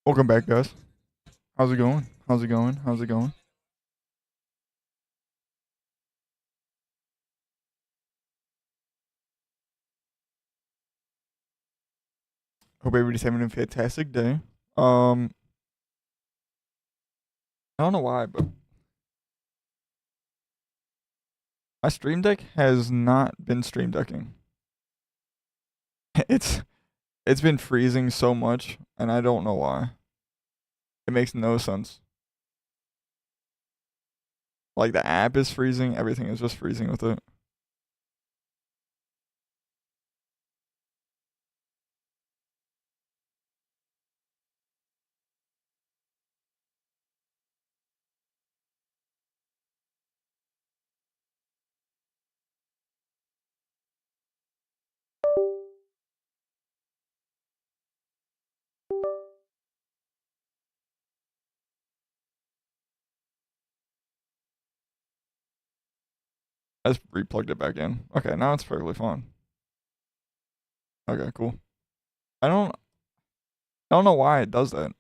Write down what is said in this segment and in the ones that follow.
Welcome back, guys. How's it going? How's it going? How's it going? Hope everybody's having a fantastic day. I don't know why, but my stream deck has not been stream decking. It's it's been freezing so much, and I don't know why. It makes no sense. Like the app is freezing, everything is just freezing with it. I just replugged it back in. Okay, now it's perfectly fine. Okay, cool. I don't know why it does that.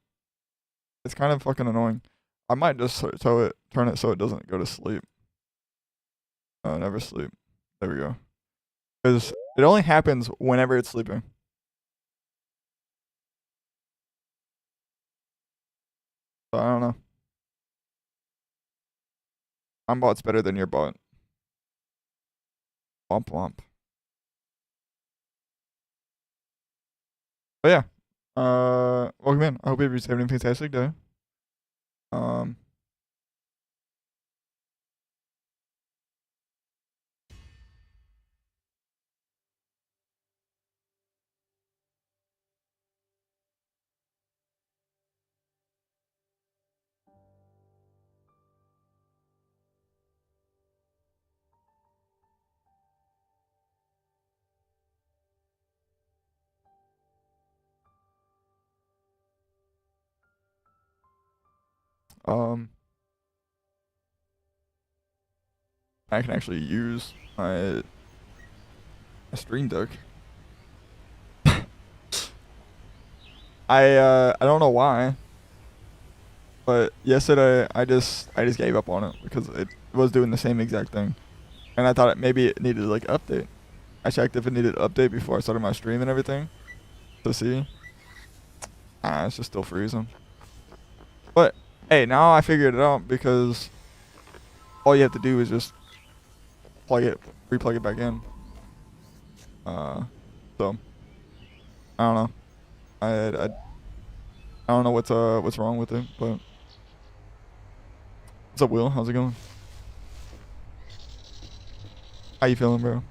It's kind of fucking annoying. I might just turn it so it doesn't go to sleep. Never sleep. There we go. Because it only happens whenever it's sleeping. So I don't know. My bot's better than your bot. Womp womp. But yeah. Welcome in. I hope everybody's having a fantastic day. Um um I can actually use my stream deck. I don't know why, but yesterday I just gave up on it because it was doing the same exact thing. And I thought maybe it needed like update. I checked if it needed update before I started my stream and everything to see. It's just still freezing. But hey, now I figured it out because all you have to do is just replug it back in. So I don't know. I don't know what's wrong with it, but what's up, Will? How's it going? How you feeling, bro?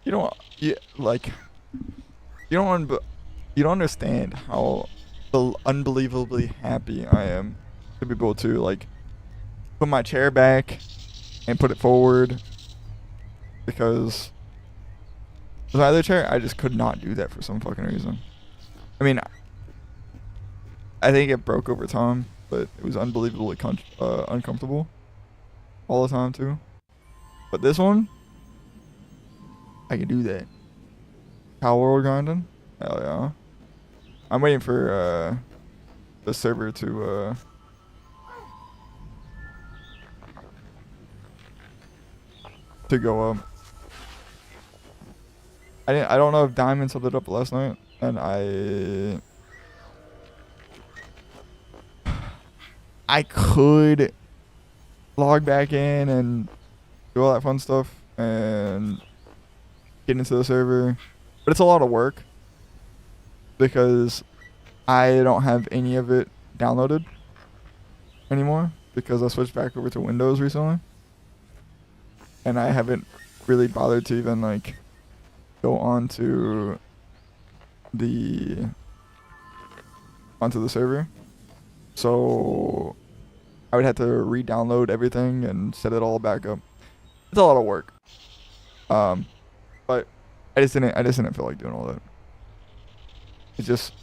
You don't you like you don't you don't understand how unbelievably happy I am to be able to like put my chair back and put it forward because with my other chair I just could not do that for some fucking reason. I mean, I think it broke over time, but it was unbelievably uncomfortable all the time too. But this one, I can do that. Power grinding? Hell yeah. I'm waiting for the server to go up. I don't know if Diamond subbed it up last night, and I could log back in and do all that fun stuff and get into the server, but it's a lot of work because I don't have any of it downloaded anymore because I switched back over to Windows recently, and I haven't really bothered to even like go the onto the server. So I would have to re-download everything and set it all back up. It's a lot of work. But I just didn't feel like doing all that. It's just,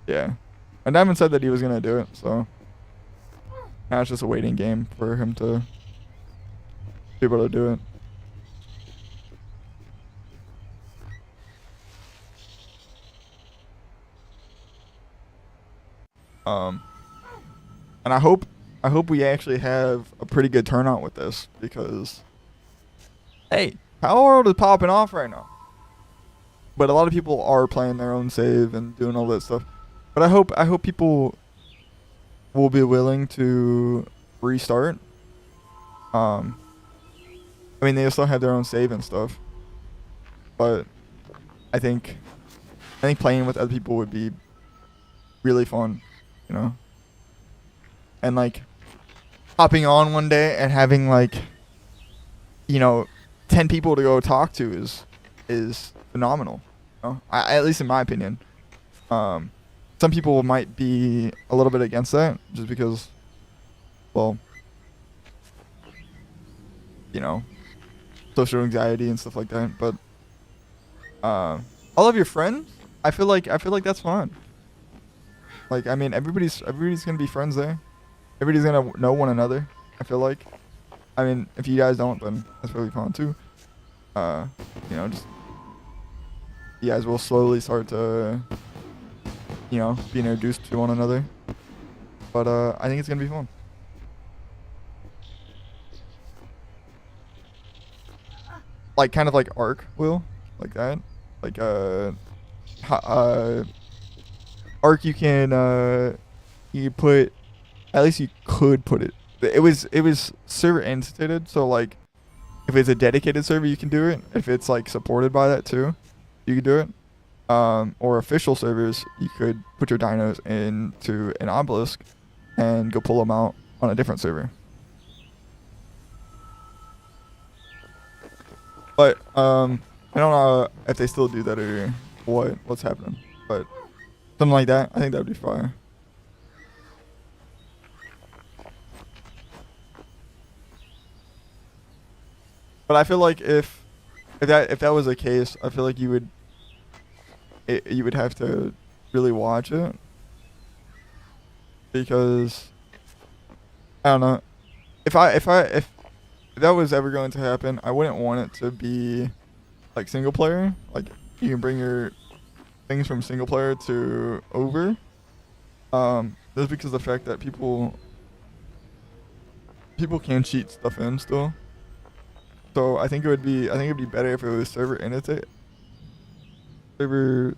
yeah. And Diamond said that he was gonna do it, so Now it's just a waiting game for him to be able to do it. And I hope we actually have a pretty good turnout with this, because hey, Power World is popping off right now. But a lot of people are playing their own save and doing all that stuff. But I hope people will be willing to restart. I mean, they still have their own save and stuff, but I think playing with other people would be really fun, you know. And like hopping on one day and having like, you know, 10 people to go talk to is phenomenal. You know? At least in my opinion. Some people might be a little bit against that just because, well, you know, social anxiety and stuff like that. But all of your friends, I feel like that's fine. Like, I mean, everybody's gonna be friends there. Everybody's gonna know one another, I feel like. I mean, if you guys don't, then that's really fun too. You know, just you guys will slowly start to, you know, be introduced to one another. But I think it's gonna be fun. Like kind of like Arc will, like that. Like Arc you can you put, at least you could put it. It was server instituted, so like if it's a dedicated server you can do it. If it's like supported by that too, you can do it. Or official servers, you could put your dinos into an obelisk and go pull them out on a different server. But I don't know if they still do that or what's happening. But something like that, I think that would be fire. But I feel like if that was the case, I feel like you would have to really watch it, because I don't know, if that was ever going to happen, I wouldn't want it to be like single player. Like you can bring your things from single player to over. Just because of the fact that people can cheat stuff in still. So I think it'd be better if it was server annotate. Server,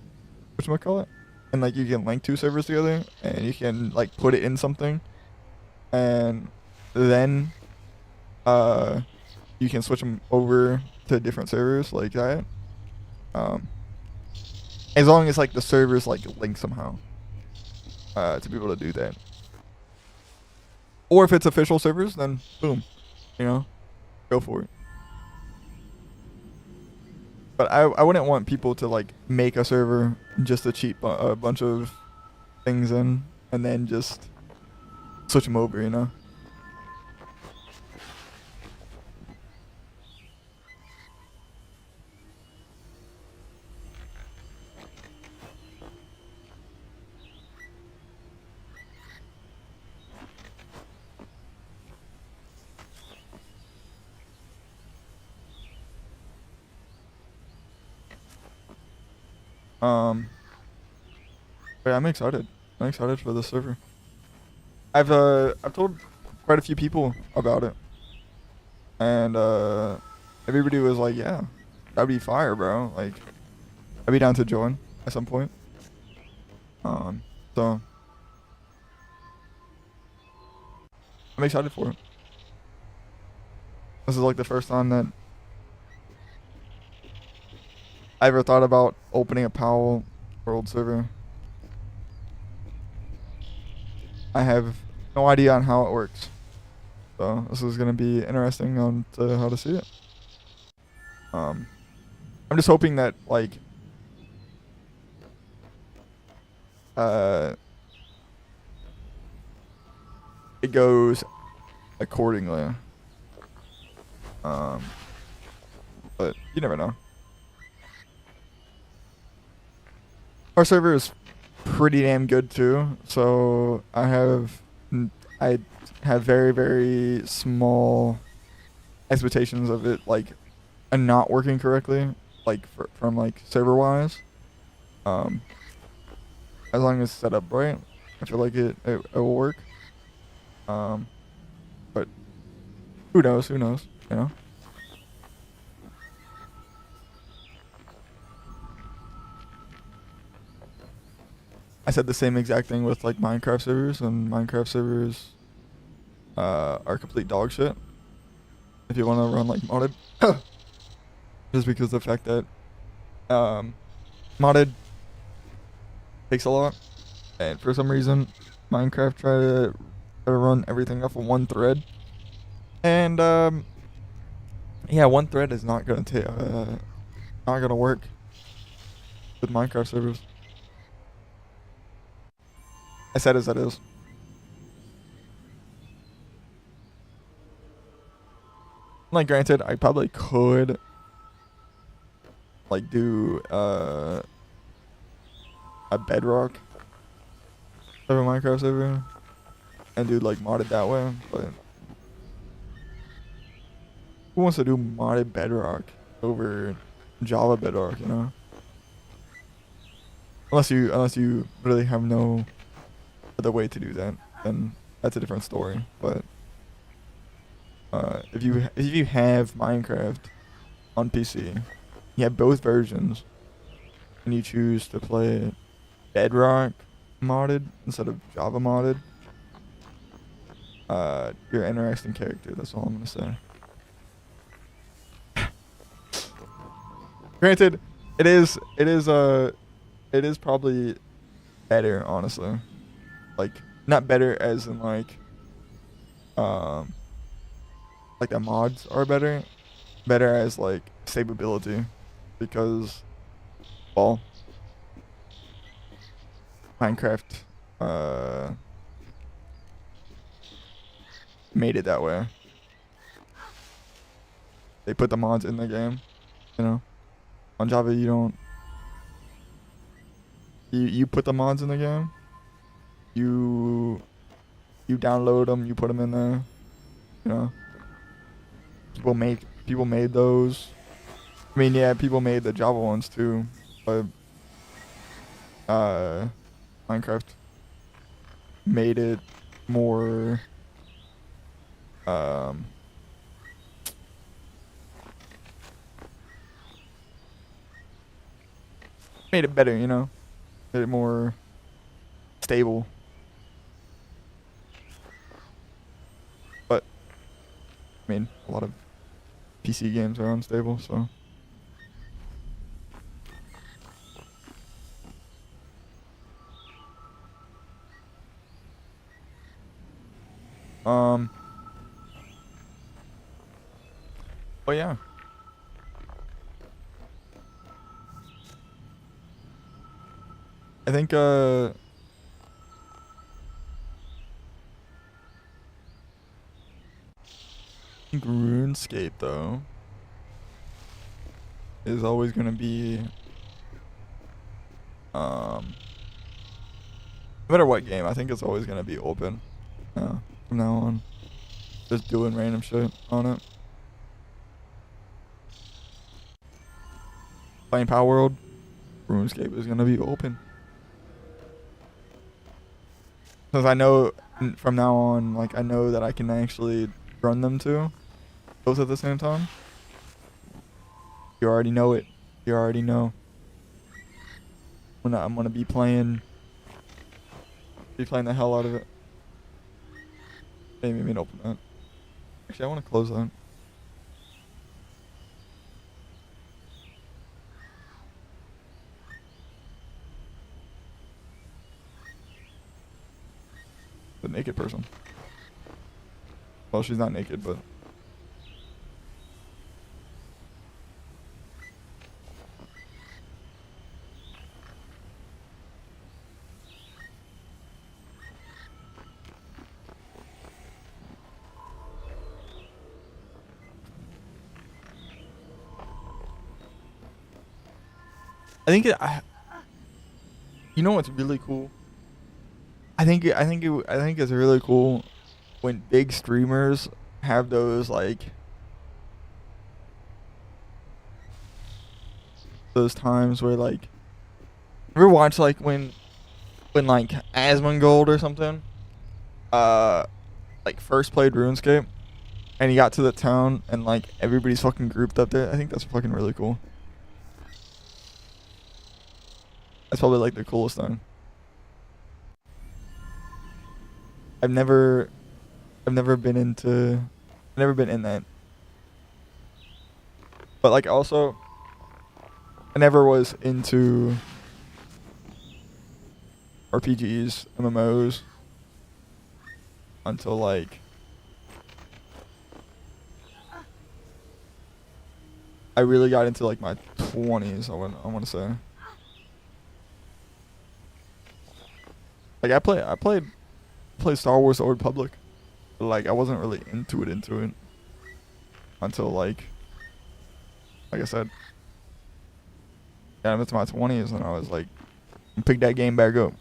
whatchamacallit? And like you can link two servers together and you can like put it in something, and then you can switch them over to different servers like that. As long as like the servers like link somehow to be able to do that. Or if it's official servers, then boom, you know, go for it. But I wouldn't want people to like make a server just to cheat a bunch of things in and then just switch them over, you know? But yeah, I'm excited. I'm excited for the server. I've told quite a few people about it, and everybody was like, "Yeah, that'd be fire, bro. Like, I'd be down to join at some point." So I'm excited for it. This is like the first time that I ever thought about opening a Powell World server. I have no idea on how it works, so this is gonna be interesting on to how to see it. I'm just hoping that like it goes accordingly. But you never know. Our server is pretty damn good too, so I I have very, very small expectations of it, like, and not working correctly, like, from, like, server-wise. Um, as long as it's set up right, I feel like it will work. But who knows? Who knows? You know? I said the same exact thing with, like, Minecraft servers, and Minecraft servers are complete dog shit if you want to run, like, modded. Just because of the fact that modded takes a lot, and for some reason Minecraft try to run everything off of one thread, and yeah, one thread is not gonna work with Minecraft servers. I said as that is. Like, granted, I probably could, like, do a Bedrock type of Minecraft server and do, like, modded that way, but who wants to do modded Bedrock over Java Bedrock, you know? Unless you really have no other way to do that, then that's a different story. But if you have Minecraft on PC, you have both versions, and you choose to play Bedrock modded instead of Java modded, you're an interesting character. That's all I'm gonna say. Granted, it is probably better, honestly. Like, not better as in, like the mods are better as, like, stability, because, well, Minecraft made it that way. They put the mods in the game, you know. On Java, you don't. You put the mods in the game. You download them. You put them in there. You know. People made those. I mean, yeah, people made the Java ones too, but Minecraft made it more made it better, you know, made it more stable. But I mean, a lot of PC games are unstable, so. Oh yeah. I think RuneScape though is always gonna be no matter what game, I think it's always gonna be open from now on. Just doing random shit on it. Playing Power World, RuneScape is gonna be open. Because I know from now on, like, I know that I can actually run them too, both at the same time. You already know it. You already know. When I'm gonna be playing the hell out of it. Maybe me open that. Actually, I want to close that. The naked person. Well, she's not naked, but. I think you know what's really cool? I think it's really cool when big streamers have those like those times where like ever watch like when like Asmongold or something like first played RuneScape and he got to the town and like everybody's fucking grouped up there. I think that's fucking really cool. That's probably like the coolest thing. I've never been into I've never been in that. But like also I never was into RPGs, MMOs until like I really got into like my 20s, I want to say. Like I played Star Wars The Old Republic. But like I wasn't really into it until like I said, got into my 20s and I was like picked that game back up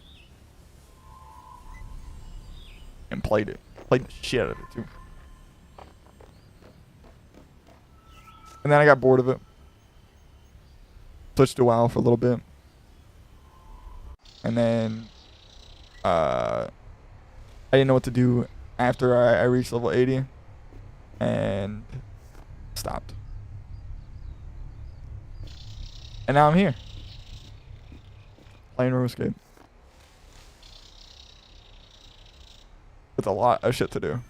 and played it. Played the shit out of it too. And then I got bored of it. Switched to WoW for a little bit. And then I didn't know what to do after I reached level 80 and stopped. And now I'm here. Playing RuneScape. With a lot of shit to do.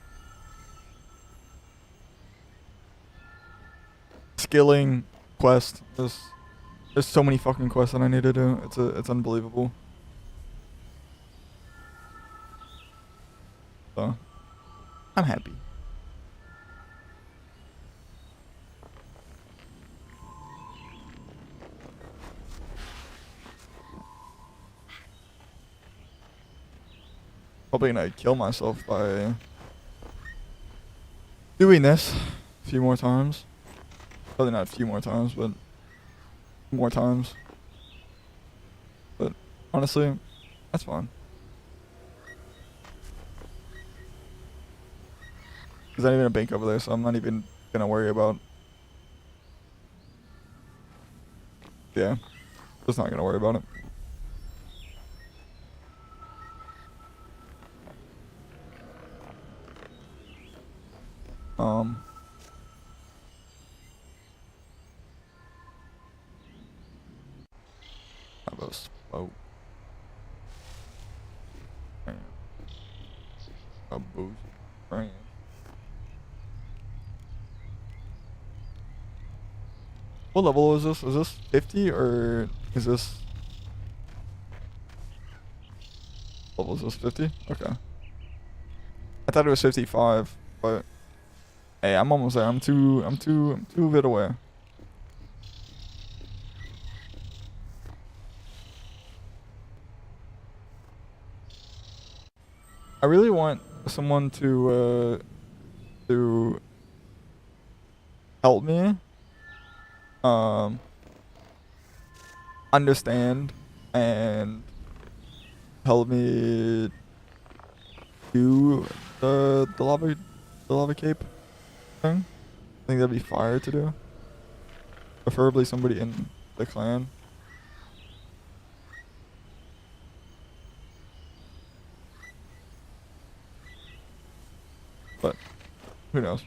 Skilling, quest. There's so many fucking quests that I need to do. It's unbelievable. So I'm happy. Probably gonna kill myself by doing this a few more times. Probably not a few more times, but more times. But honestly, that's fine. There's not even a bank over there, so I'm not even gonna worry about. Yeah, just not gonna worry about it. How about smoke? A boost. Right. What level is this? Is this 50 or is this level? Is this 50? Okay. I thought it was 55, but hey, I'm almost there. I'm two bit away. I really want someone to help me understand and help me do the lava cape thing. I think that'd be fire to do. Preferably somebody in the clan. But who knows?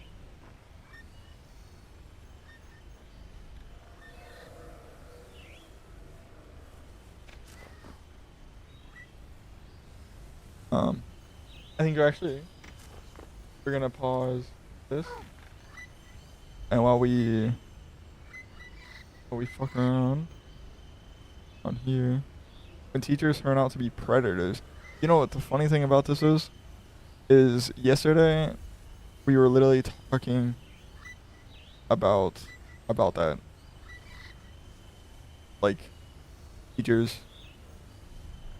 I think we're gonna pause this, and while we fuck around on here, when teachers turn out to be predators, you know what the funny thing about this is yesterday we were literally talking about that, like teachers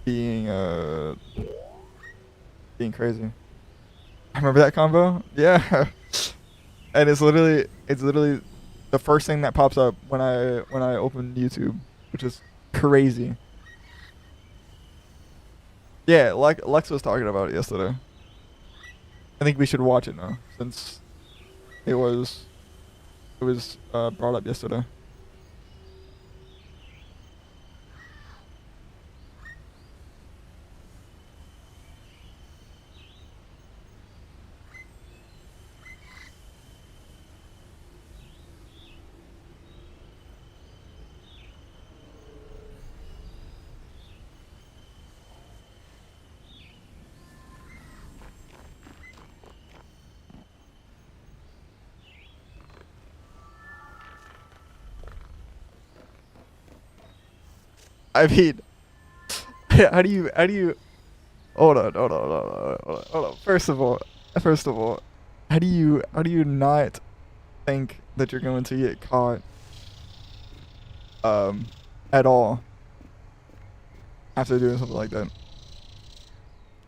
being crazy. I remember that combo. Yeah. And it's literally the first thing that pops up when I open YouTube, which is crazy. Yeah, like Lex was talking about it yesterday. And think we should watch it now since it was brought up yesterday. I mean, how do you hold on, hold on, hold on, hold on, hold on. First of all, how do you not think that you're going to get caught um at all after doing something like that?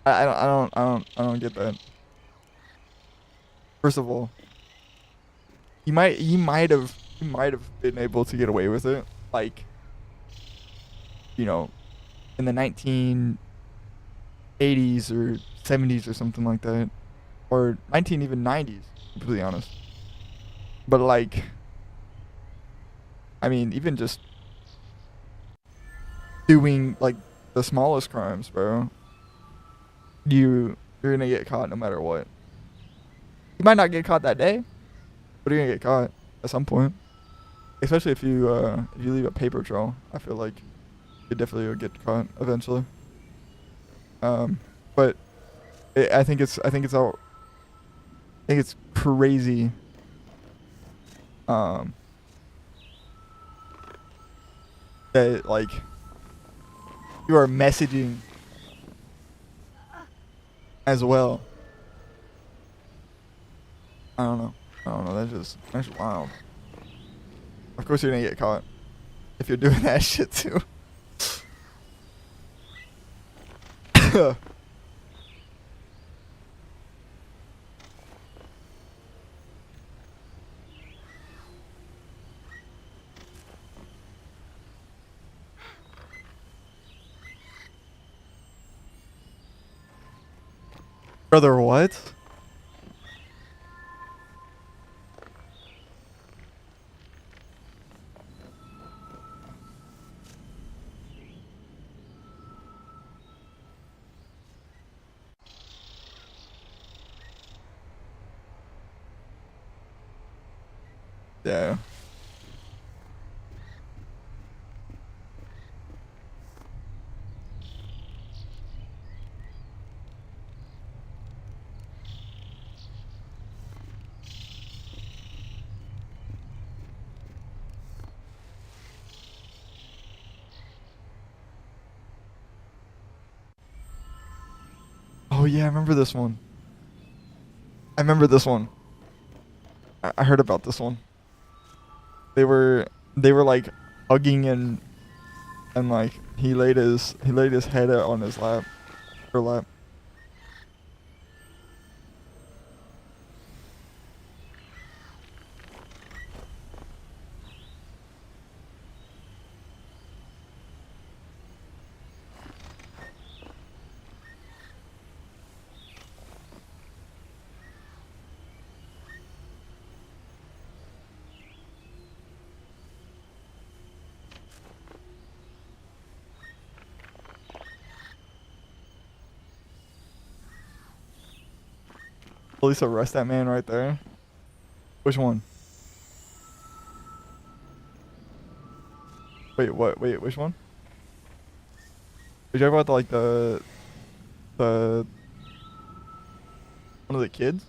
I don't get that. First of all, you might have been able to get away with it, like, you know, in the 1980s or 70s or something like that, or 19 even 90s, to be completely honest. But like, I mean, even just doing like the smallest crimes, bro, you're gonna get caught no matter what. You might not get caught that day, but you're gonna get caught at some point. Especially if you leave a paper trail, I feel like you definitely will get caught eventually. Um, but I think it's crazy. Um, that like you are messaging as well. I don't know. I don't know. That's wild. Of course you're gonna get caught if you're doing that shit too. Brother, what? Yeah. Oh yeah, I remember this one. I remember this one. I heard about this one. They were like hugging and like he laid his head out on his lap, her lap. Police arrest that man right there. Which one? Wait, what? Wait, which one? Are you talking about like the one of the kids?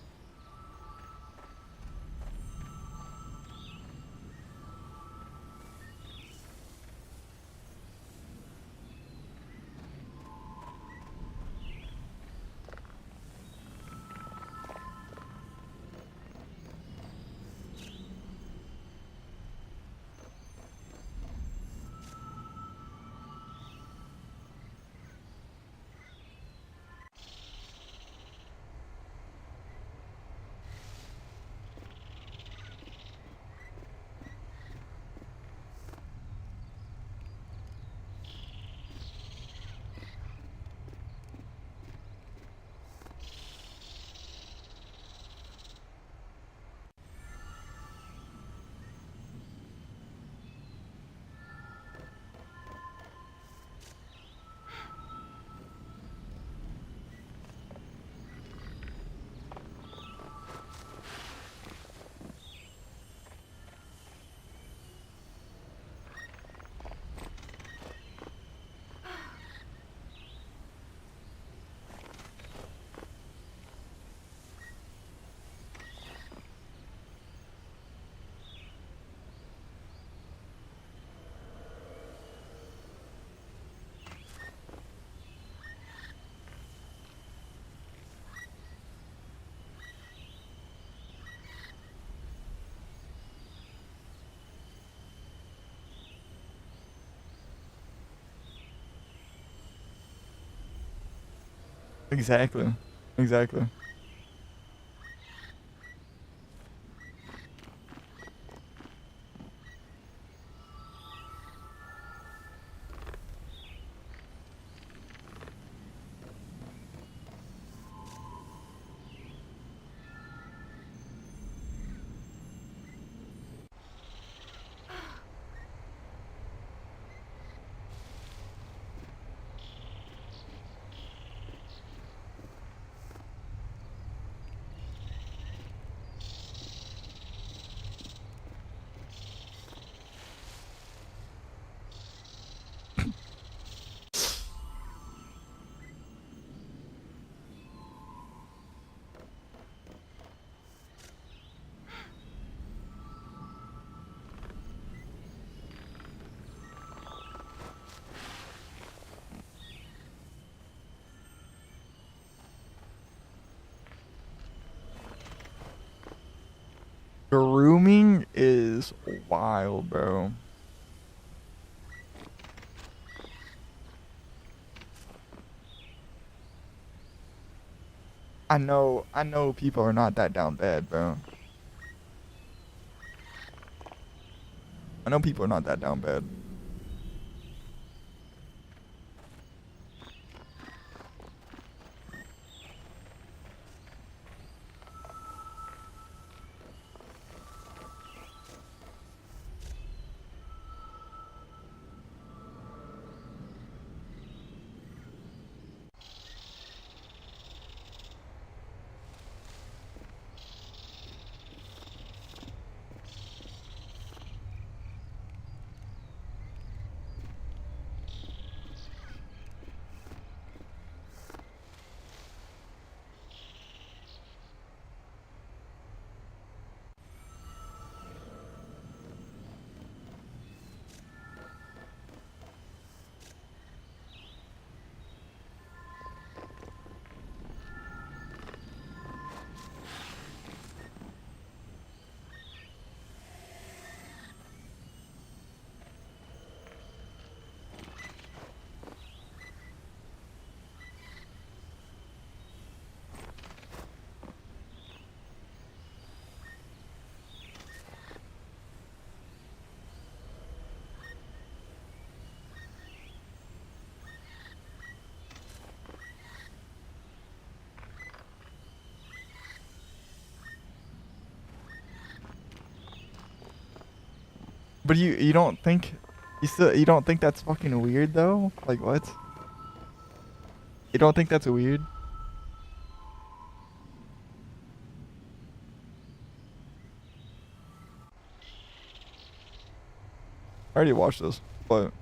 Exactly. Exactly. Grooming is wild, bro. I know people are not that down bad, bro. I know people are not that down bad. But you don't think you don't think that's fucking weird though? Like what? You don't think that's weird? I already watched this, but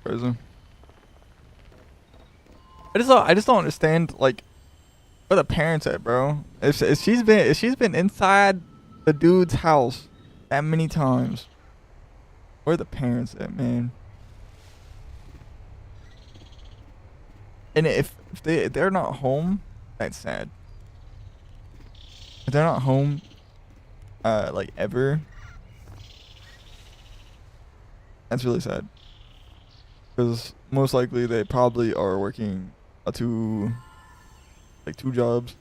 Crazy. I just don't understand like where the parents at, bro. If she's been inside the dude's house that many times, where the parents at, man? And if they're not home, that's sad. If they're not home, like ever, that's really sad. Because most likely they probably are working two jobs,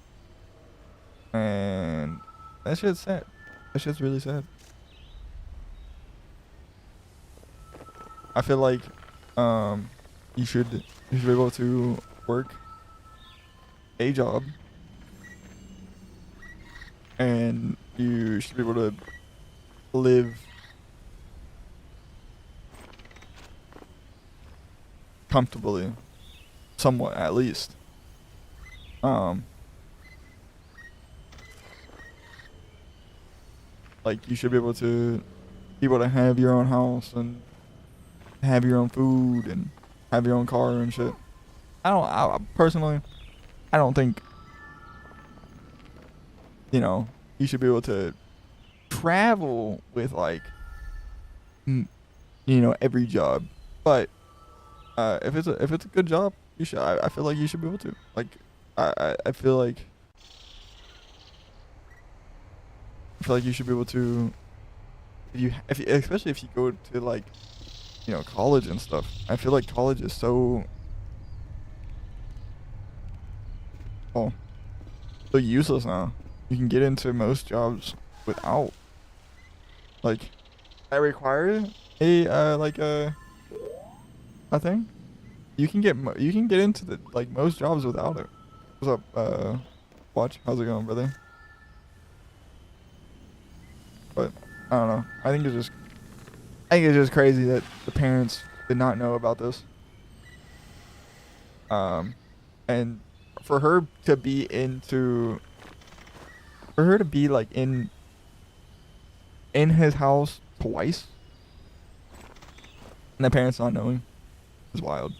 and that shit's sad. That shit's really sad. I feel like, um, you should be able to work a job, and you should be able to live comfortably, somewhat at least. Um, like you should be able to have your own house and have your own food and have your own car and shit. Personally, I don't think, you know, you should be able to travel with like, m- every job. But if it's a good job, I feel like you should be able to. Like, I feel like you should be able to, especially if you go to like, college and stuff. I feel like college is oh, so useless now. You can get into most jobs without like that require a thing. You can get into the like most jobs without it. What's up, Watch? How's it going, brother? But I don't know. I think it's just crazy that the parents did not know about this. Um, and for her to be into, for her to be like in his house twice, and the parents not knowing is wild.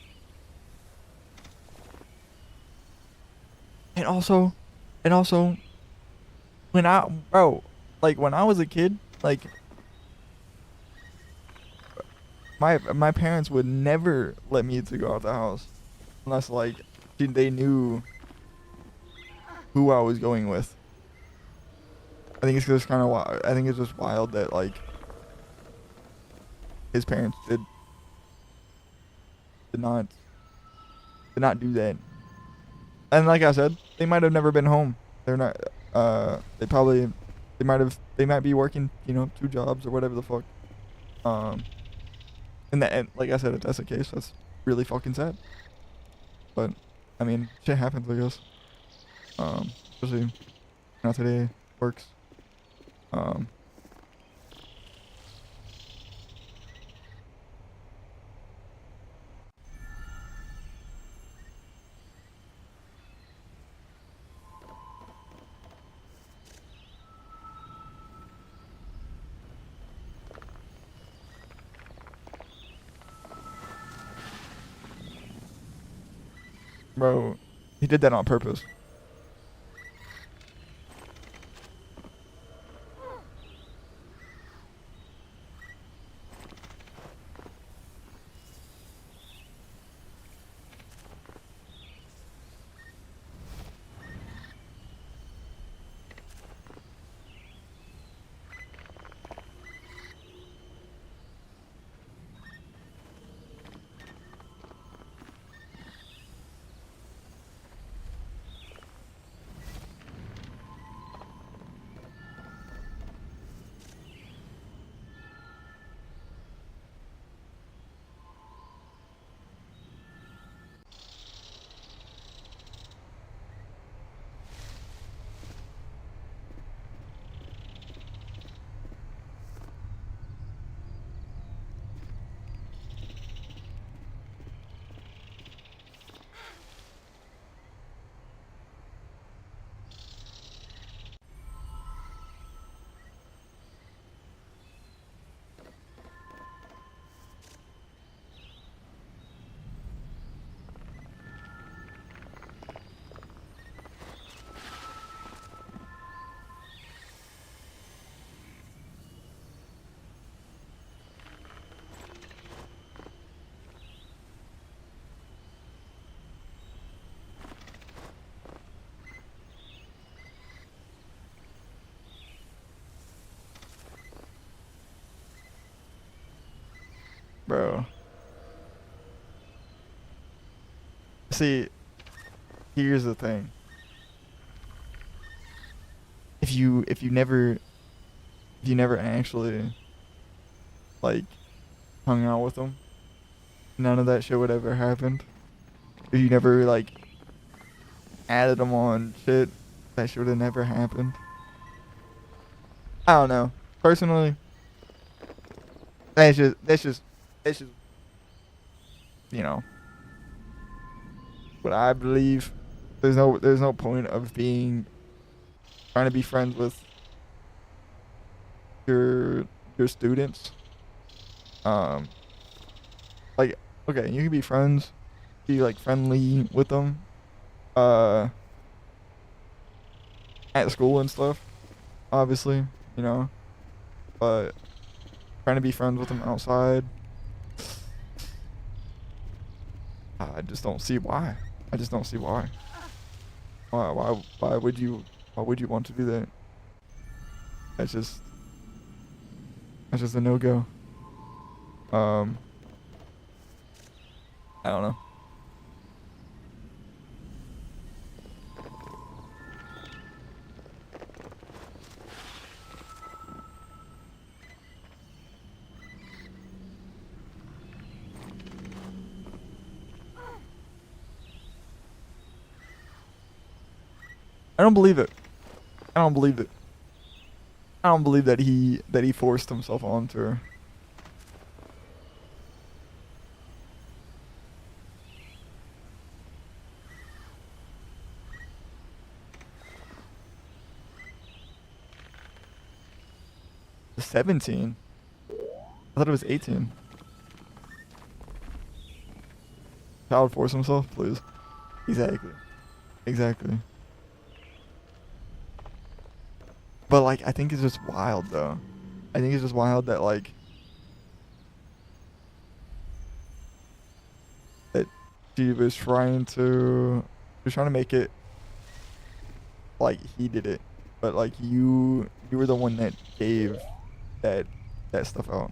And also, and also, when I bro, like when I was a kid, like my parents would never let me to go out the house unless like they knew who I was going with. I think it's just kind of wild. I think it's just wild that like his parents did not did not do that. And like I said, they might have never been home. They're not. They probably they might be working two jobs or whatever the fuck. Um, and like I said, if that's the case, that's really fucking sad. But I mean, shit happens, I guess. Especially not today works. Um, bro, he did that on purpose. bro. See, here's the thing. If you never actually like hung out with them, none of that shit would ever happened. If you never like added them on shit, that shit would have never happened. I don't know. Personally, that's just you know what I believe. There's no point of being trying to be friends with your your students. Um, like okay, you can be friends, be like friendly with them, uh, at school and stuff. Obviously, you know, but trying to be friends with them outside, I just don't see why. I just don't see why. Why would you? Why would you want to do that? That's just that's just a no go. Um, I don't know. I don't believe it. I don't believe it. I don't believe that he forced himself onto her. The 17. I thought it was 18. Child force himself, please. Exactly. Exactly. But like, I think it's just wild though. I think it's just wild that like that she was trying to make it like he did it, but like you were the one that gave that that stuff out.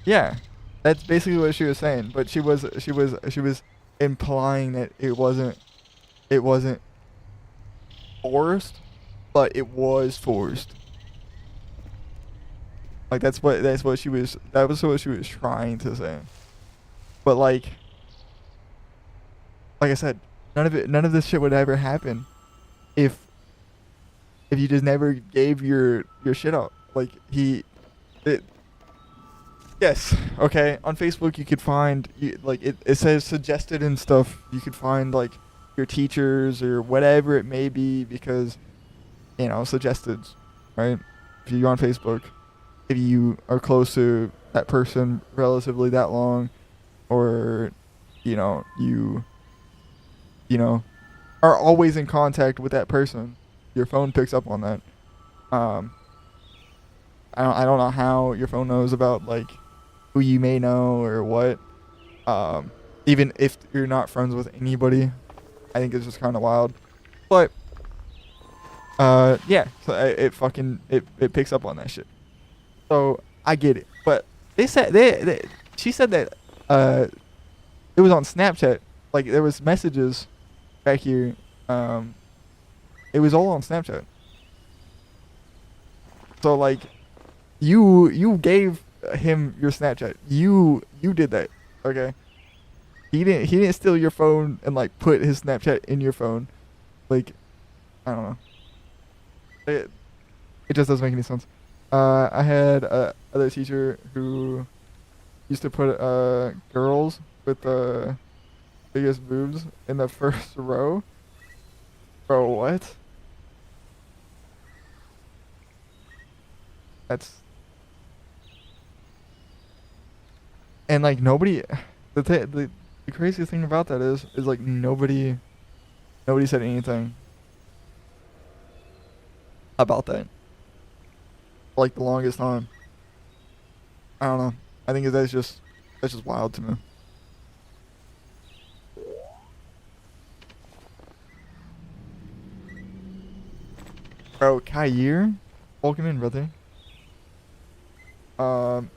Yeah, that's basically what she was saying. But she was implying that it wasn't forced, but it was forced. Like that was what she was trying to say. But like I said, none of this shit would ever happen if you just never gave your shit up. Like it yes, okay. On Facebook you could find like it says suggested and stuff. You could find like your teachers or whatever it may be because suggested, right? If you're on Facebook, if you are close to that person relatively that long, or you know are always in contact with that person, your phone picks up on that. Um, I don't know how your phone knows about like who you may know or what. Um, Even if you're not friends with anybody, I think it's just kind of wild. But yeah, so it picks up on that shit. So I get it. But she said that uh it was on Snapchat. Like there was messages back here. Um, it was all on Snapchat. So like you gave him your Snapchat. You did that. Okay. He didn't steal your phone and like put his Snapchat in your phone. Like I don't know. It just doesn't make any sense. I had a other teacher who used to put girls with the biggest boobs in the first row. Bro, what? That's and like nobody. The craziest thing about that is like nobody said anything about that. Like the longest time. I don't know. I think that's just wild to me. Bro, Kair? Welcome in, brother.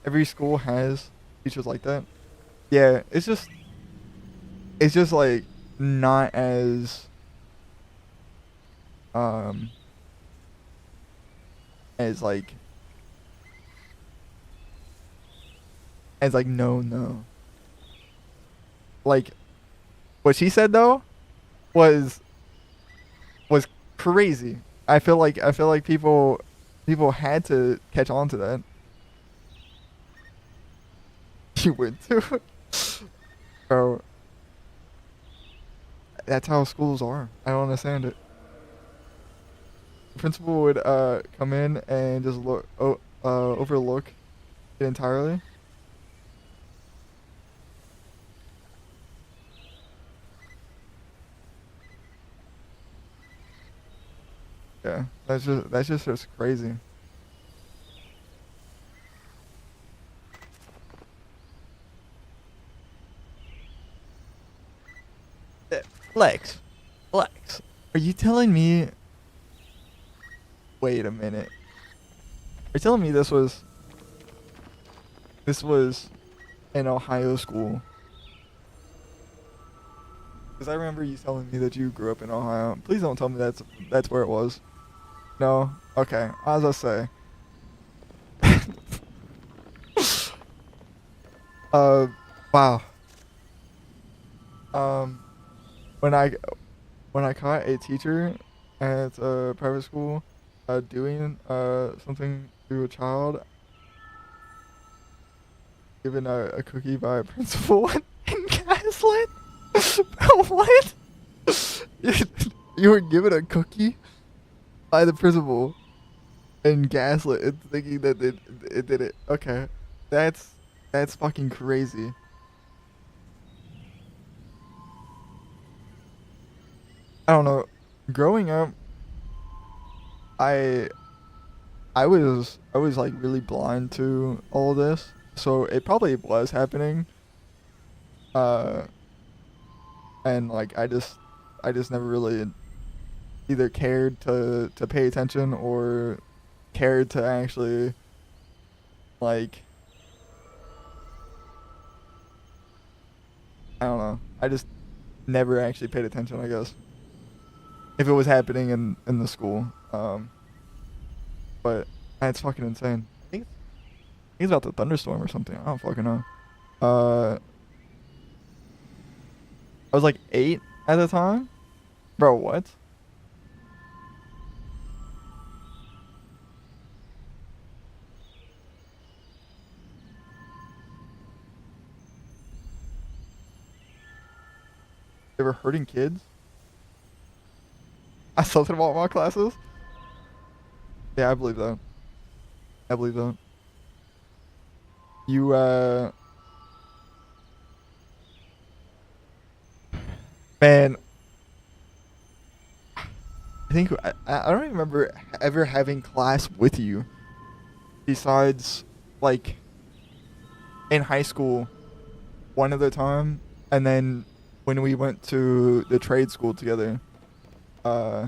Every school has teachers like that. Yeah, it's just like not um as like no. Like what she said though was was crazy. I feel like people had to catch on to that. You went to, bro. That's how schools are. I don't understand it. The principal would come in and just overlook it entirely. Yeah, that's just crazy. Uh, Flex, flex. Are you telling me? Wait a minute. Are you telling me this was an Ohio school? Because I remember you telling me that you grew up in Ohio. Please don't tell me that's where it was. No. Okay. As I say. uh, wow. Um, when I caught a teacher at a private school, doing something to a child, given a cookie by a principal and gaslit. What? You were given a cookie by the principal and gaslit and thinking that it did it. Okay, that's that's fucking crazy. I don't know. Growing up, I I was like really blind to all of this, so it probably was happening. Uh, and like I just never really either cared to pay attention or cared to actually like I don't know. I just never actually paid attention, I guess. If it was happening in the school. But that's fucking insane. I think it's about the thunderstorm or something. I don't fucking know. I was like 8 at the time. Bro, what? They were hurting kids? I still did all my classes? Yeah, I believe that. I believe that. You man, I don't even remember ever having class with you besides like in high school one other time and then when we went to the trade school together. Uh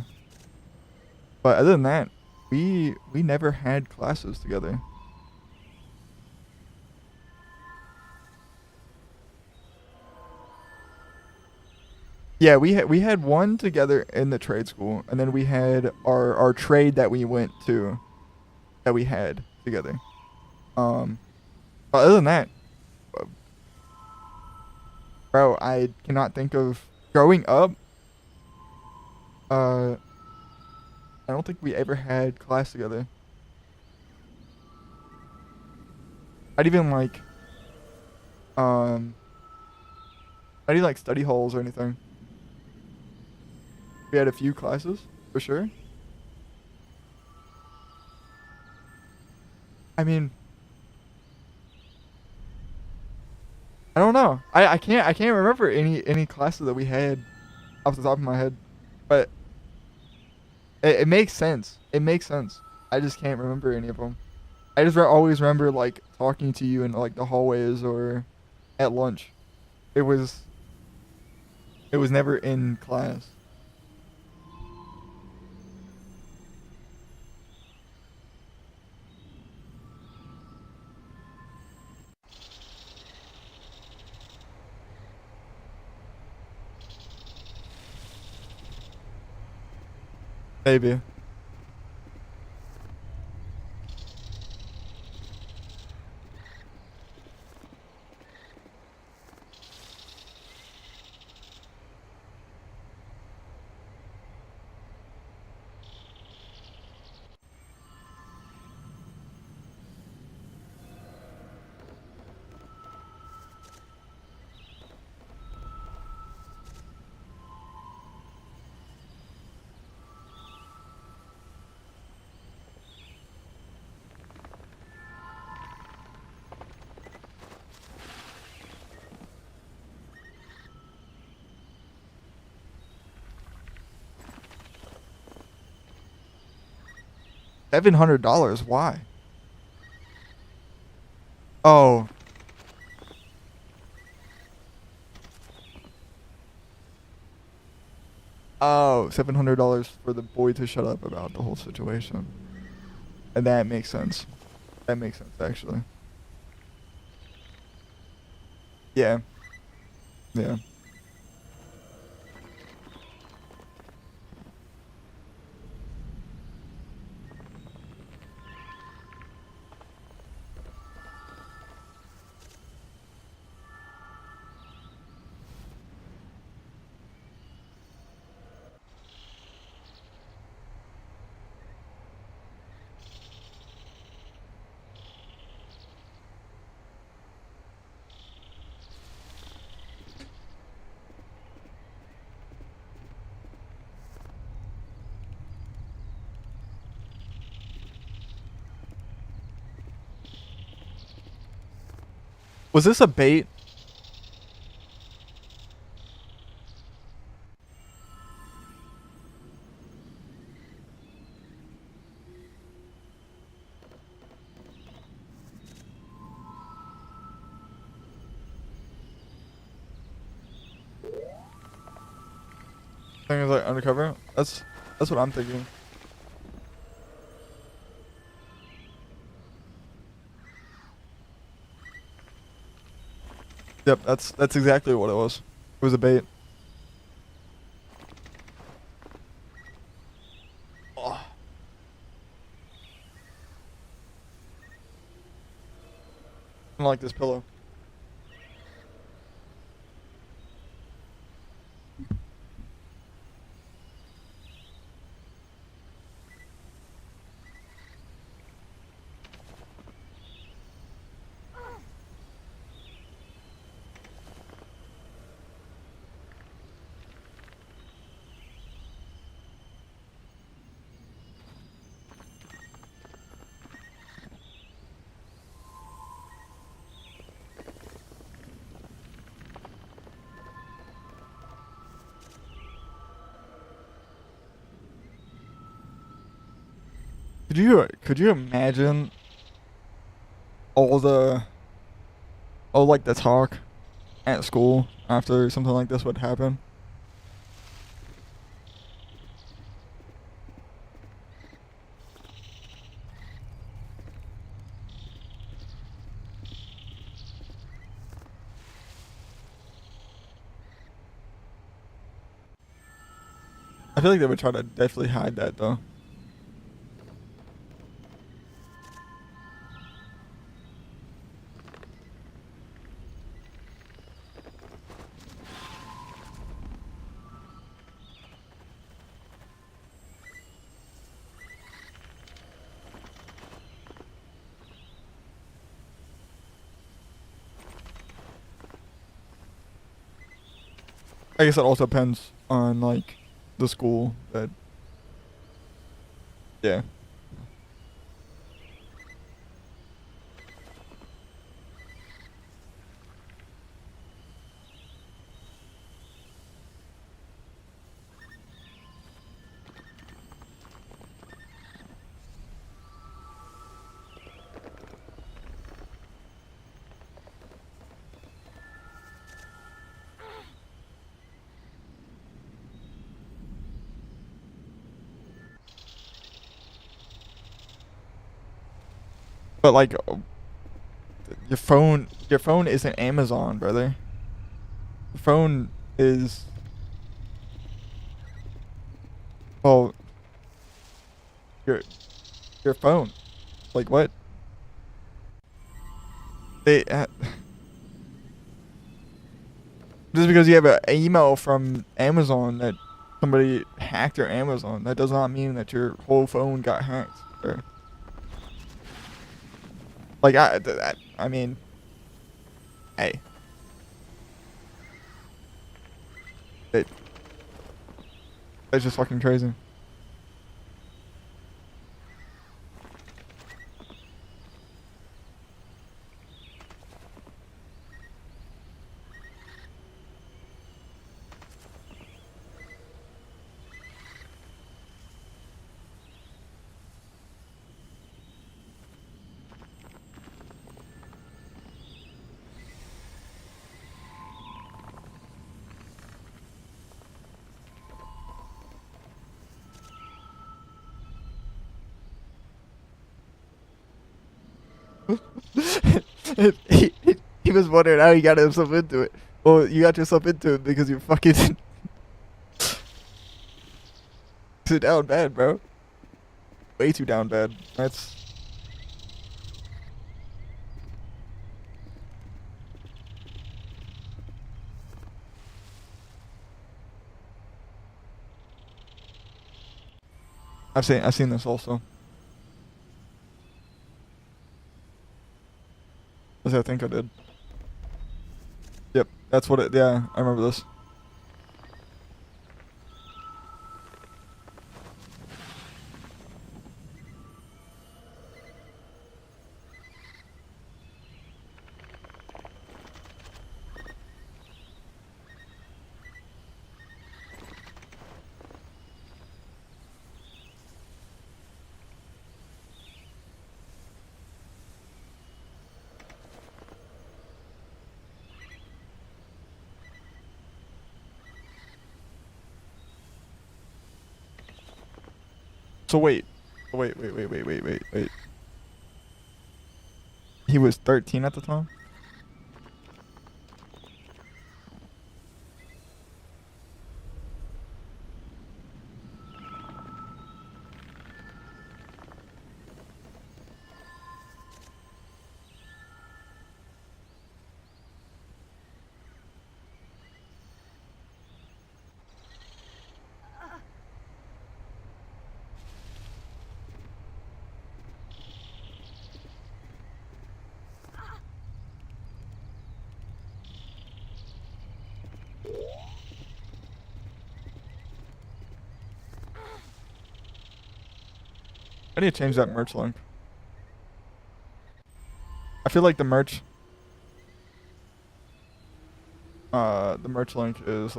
but other than that, we never had classes together. Yeah, we had one together in the trade school and then we had our trade that we went to that we had together. Um but other than that, uh, bro, I cannot think of growing up. Uh, I don't think we ever had class together. I'd even like um, I didn't like study halls or anything. We had a few classes for sure. I mean, I don't know. I can't remember any classes that we had off the top of my head, but it makes sense. It makes sense. I just can't remember any of them. I just always remember like talking to you in like the hallways or at lunch. It was it was never in class. Maybe. $700. Why? Oh. Oh, $700 for the boy to shut up about the whole situation. And that makes sense. That makes sense, actually. Yeah. Yeah. Was this a bait? Thing is like undercover? That's what I'm thinking. Yep, that's exactly what it was. It was a bait. Oh. I don't like this pillow. Could you imagine all the all like the talk at school after something like this would happen? I feel like they would try to definitely hide that though. I guess it also depends on like the school that yeah. But like your phone isn't Amazon, brother. Your phone is well Your your phone. Like what? They just because you have an email from Amazon that somebody hacked your Amazon, that does not mean that your whole phone got hacked. Or, like I mean, hey, that that's just fucking crazy. he, he was wondering how he got himself into it. Well, you got yourself into it because you fucking too down bad, bro. Way too down bad. That's. I've seen this also. I think I did. Yep, that's what it. Yeah, I remember this. So wait. He was 13 at the time? I need to change that merch link. I feel like the merch link is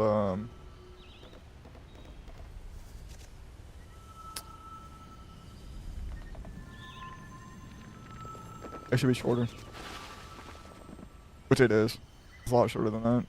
it should be shorter. Which it is. It's a lot shorter than that.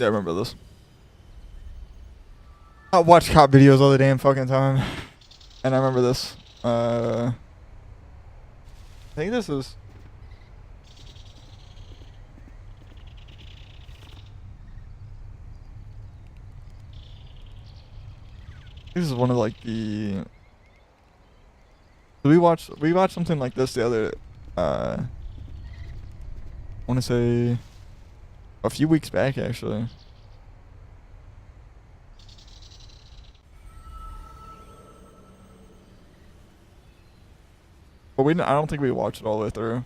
Yeah, I remember this. I watch cop videos all the damn fucking time. And I remember this. I think this is. This is one of like the. We watched something like this the other. I want to say. A few weeks back, actually. But I don't think we watched it all the way through.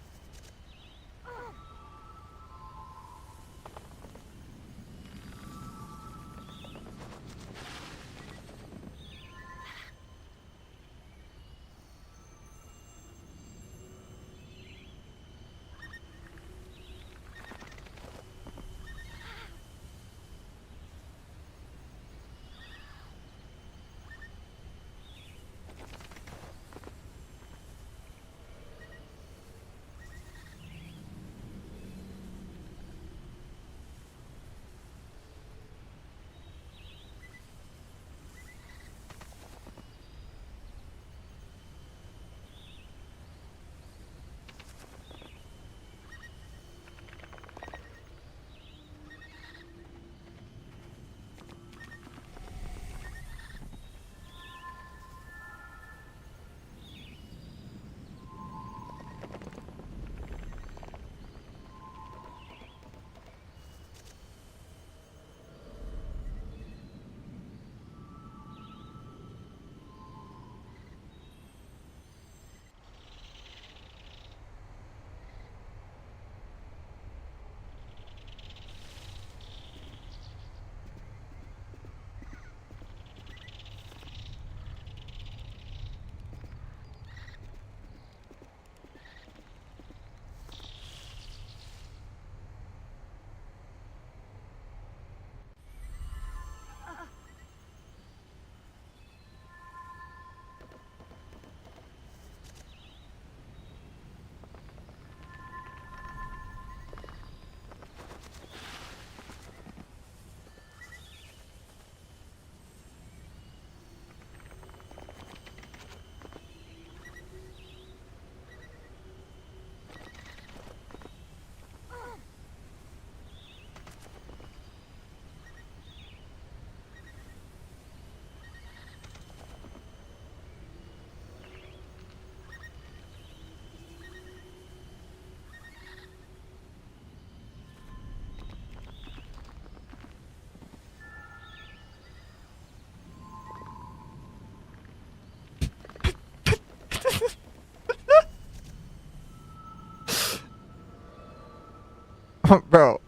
bro,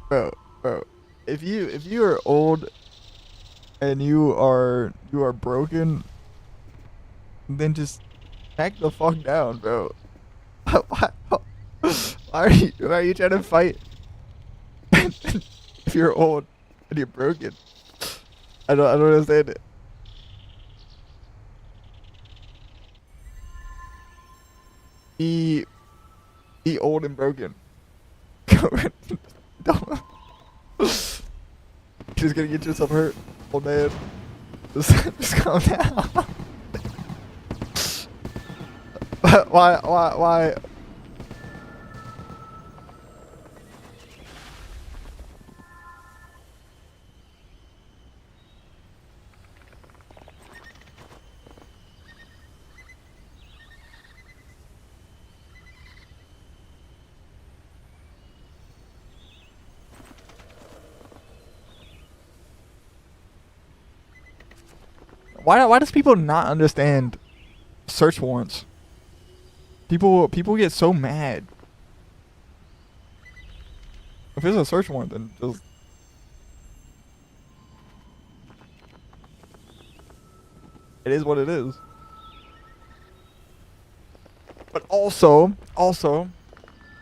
bro, bro. If you are old and you are broken, then just back the fuck down, bro. Why, why are you trying to fight if you're old and you're broken? I don't understand it. Be be old and broken. Don't. You're just gonna get yourself hurt, old man. Just calm down. Why? Why does people not understand search warrants? People get so mad. If it's a search warrant, then just it is what it is. But also,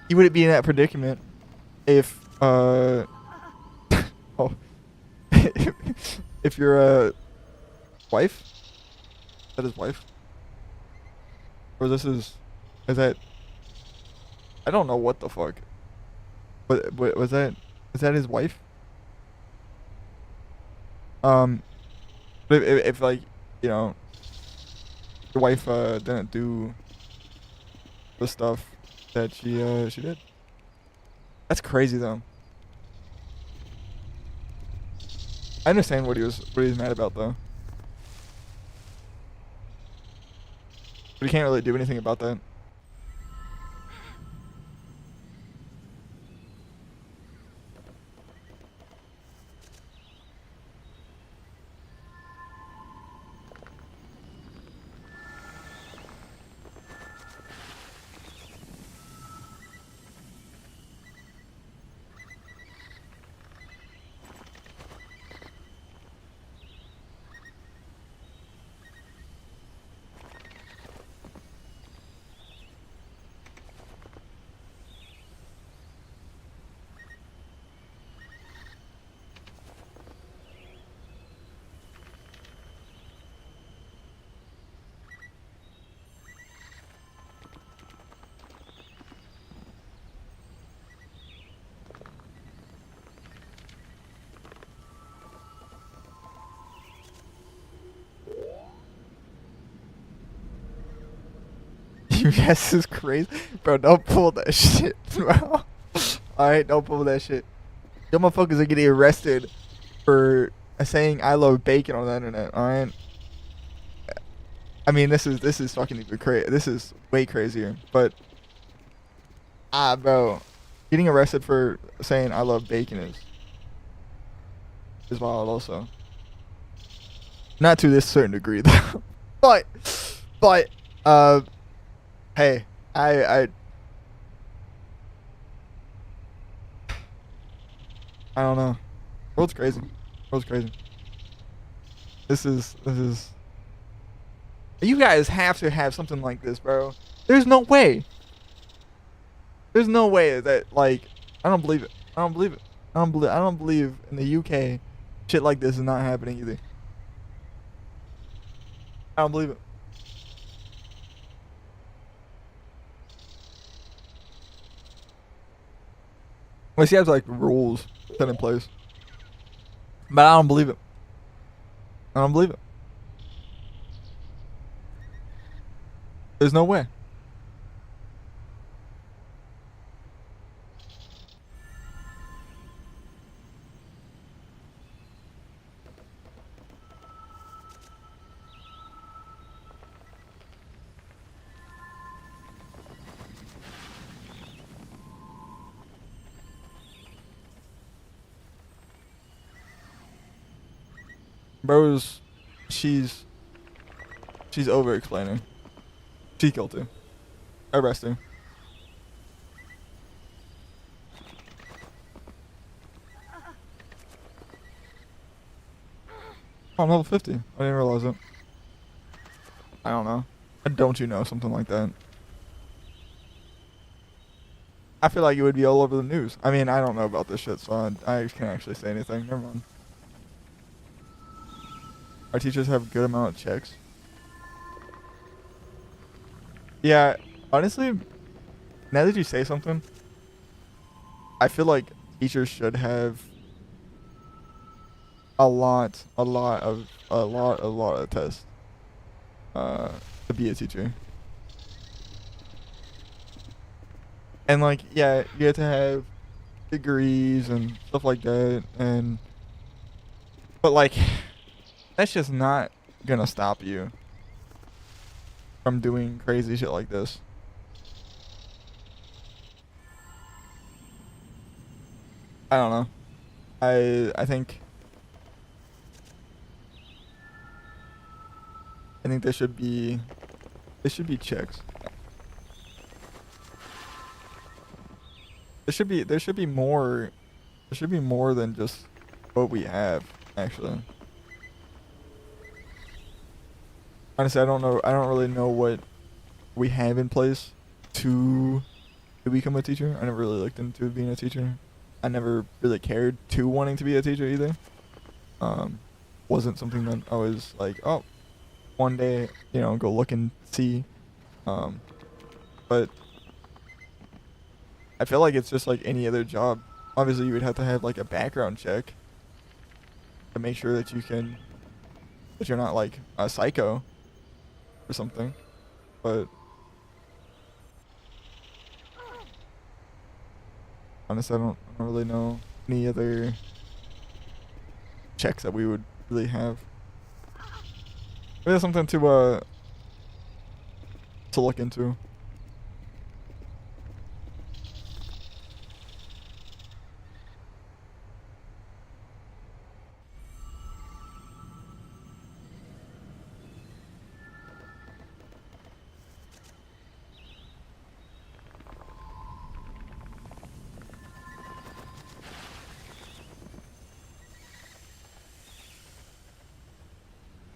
you wouldn't be in that predicament if oh if your wife, is that his wife, or is that, I don't know what the fuck. But is that his wife? But if like, you know, your wife didn't do the stuff that she did. That's crazy though. I understand what he was mad about though. But he can't really do anything about that. You guys is crazy, bro. Don't pull that shit, bro. All right, don't pull that shit. Your motherfuckers are getting arrested for saying "I love bacon" on the internet. All right. I mean, this is fucking even crazy. This is way crazier. But bro, getting arrested for saying "I love bacon" is wild. Also, not to this certain degree though. but hey, I don't know. World's crazy. World's crazy. This is. You guys have to have something like this, bro. There's no way. There's no way that, like, I don't believe it. I don't believe it. I don't believe in the UK shit like this is not happening either. I don't believe it. Unless you have like rules set in place. But I don't believe it. I don't believe it. There's no way. Bros, she's over explaining. She's guilty. Arrest her. Oh, I'm level 50. I didn't realize it. I don't know. Don't you know something like that? I feel like it would be all over the news. I mean, I don't know about this shit, so I can't actually say anything. Never mind. Our teachers have a good amount of checks. Yeah, honestly, now that you say something, I feel like teachers should have a lot of tests to be a teacher. And like, yeah, you have to have degrees and stuff like that, and but like, that's just not gonna stop you from doing crazy shit like this. I don't know. I think there should be checks. There should be more than just what we have, actually. Honestly, I don't really know what we have in place to become a teacher. I never really looked into being a teacher. I never really cared to wanting to be a teacher either. Um, wasn't something that I was like, oh, one day, go look and see. Um, but I feel like it's just like any other job. Obviously, you would have to have like a background check to make sure that you're not like a psycho or something. But honestly, I don't really know any other checks that we would really have. Maybe that's something to look into.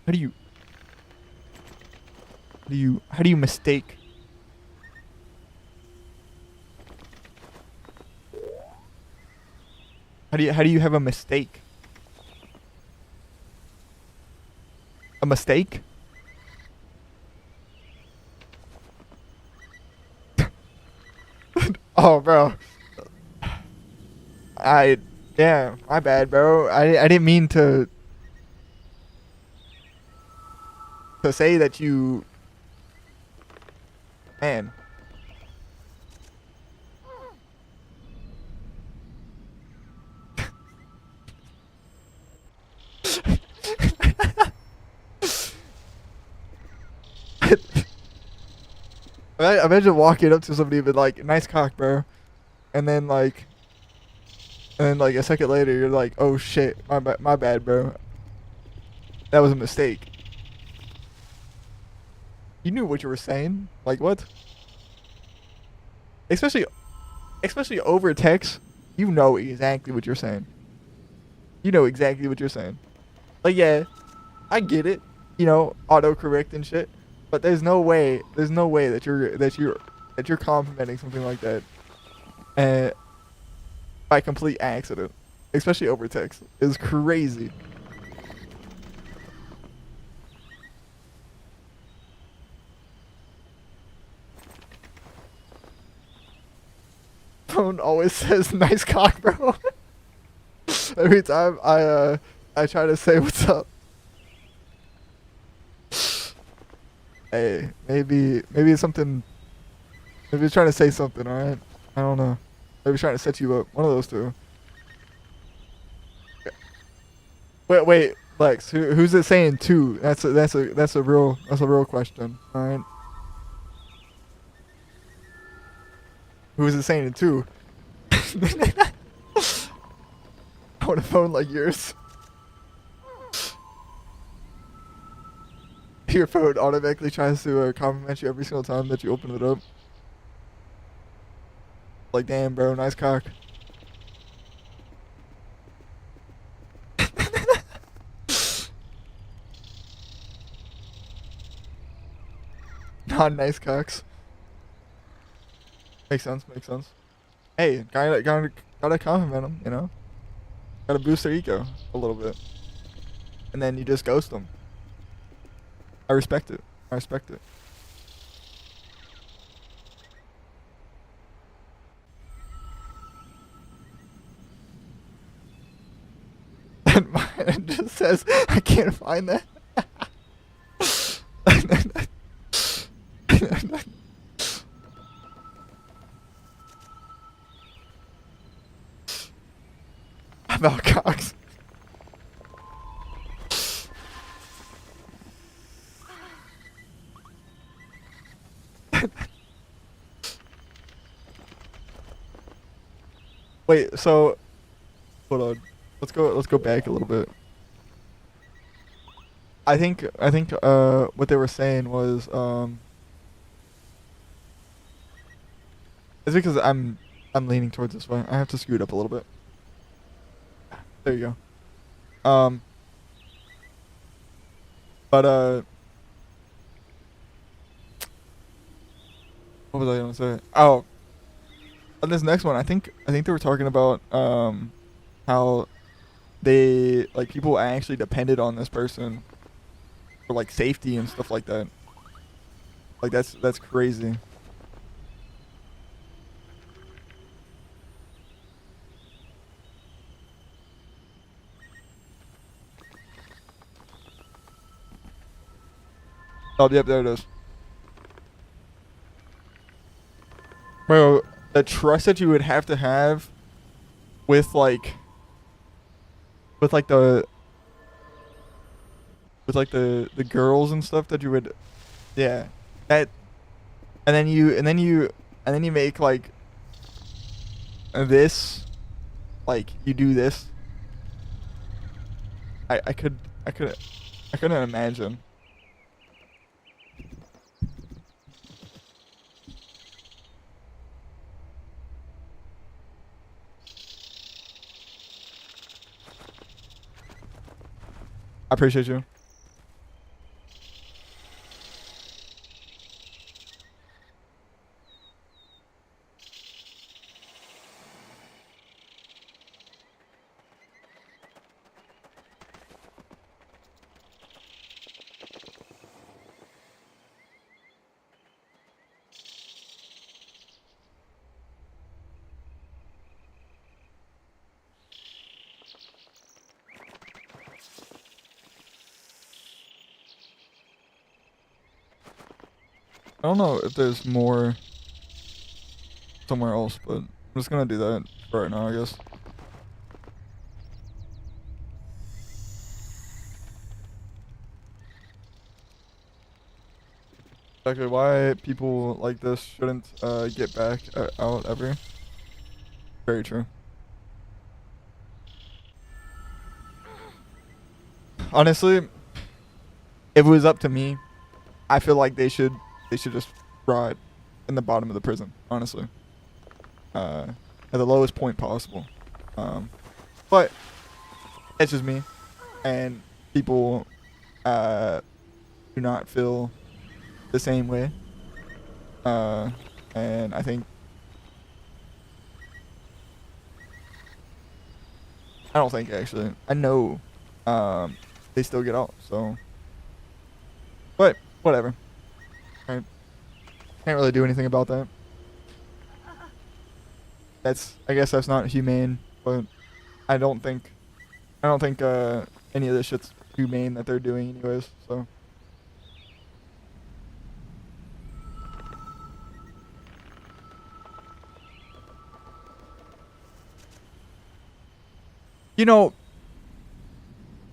How do you how do you mistake? How do you have a mistake? A mistake? Oh, bro. I Yeah, my bad, bro. I didn't mean to say that you, man. Imagine walking up to somebody and be like, "Nice cock, bro," and then like, a second later, you're like, "Oh shit, my bad, bro. That was a mistake." You knew what you were saying. Like what? Especially, especially over text. You know exactly what you're saying. You know exactly what you're saying. Like yeah, I get it. Autocorrect and shit. But there's no way that you're complimenting something like that, uh, by complete accident, especially over text. It's crazy. Phone always says nice cock, bro. Every time I try to say what's up. Hey, maybe it's something. Maybe it's trying to say something. All right. I don't know. Maybe it's trying to set you up. One of those two. Wait, Lex. Who's it saying to? That's a real question. All right. Who's it saying it to? I want a phone like yours. Your phone automatically tries to compliment you every single time that you open it up. Like, damn, bro, nice cock. Non-nice cocks. Makes sense. Makes sense. Hey, gotta compliment them. You know, gotta boost their ego a little bit, and then you just ghost them. I respect it. I respect it. And mine just says, I can't find that. About cocks. Wait, so hold on. Let's go back a little bit. I think what they were saying was it's because I'm leaning towards this way. I have to scoot up a little bit. There you go. But what was I gonna say? Oh, on this next one, I think they were talking about how they like people actually depended on this person for like safety and stuff like that. Like that's crazy. Oh, yep, there it is. Bro, the trust that you would have to have with like with like the the girls and stuff that you would, yeah, that, and then you make like this, like you do this. I could I couldn't imagine. I appreciate you. I don't know if there's more somewhere else, but I'm just gonna do that for right now, I guess. Exactly why people like this shouldn't get back out ever. Very true. Honestly, if it was up to me, I feel like they should just rot in the bottom of the prison. Honestly, at the lowest point possible. But it's just me, and people do not feel the same way. And I don't think actually. I know they still get out, so but whatever. I can't really do anything about that. I guess that's not humane, but I don't think any of this shit's humane that they're doing anyways, so you know,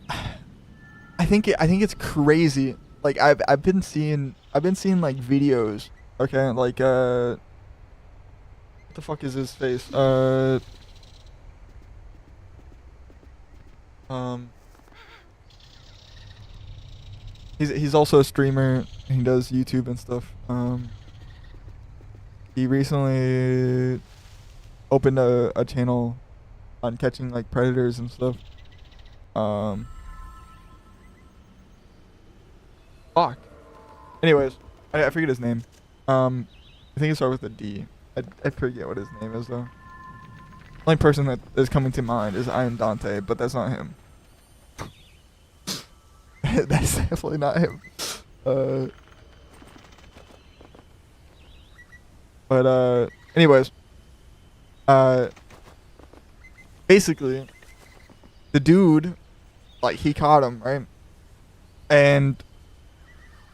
I think it's crazy. Like I've been seeing like videos, okay? Like what the fuck is his face? Um he's also a streamer. He does YouTube and stuff. He recently opened a channel on catching like predators and stuff. Um fuck. Anyways, I forget his name. I think it starts with a D. I forget what his name is though. The only person that is coming to mind is I am Dante, but that's not him. That's definitely not him. But anyways, basically, the dude, like he caught him, right? And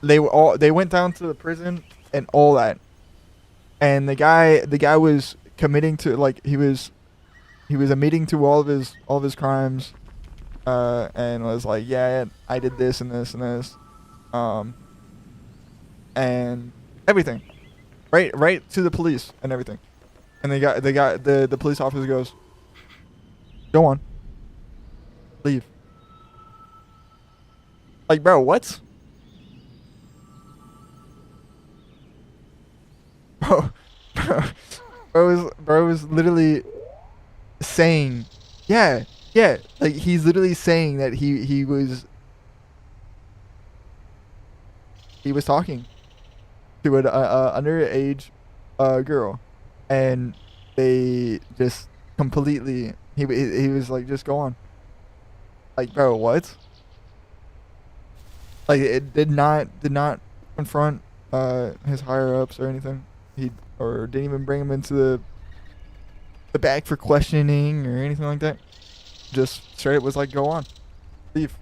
they went down to the prison and all that. And the guy was committing to, like, he was admitting to all of his crimes, and was like, yeah, I did this and this and this, and everything, right to the police and everything. And the police officer goes, go on, leave. Like, bro, what? Bro was literally saying, yeah, like he's literally saying that he was talking to an underage girl, and they just completely he was like, just go on. Like, bro, what? Like, it did not confront his higher ups or anything. Or didn't even bring him into the back for questioning or anything like that. Just straight was like, go on, leave.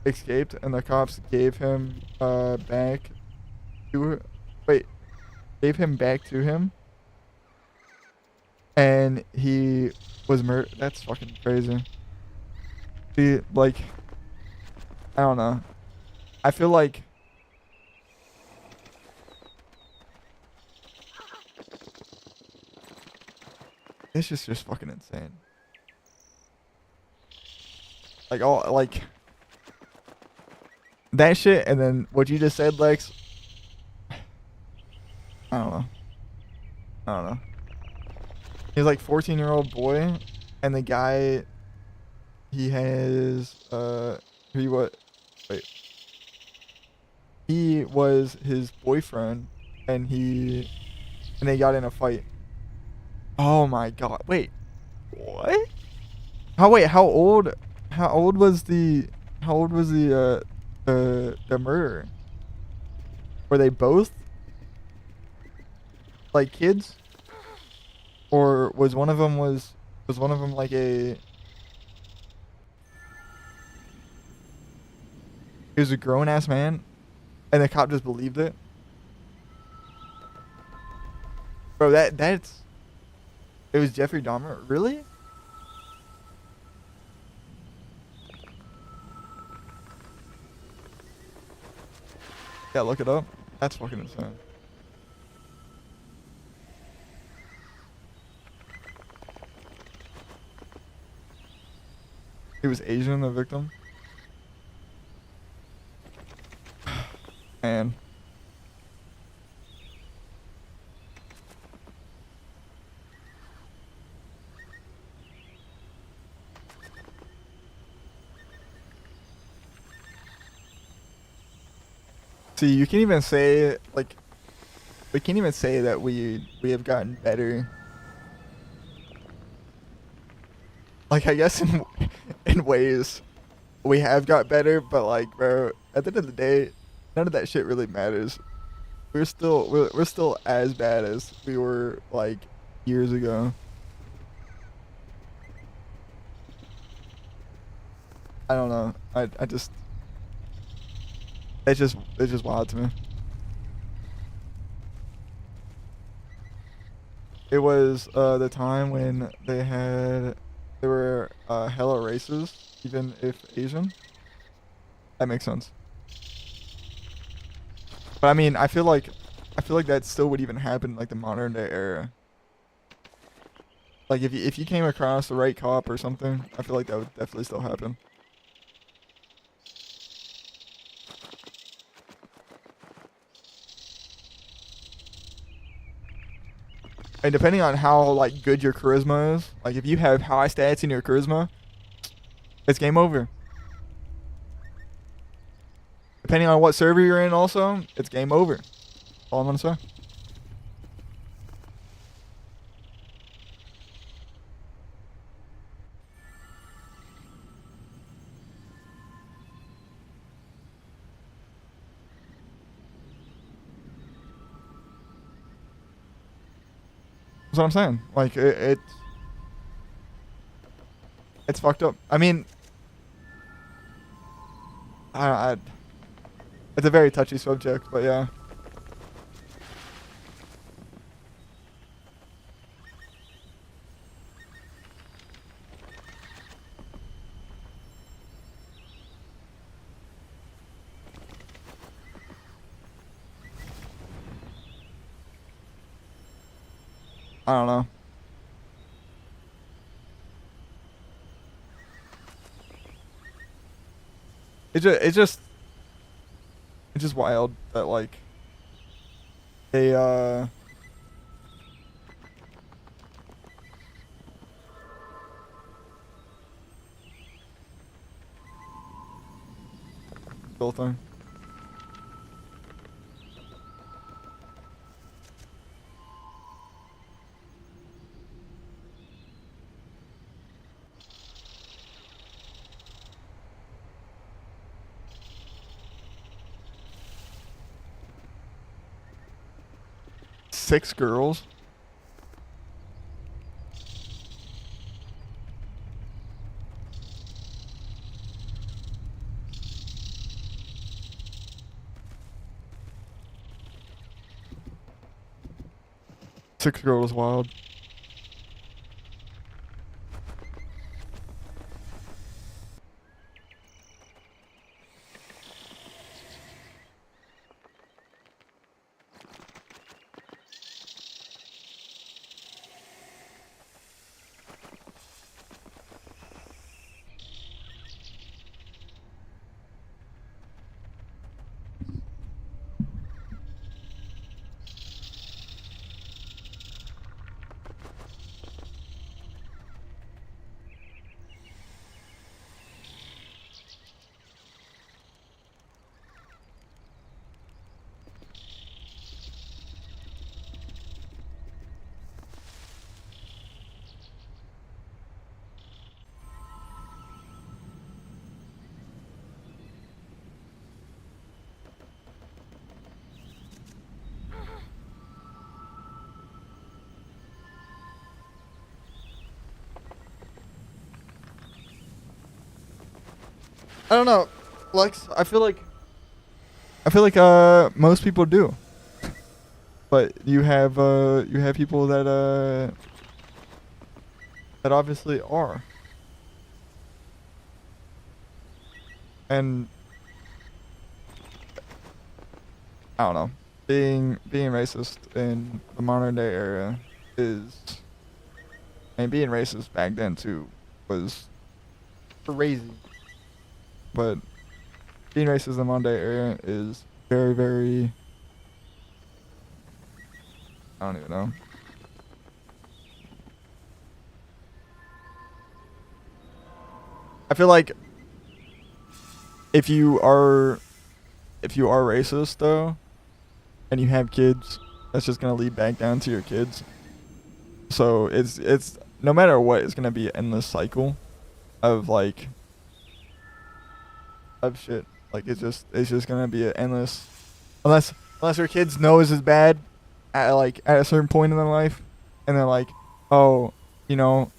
Escaped, and the cops gave him back to gave him back to him, and he was murdered. That's fucking crazy. Like, I don't know. I feel like this is just fucking insane. Like, all, like, that shit, and then what you just said, Lex. I don't know. He's like 14-year-old boy, and the guy, he has he was his boyfriend, and they got in a fight. Oh my god. Wait. What? How old was the murderer? Were they both like kids? Or was one of them like he was a grown ass man, and the cop just believed it? Bro, that's it was Jeffrey Dahmer? Really? Yeah, look it up. That's fucking insane. He was Asian, the victim? Man. See, you can't even say, like, we can't even say that we have gotten better. Like, I guess in ways we have got better, but like, bro, at the end of the day, none of that shit really matters. We're still as bad as we were like years ago. I don't know. I just it's just wild to me. It was the time when there were hella races, even if Asian. That makes sense. But I mean, I feel like that still would even happen in like the modern day era. Like if you came across the right cop or something, I feel like that would definitely still happen. And depending on how like good your charisma is, like if you have high stats in your charisma, it's game over. depending on what server you're in also, it's game over. All I'm gonna say. That's what I'm saying. Like, it's fucked up. I mean, it's a very touchy subject, but yeah. I don't know. It's just wild that like they whole thing. Six girls. Six girls wild. I don't know, Lex. I feel like most people do, but you have people that that obviously are, and I don't know. Being racist in the modern day era is, and being racist back then too was crazy. But being racist in the modern day era is very, very, I don't even know. I feel like if you are racist though, and you have kids, that's just gonna lead back down to your kids. So it's no matter what, it's gonna be an endless cycle of like of shit. Like it's just gonna be an endless, unless your kids know this is bad, at a certain point in their life, and they're like, oh, you know,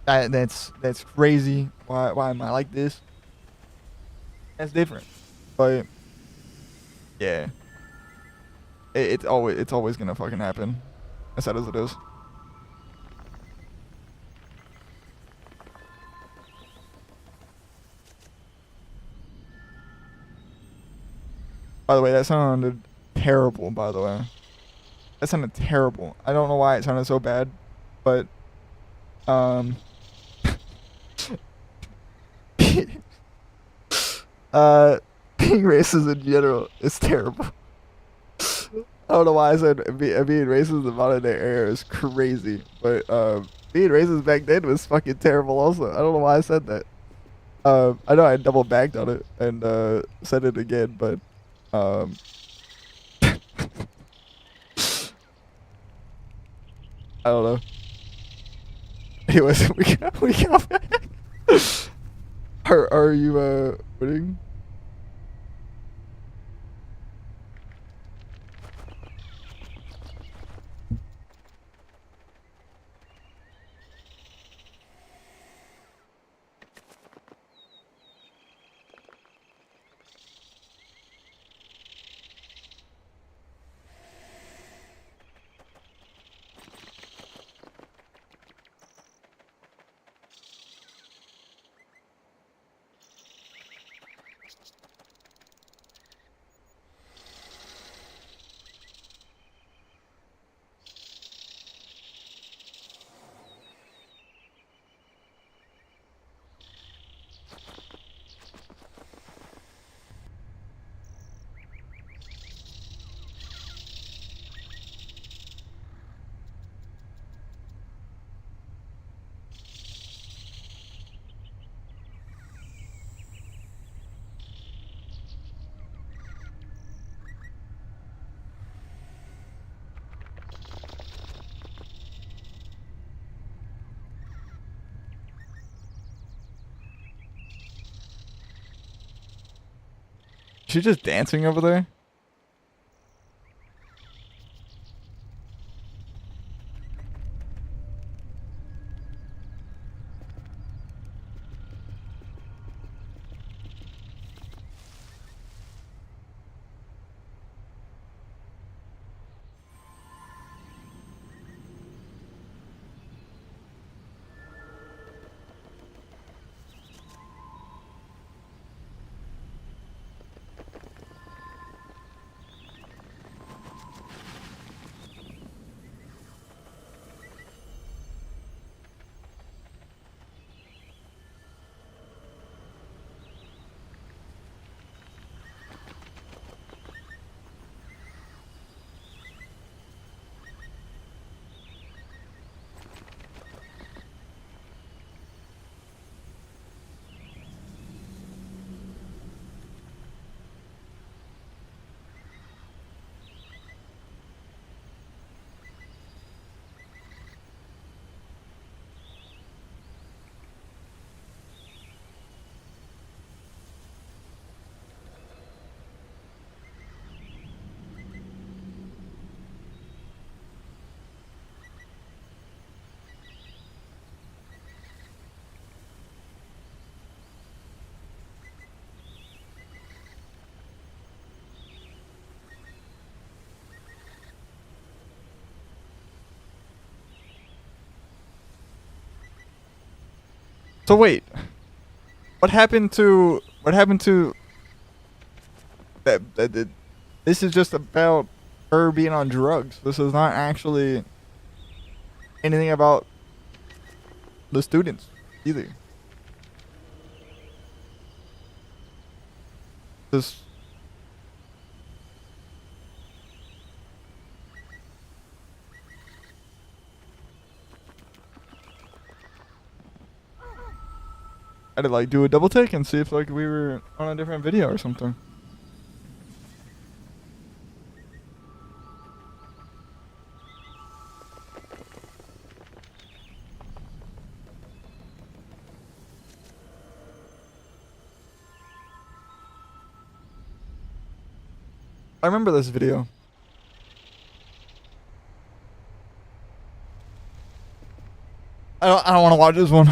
that's crazy. Why am I like this? That's different. But yeah, it's always gonna fucking happen, as sad as it is. By the way, that sounded terrible. By the way, that sounded terrible. I don't know why it sounded so bad, but um, being racist in general is terrible. I don't know why I said being racist in the modern day era is crazy, but being racist back then was fucking terrible also. I don't know why I said that. I know I double bagged on it and said it again, but um, I don't know. Anyways, we got back. Are you winning? She just dancing over there? So wait, what happened to that this is just about her being on drugs. This is not actually anything about the students either. This I did like do a double take and see if like we were on a different video or something. I remember this video. I don't want to watch this one.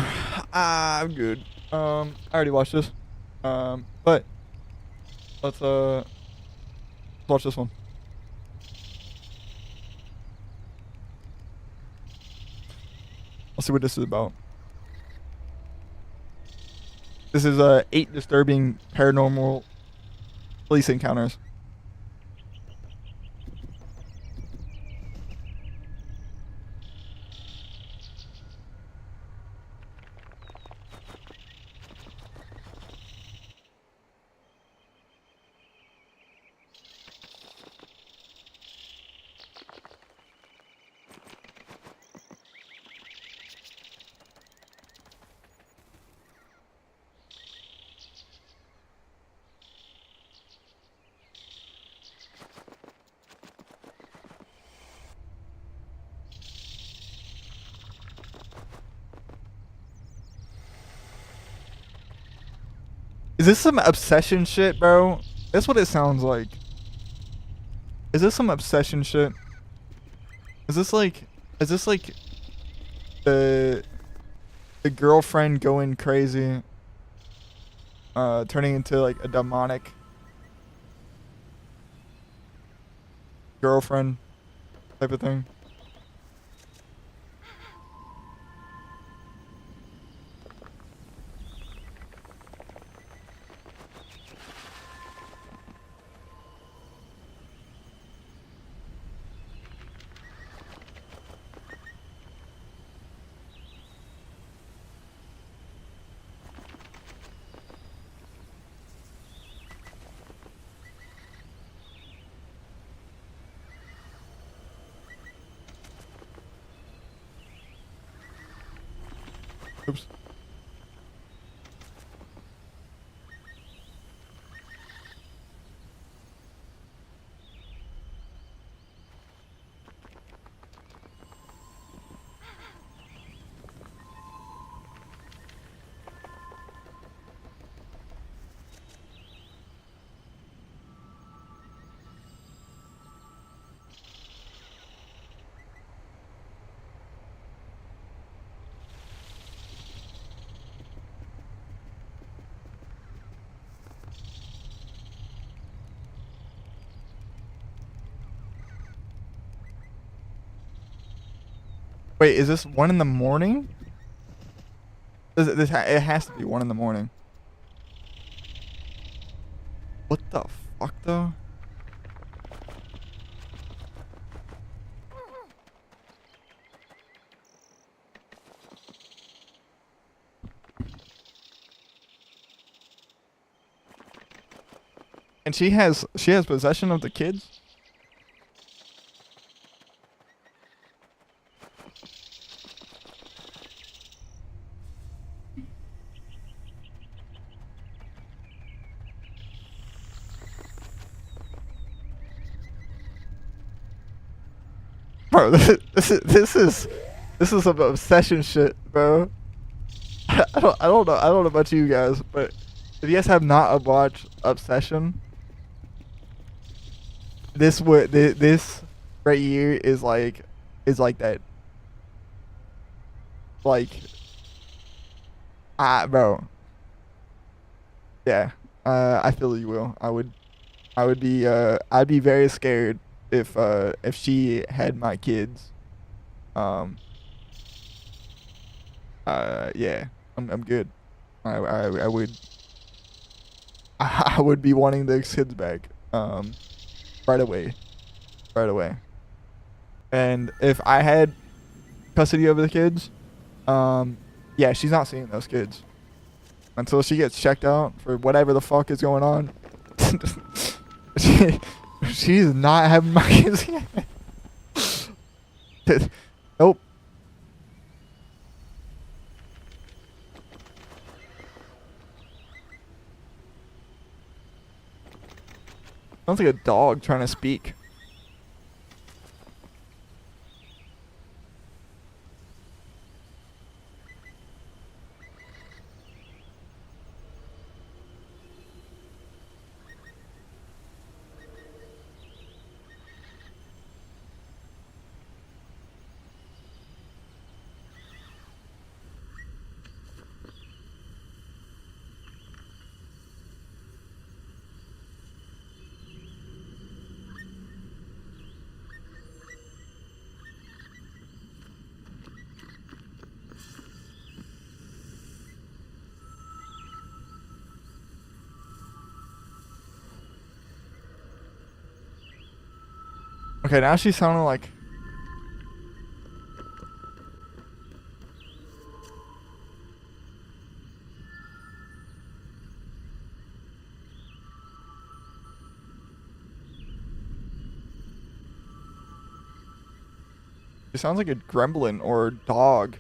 I'm good. I already watched this. But let's watch this one. Let's see what this is about. This is 8 disturbing paranormal police encounters. Is this some obsession shit, bro? That's what it sounds like. Is this some obsession shit? Is this like the girlfriend going crazy, turning into like a demonic girlfriend type of thing? Oops. Wait, is this 1 in the morning? It has to be 1 in the morning. What the fuck, though? And she has possession of the kids? Bro, this is some obsession shit, bro. I don't know about you guys, but if you guys have not watched Obsession, this right here is like that. Like, bro. Yeah, I feel you will. I'd be very scared if she had my kids. Yeah, I'm good. I would I would be wanting the kids back. Right away. Right away. And if I had custody over the kids, yeah, she's not seeing those kids until she gets checked out for whatever the fuck is going on. She's not having my kids yet. Nope. Sounds like a dog trying to speak. Okay, now she's sounding like... She sounds like a gremlin or a dog.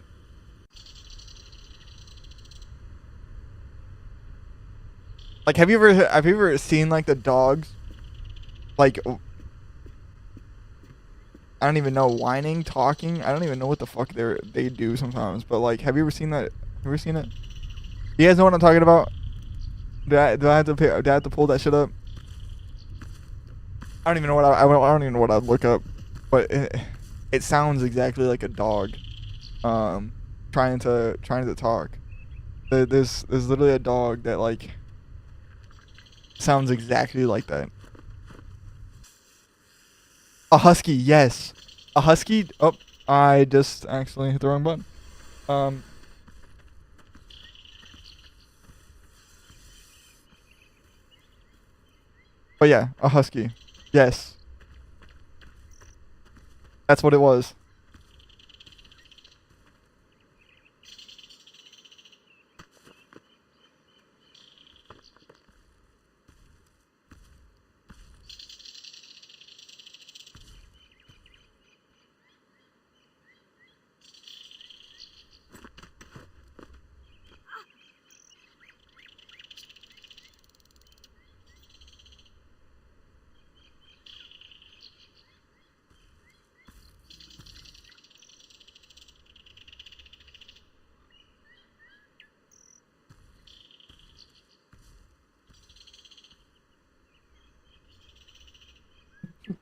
Like, have you ever seen like the dogs? Like, I don't even know, whining, talking. I don't even know what the fuck they do sometimes. But like, have you ever seen that? Have you ever seen it? You guys know what I'm talking about? Do I have to do I have to pull that shit up? I don't even know what I don't even know what I'd look up, but it sounds exactly like a dog, um, trying to talk. There's literally a dog that like sounds exactly like that. A husky, yes, a husky. Oh, I just accidentally hit the wrong button. Um, but yeah, a husky. Yes, that's what it was.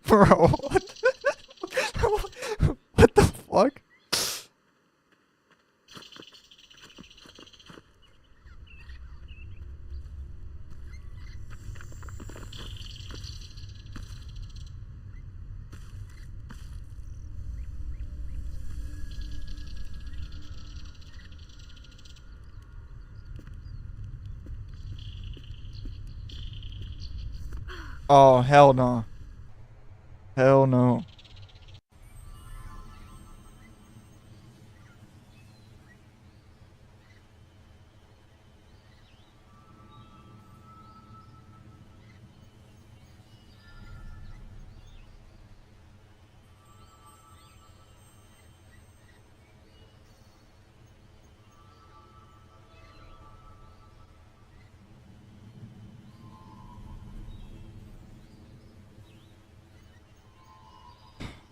Bro, what the fuck? Oh, hell no. Hell no.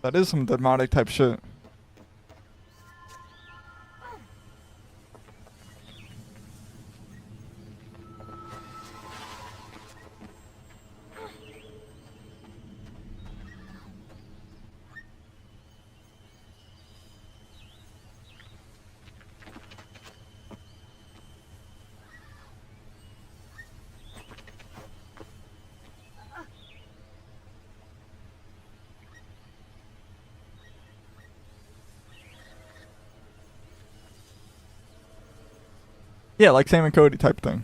That is some demonic type shit. Yeah, like Sam and Cody type thing.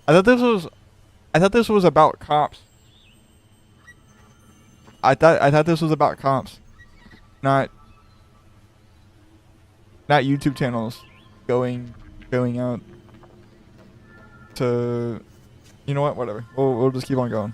I thought this was I thought this was about cops. I thought this was about cops, not not YouTube channels going out to, you know what, whatever. We'll just keep on going.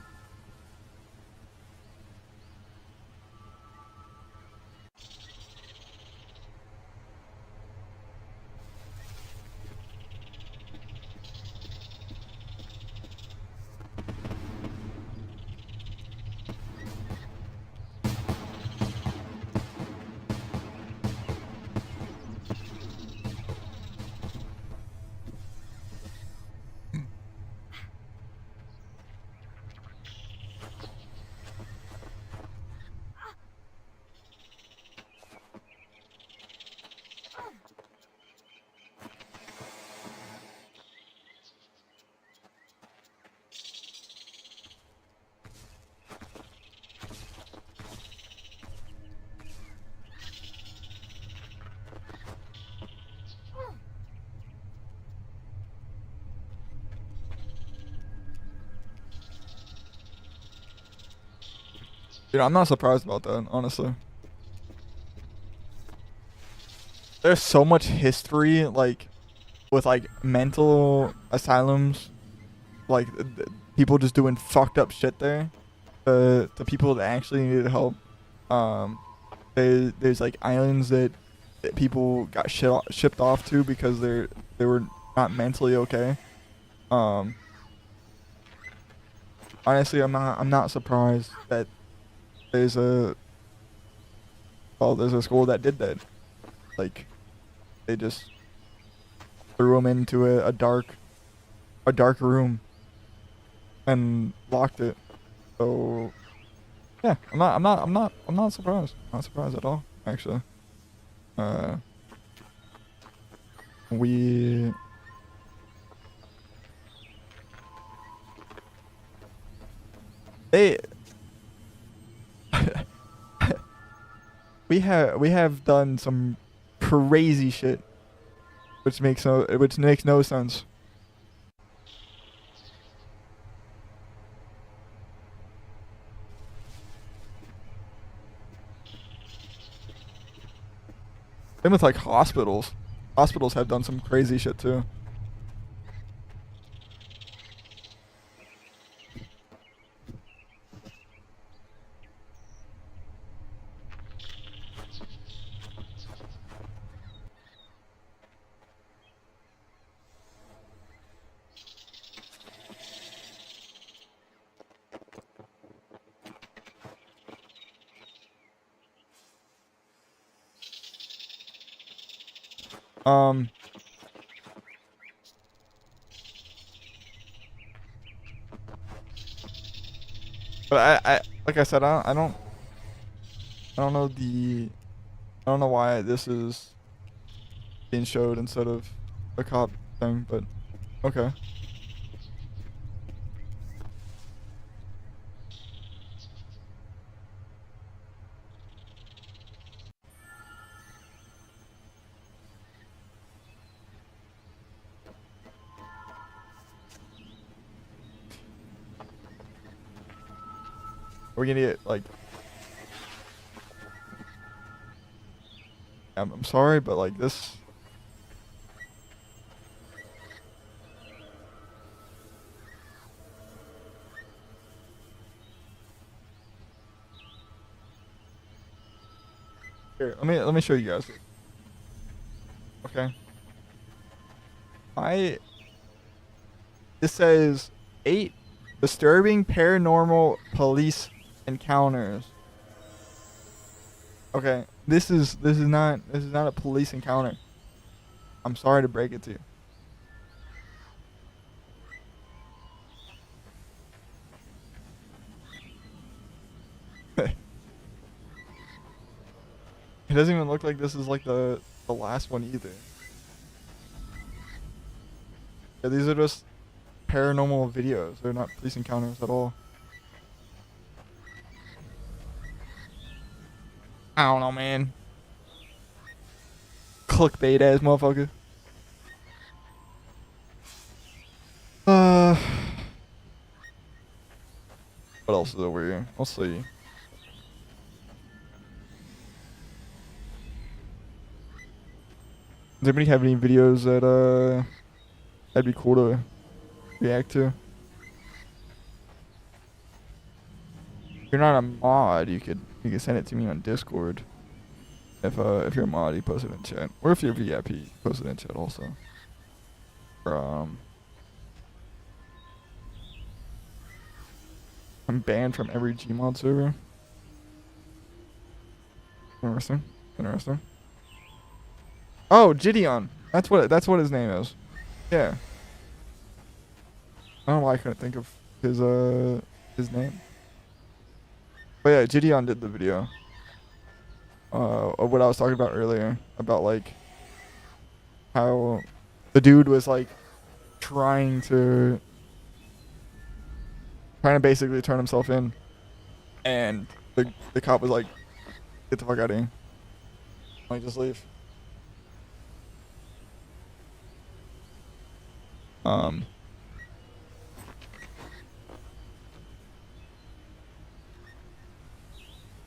Dude, I'm not surprised about that, honestly. There's so much history, like, with, like, mental asylums, like, people just doing fucked up shit there. The people that actually needed help. Um, there's like islands that people got shipped off to because they were not mentally okay. Um, honestly, I'm not surprised that there's a there's a school that did that. Like they just threw him into a dark room and locked it. So yeah, I'm not surprised. Not surprised at all, actually. Uh, we they we have done some crazy shit, which makes no sense. Same with like hospitals. Hospitals have done some crazy shit too. Um, but I like I said, I don't know I don't know why this is being showed instead of a cop thing, but okay. We're gonna get like I'm sorry, but like this. Here, let me show you guys. Okay. I This says 8 disturbing paranormal police encounters. Okay, this is not a police encounter. I'm sorry to break it to you. It doesn't even look like this is like the last one either. Yeah, these are just paranormal videos. They're not police encounters at all. I don't know, man. Clickbait ass motherfucker. Uh, what else is over here? Let's see. Does anybody have any videos that that'd be cool to react to? If you're not a mod, you could send it to me on Discord. If you're a mod, you post it in chat, or if you're VIP, post it in chat also. Or, I'm banned from every Gmod server. Interesting. Interesting. Oh, Gideon. That's what his name is. Yeah. I don't know why I couldn't think of his name. But yeah, Gideon did the video. Of what I was talking about earlier about like how the dude was like trying to basically turn himself in, and the cop was like, "Get the fuck out of here! Like just leave." Um,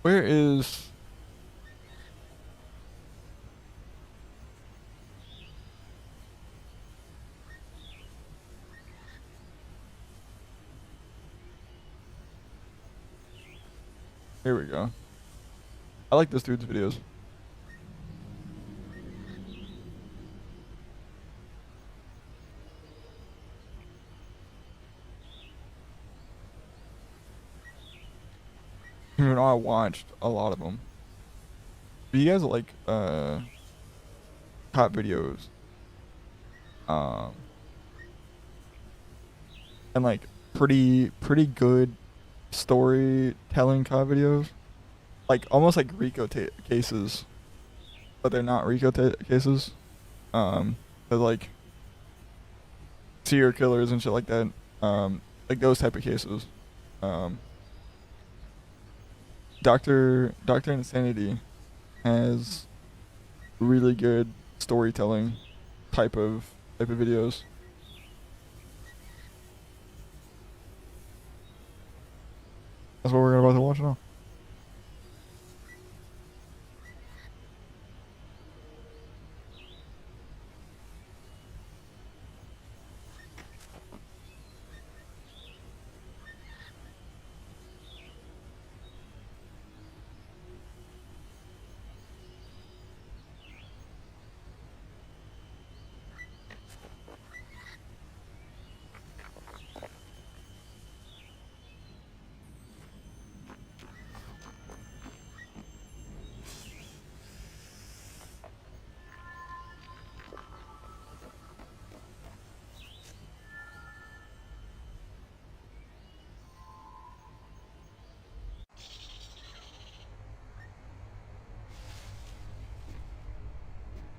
where is? Here we go. I like this dude's videos. Even though I watched a lot of them. Do you guys like cop videos? Um, and like pretty good storytelling cop videos, like almost like Rico cases, but they're not Rico cases. But like serial killers and shit like that. Like those type of cases. Um, Doctor Insanity has really good storytelling type of videos. That's what we're about to watch now.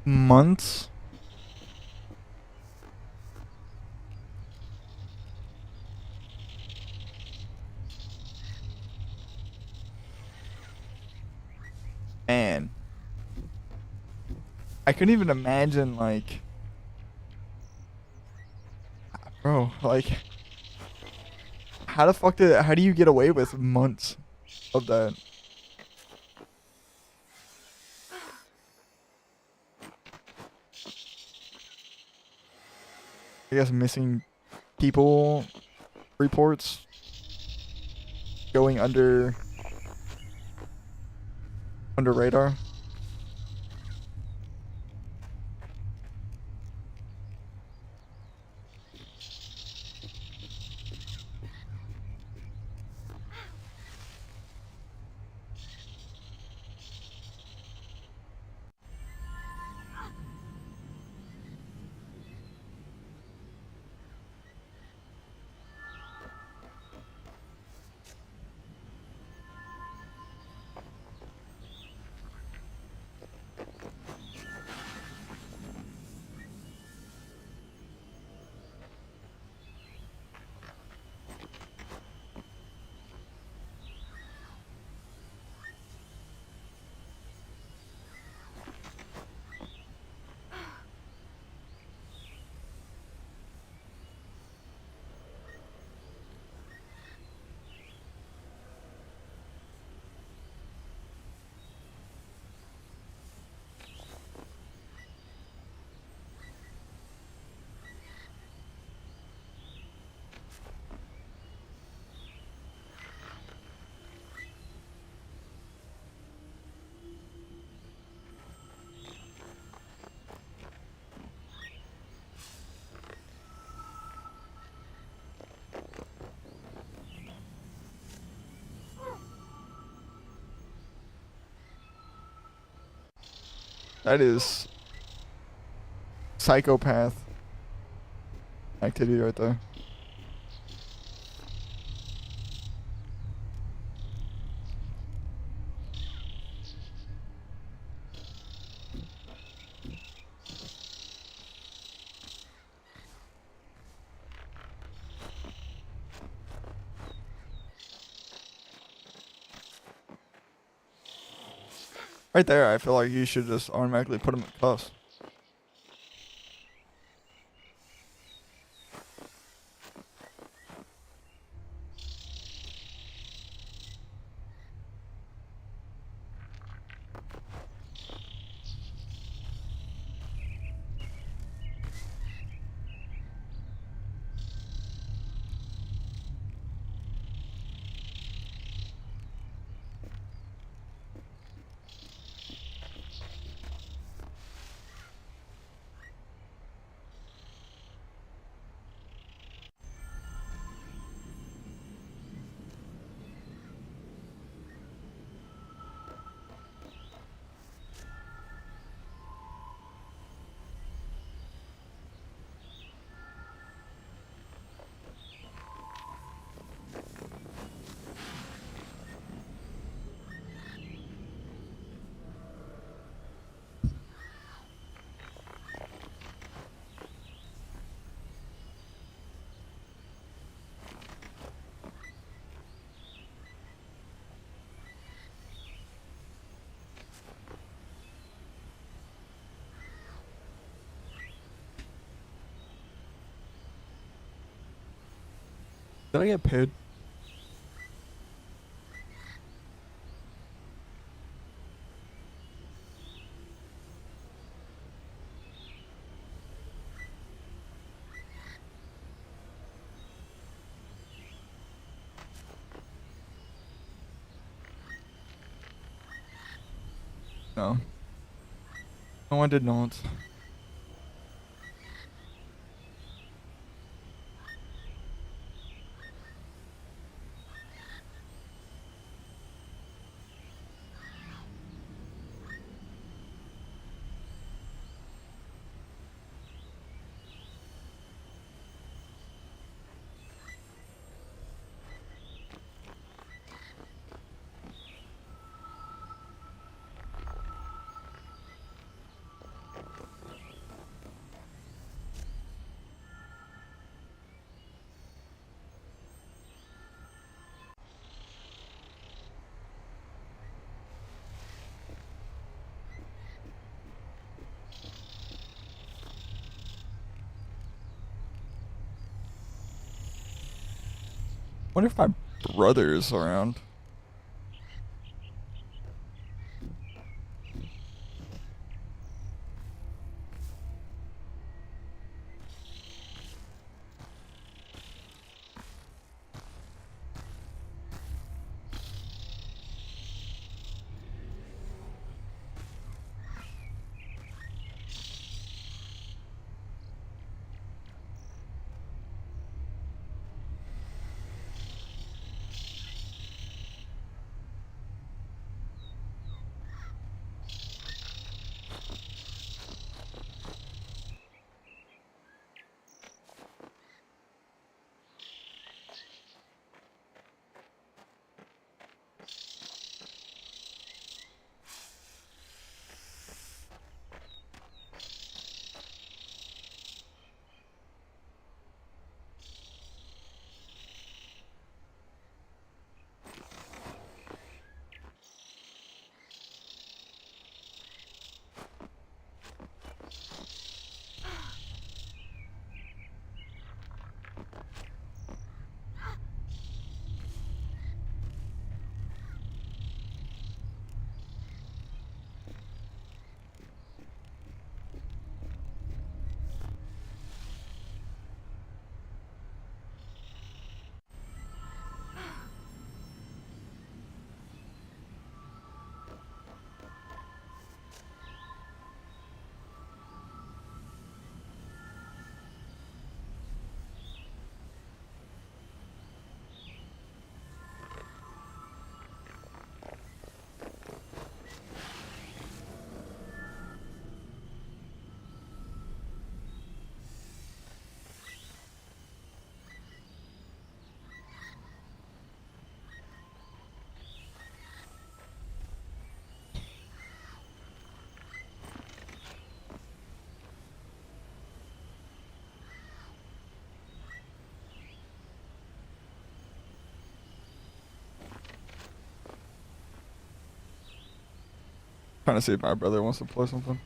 Months. Man, I couldn't even imagine like, bro, like how do you get away with months of that? I guess missing people reports going under radar. That is psychopath activity right there. Right there, I feel like you should just automatically put him in cuffs. Did I get paid? No. No, I did not. Wonder if my brother's around. Trying to see if my brother wants to play something.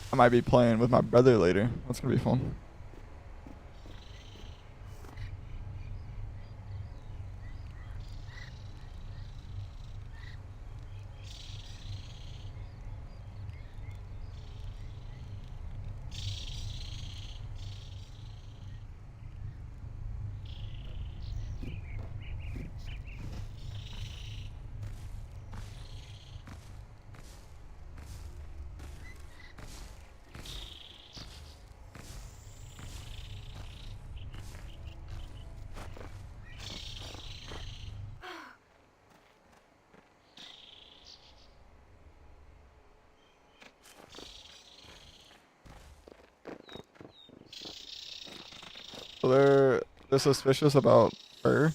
I might be playing with my brother later. That's gonna be fun. So they're suspicious about her.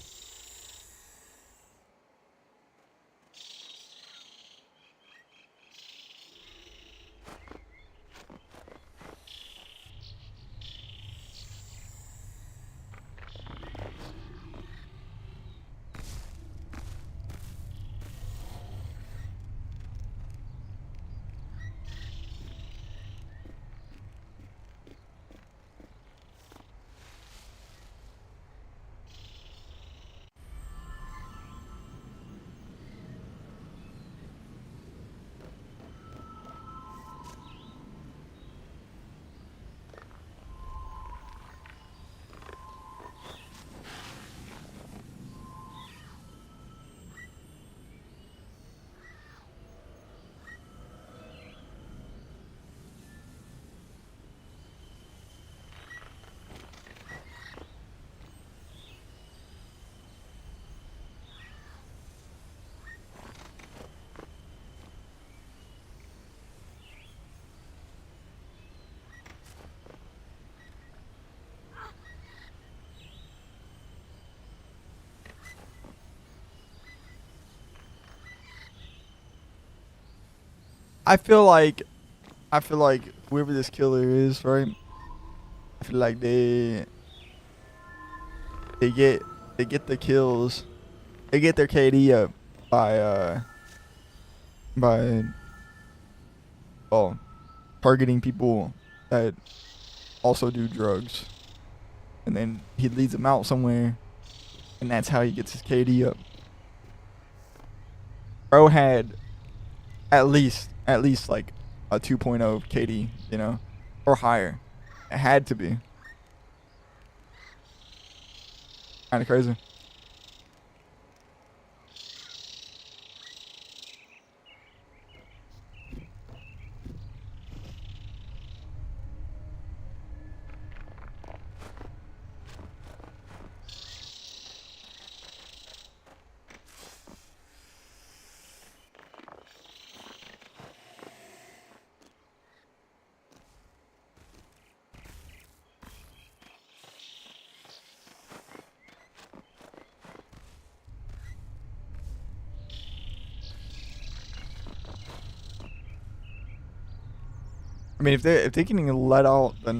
I feel like whoever this killer is, right? I feel like they get they get the kills. They get their KD up by by well targeting people that also do drugs, and then he leads them out somewhere, and that's how he gets his KD up. Bro had at least like a 2.0 KD, you know, or higher. It had to be kind of crazy. I mean, if they can let out, then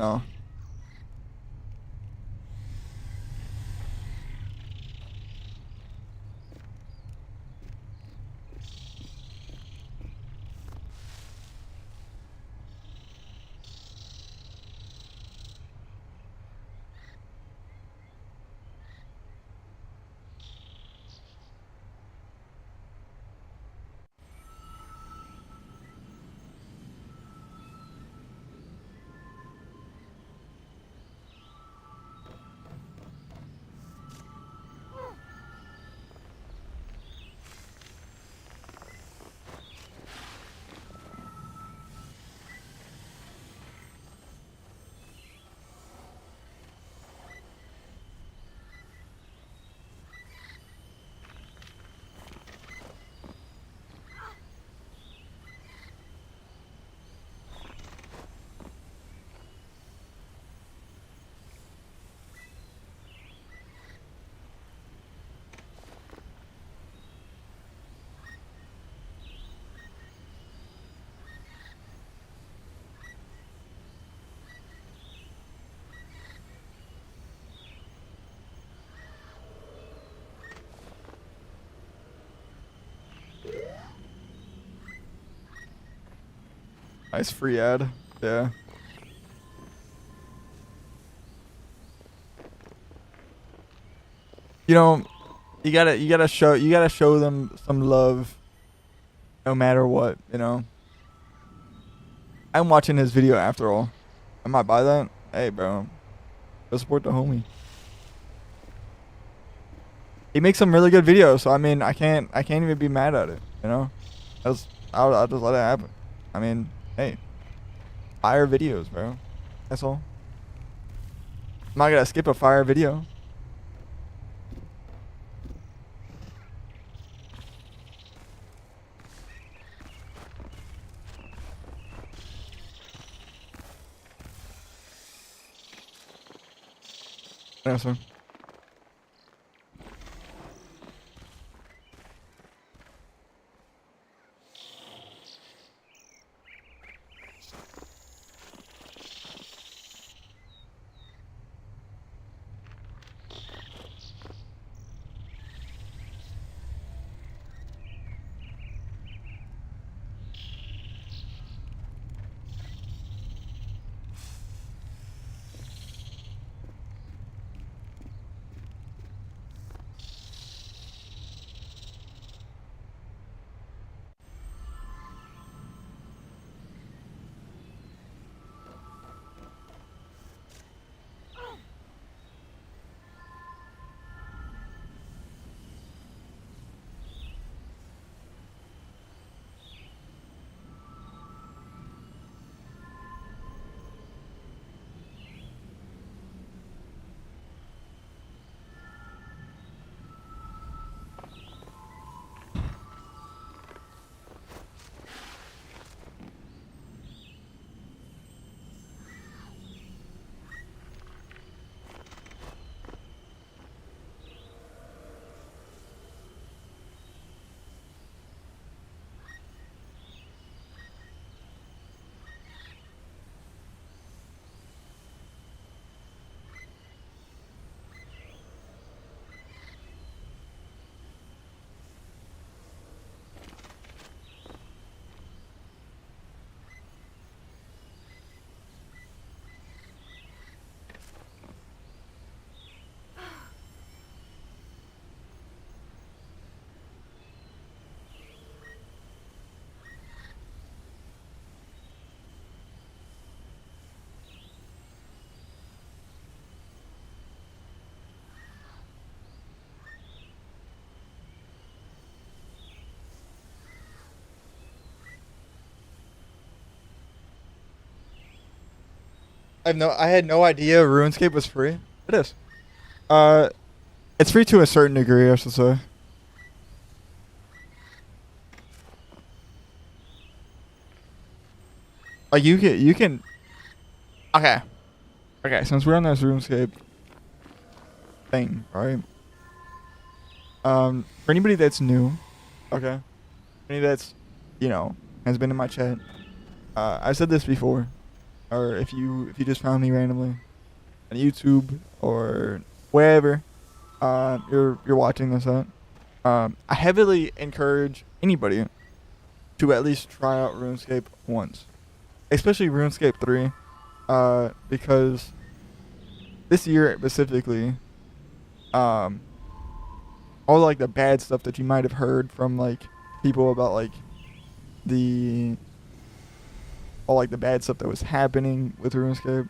nice free ad. Yeah. You know, you gotta show them some love, no matter what. You know, I'm watching his video after all. I might buy that. Hey, bro, go support the homie. He makes some really good videos, so I mean, I can't even be mad at it. You know, I'll just let it happen. I mean, hey, fire videos, bro. That's all. I'm not gonna skip a fire video. That's one. I had no idea RuneScape was free. It is. Uh, it's free to a certain degree, I should say. Like you can. Okay. Okay. Since we're on this RuneScape thing, right? For anybody that's new, okay, anybody that's, has been in my chat. I've said this before, or if you just found me randomly on YouTube or wherever, you're watching this at. I heavily encourage anybody to at least try out RuneScape once, especially RuneScape 3, because this year specifically, all like the bad stuff that you might have heard from like people about like the all like the bad stuff that was happening with RuneScape,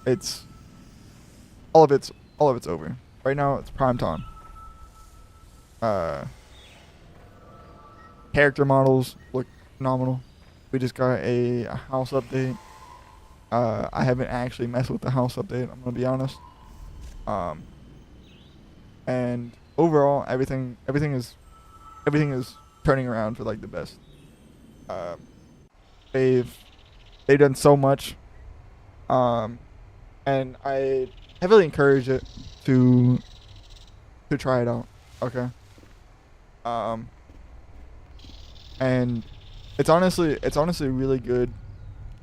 it's all of it's over. Right now it's prime time. Character models look phenomenal. We just got a house update. I haven't actually messed with the house update, I'm gonna be honest. And overall everything is turning around for like the best. They've done so much. And I heavily encourage it to try it out. Okay. And it's honestly really good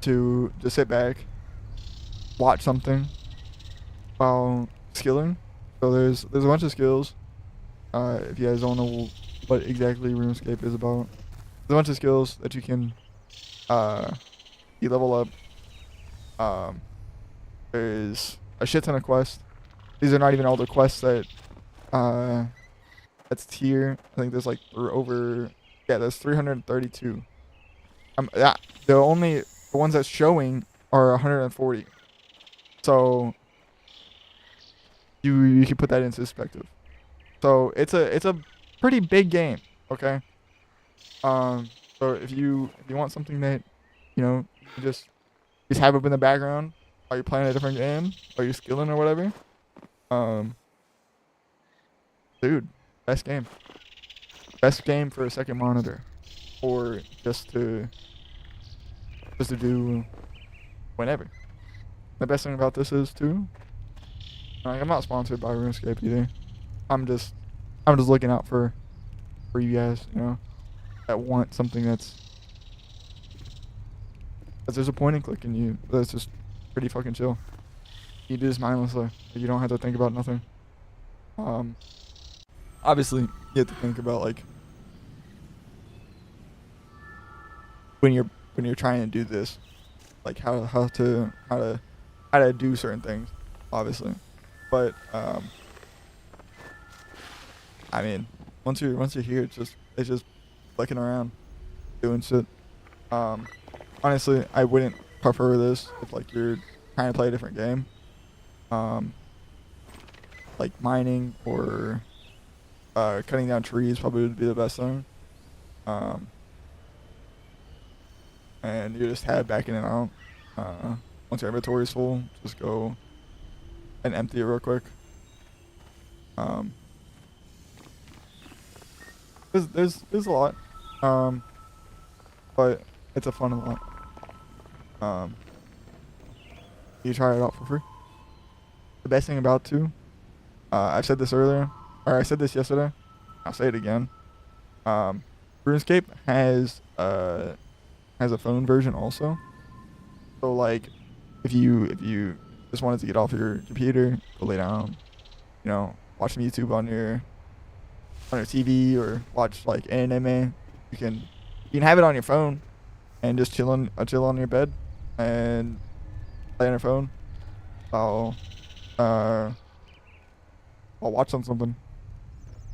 to just sit back, watch something while skilling. So there's a bunch of skills. If you guys don't know what exactly RuneScape is about, there's a bunch of skills that you can you level up. There's a shit ton of quests. These are not even all the quests that that's tier. I think there's like there's 332. The ones that's showing are 140. So you can put that into perspective. So it's a pretty big game, okay? So if you want something that, you just have up in the background while you're playing a different game, or you're skilling or whatever, dude, best game. Best game for a second monitor, or just to do whenever. The best thing about this is too, like, I'm not sponsored by RuneScape either. I'm just looking out for you guys, you know, that want something that's there's a point and click in you that's just pretty fucking chill. You do this mindlessly. You don't have to think about nothing. Obviously, you have to think about like when you're trying to do this, like how to do certain things, obviously. But I mean, once you're here, it's just clicking around, doing shit. Honestly, I wouldn't prefer this if like you're trying to play a different game. Like mining or cutting down trees probably would be the best thing. And you just have backing it out. Once your inventory is full, just go and empty it real quick. There's a lot, but it's a fun lot. You try it out for free. The best thing about too, I've said this earlier, or I said this yesterday. I'll say it again. RuneScape has a phone version also. So like, if you just wanted to get off your computer, go lay down, you know, watch some YouTube on your TV or watch like anime, you can have it on your phone and just chill on your bed and play on your phone. I'll watch on something.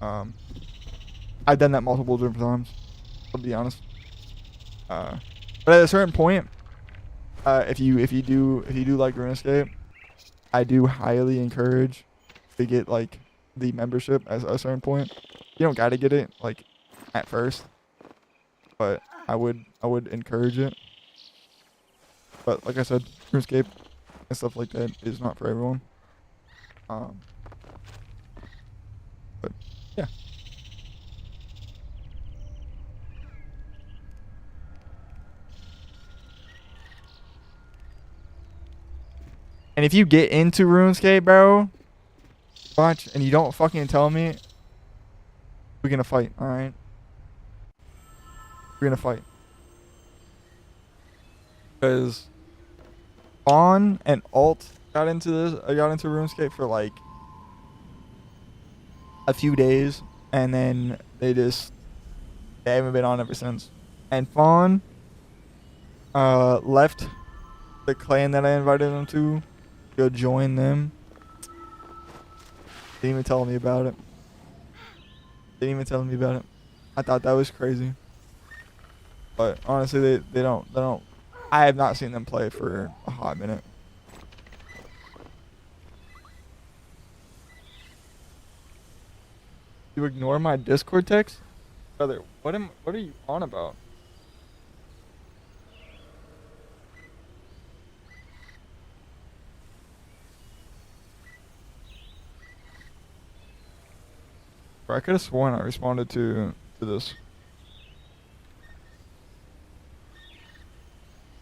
I've done that multiple different times, to be honest. But at a certain point, if you do like RuneScape, I do highly encourage to get like the membership at a certain point. You don't gotta get it like at first, but I would encourage it. But like I said, RuneScape and stuff like that is not for everyone. But yeah. And if you get into RuneScape, bro, watch, and you don't fucking tell me, we're gonna fight, alright? We're gonna fight. Because On and Alt got into RuneScape for like a few days, and then they haven't been on ever since. And Fawn left the clan that I invited him to go join them. Didn't even tell me about it. I thought that was crazy. But honestly, they don't. I have not seen them play for a hot minute. You ignore my Discord text? Brother, what are you on about? Bro, I could have sworn I responded to this.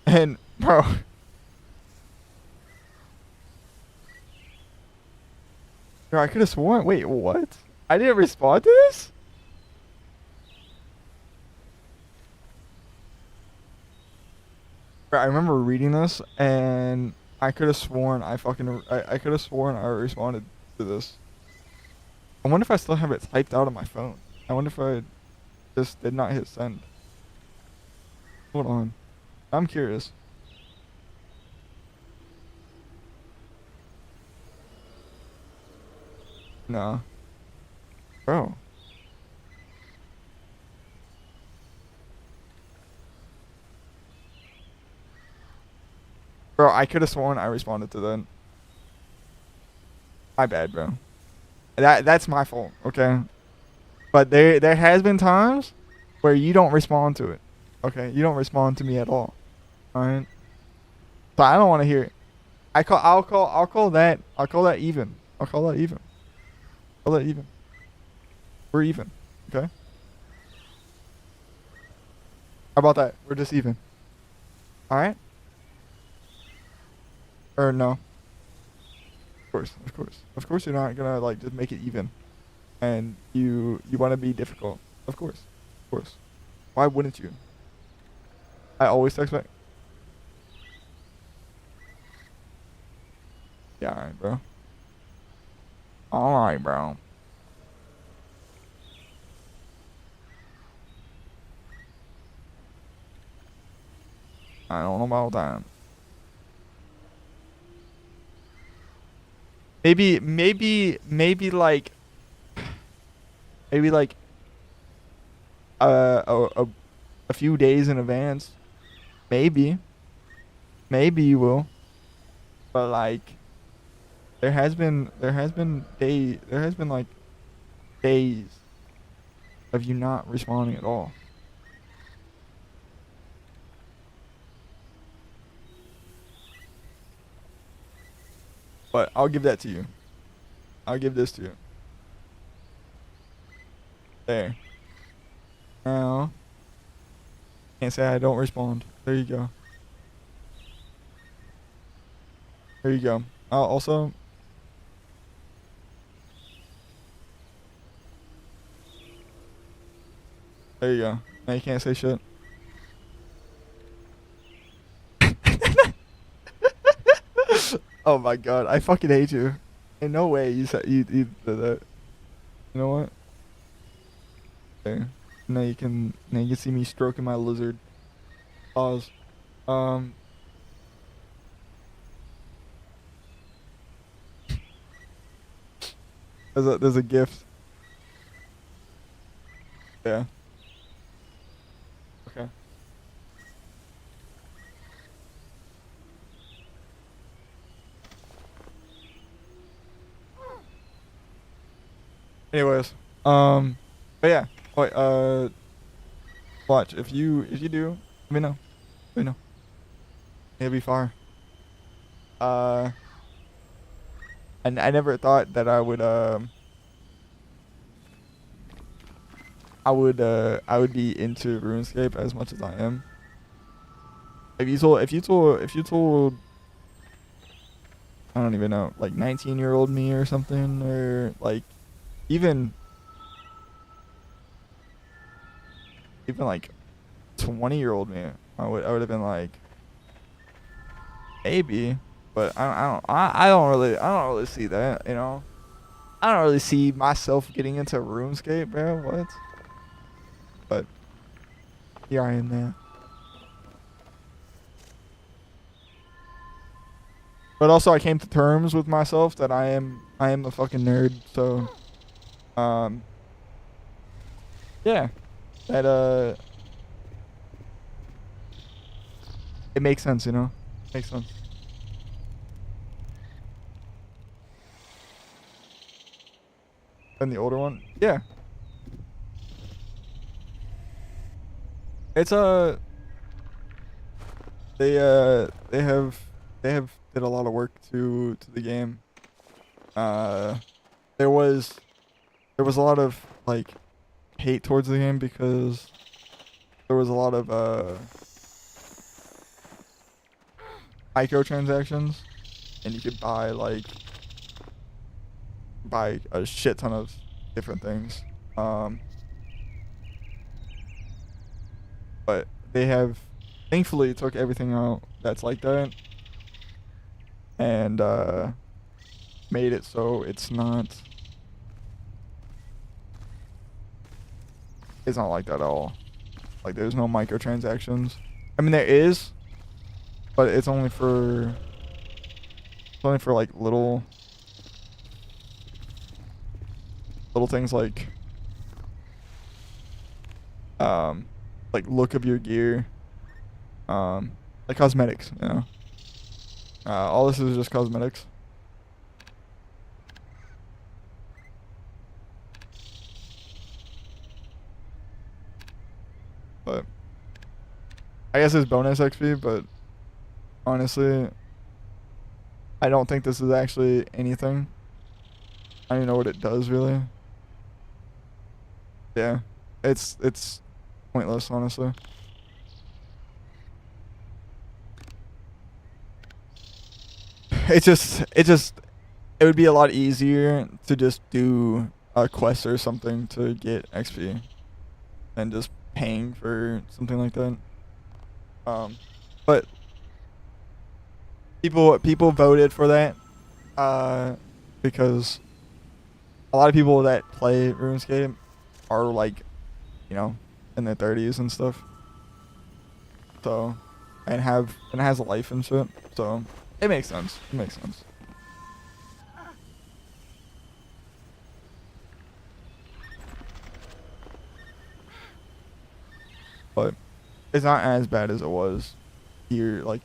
And bro, I could have sworn. Wait, what? I didn't respond to this? Bro, I remember reading this, and I could have sworn I could have sworn I responded to this. I wonder if I still have it typed out on my phone. I wonder if I just did not hit send. Hold on. I'm curious. No. Bro. Bro, I could have sworn I responded to that. My bad, bro. That's my fault, okay? But there has been times where you don't respond to it. Okay? You don't respond to me at all. Alright? So I don't want to hear it. I'll call that even. I'll call that even. We're even. Okay? How about that? We're just even. Alright? Or no? Of course, of course. Of course you're not gonna like just make it even. And you wanna be difficult. Of course. Of course. Why wouldn't you? I always text back. Yeah, alright, bro. Alright, bro. I don't know about that. Maybe like maybe like uh a, a a few days in advance. Maybe. Maybe you will. But like there has been like days of you not responding at all. But I'll give that to you. I'll give this to you. There. Now, can't say I don't respond. There you go. There you go. Also, there you go. Now you can't say shit. Oh my god, I fucking hate you. In no way you said you did that. You know what? There. Now you can see me stroking my lizard. Pause. Um there's a gift. Yeah. Okay. Anyways, but yeah, wait, watch if you do, let me know, let me know. It'll be far. Uh, I never thought that I would be into RuneScape as much as I am. If you told I don't even know, like 19-year-old me or something, or like even like 20-year-old me, I would have been like maybe, but I don't really see that, you know. I don't really see myself getting into RuneScape, bro. What? But here I am now. But also I came to terms with myself that I am a fucking nerd, so um yeah. That it makes sense, you know? Makes sense. And the older one? Yeah. It's they have did a lot of work to the game. Uh there was a lot of like hate towards the game because there was a lot of microtransactions and you could buy a shit ton of different things. Um but they have thankfully took everything out that's like that and made it so it's not like that at all. Like there's no microtransactions. I mean there is, but it's only for like little things like look of your gear, like cosmetics, you know. All this is just cosmetics. But I guess it's bonus XP, but honestly, I don't think this is actually anything. I don't even know what it does really. Yeah. It's pointless, honestly. it would be a lot easier to just do a quest or something to get XP than just paying for something like that. But people voted for that because a lot of people that play RuneScape are like, you know, in their 30s and stuff. So, and has a life and shit. So, it makes sense. It makes sense. But it's not as bad as it was here like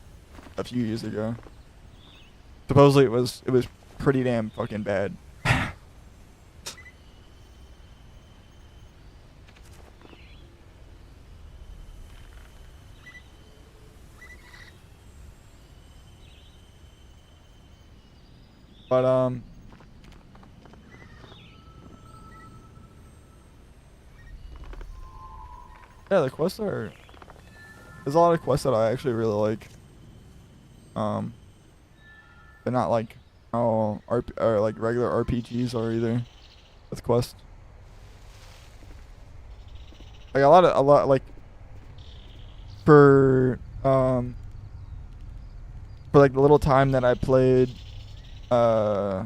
a few years ago. Supposedly it was pretty damn fucking bad. But yeah, the quests are there's a lot of quests that I actually really like. They're not like how or like regular RPGs are either with quests. Like a lot like for for like the little time that I played uh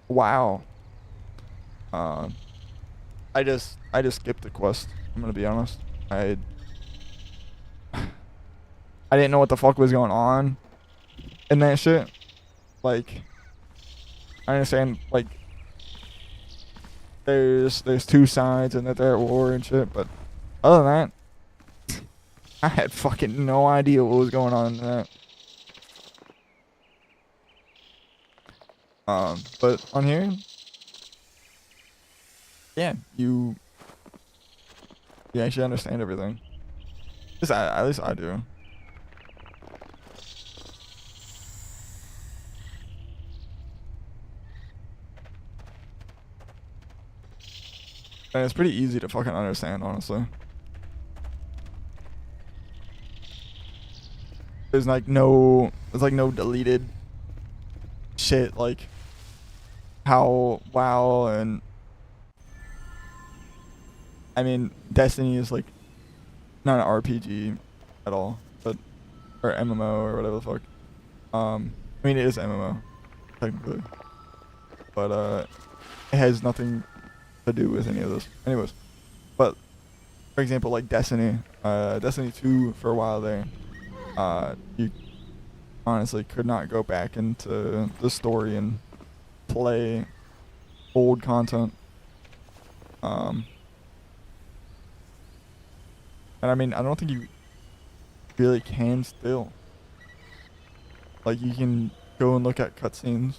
WoW. Um I just skipped the quest. I'm gonna be honest. I I didn't know what the fuck was going on in that shit. Like I understand like there's two sides and that they're at war and shit, but other than that, I had fucking no idea what was going on in that. But on here, yeah, you actually understand everything. At least I do. And it's pretty easy to fucking understand, honestly. There's like no deleted shit like how WoW and I mean Destiny is like not an RPG at all, but or MMO or whatever the fuck. I mean it is MMO technically, but it has nothing to do with any of this. Anyways, but for example, like Destiny, Destiny 2 for a while there, you honestly could not go back into the story and play old content. And I mean, I don't think you really can still. Like, you can go and look at cutscenes,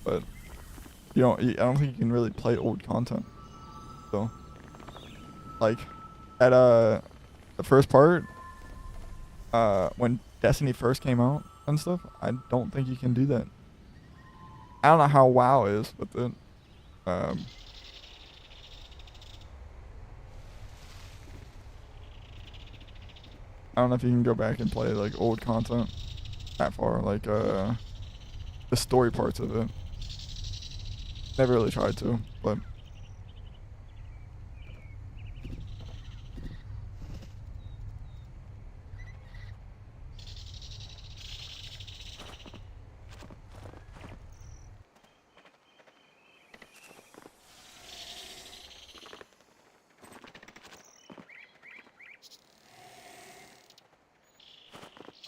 but I don't think you can really play old content. So, like, at the first part, when Destiny first came out and stuff, I don't think you can do that. I don't know how WoW is, but I don't know if you can go back and play like old content that far, like the story parts of it. Never really tried to, but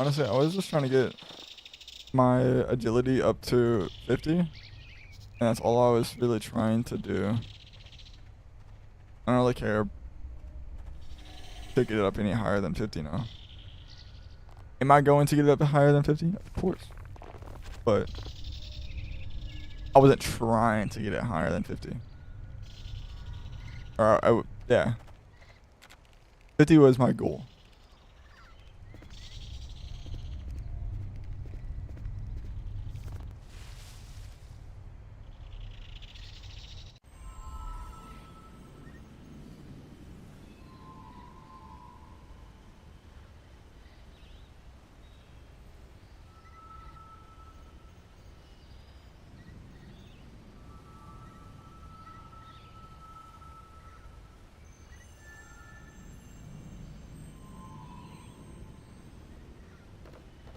honestly, I was just trying to get my agility up to 50, and that's all I was really trying to do. I don't really care to get it up any higher than 50 now. Am I going to get it up higher than 50? Of course. But I wasn't trying to get it higher than 50. Or yeah. 50 was my goal.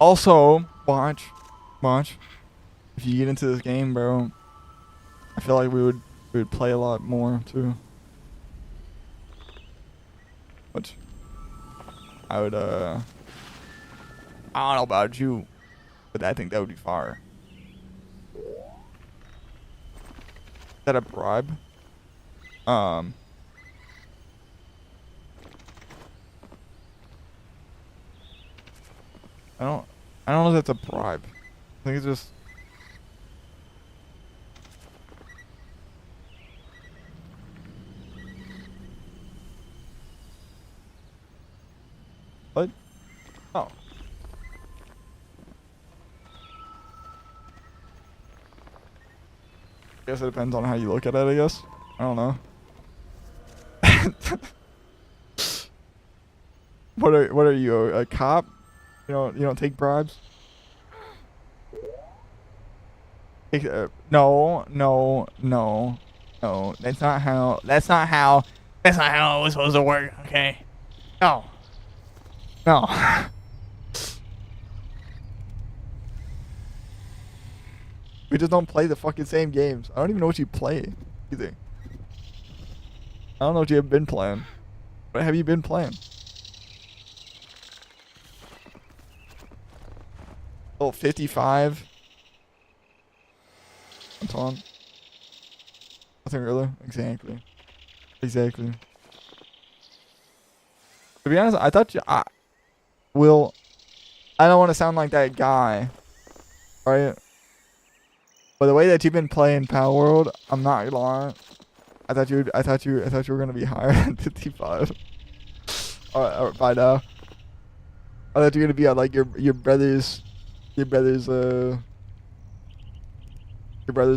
Also, watch. If you get into this game, bro, I feel like we would play a lot more too. Which I would I don't know about you, but I think that would be fire. Is that a bribe? I don't know if that's a bribe. I think it's just what? Oh. I guess it depends on how you look at it, I guess. I don't know. What are you, a cop? You don't take bribes? No. That's not how it was supposed to work, okay? No. We just don't play the fucking same games. I don't even know what you play either. I don't know what you have been playing. What have you been playing? Oh, 55. Anton. Nothing really. Exactly. To be honest, I thought I don't want to sound like that guy, right? But the way that you've been playing Power World, I'm not gonna lie. I thought you were gonna be higher than 55. Or by now. I thought you were gonna be at like your brother's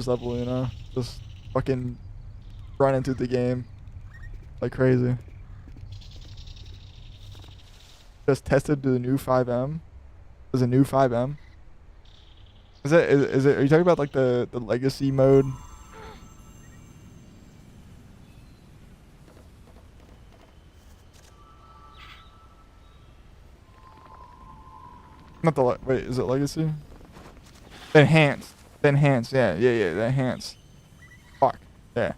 level, you know? Just fucking running through the game like crazy. Just tested the new 5M. There's a new 5M. Is it? Are you talking about like the legacy mode? Not the wait. Is it legacy? Enhanced. Yeah. The enhanced. Fuck. Yeah.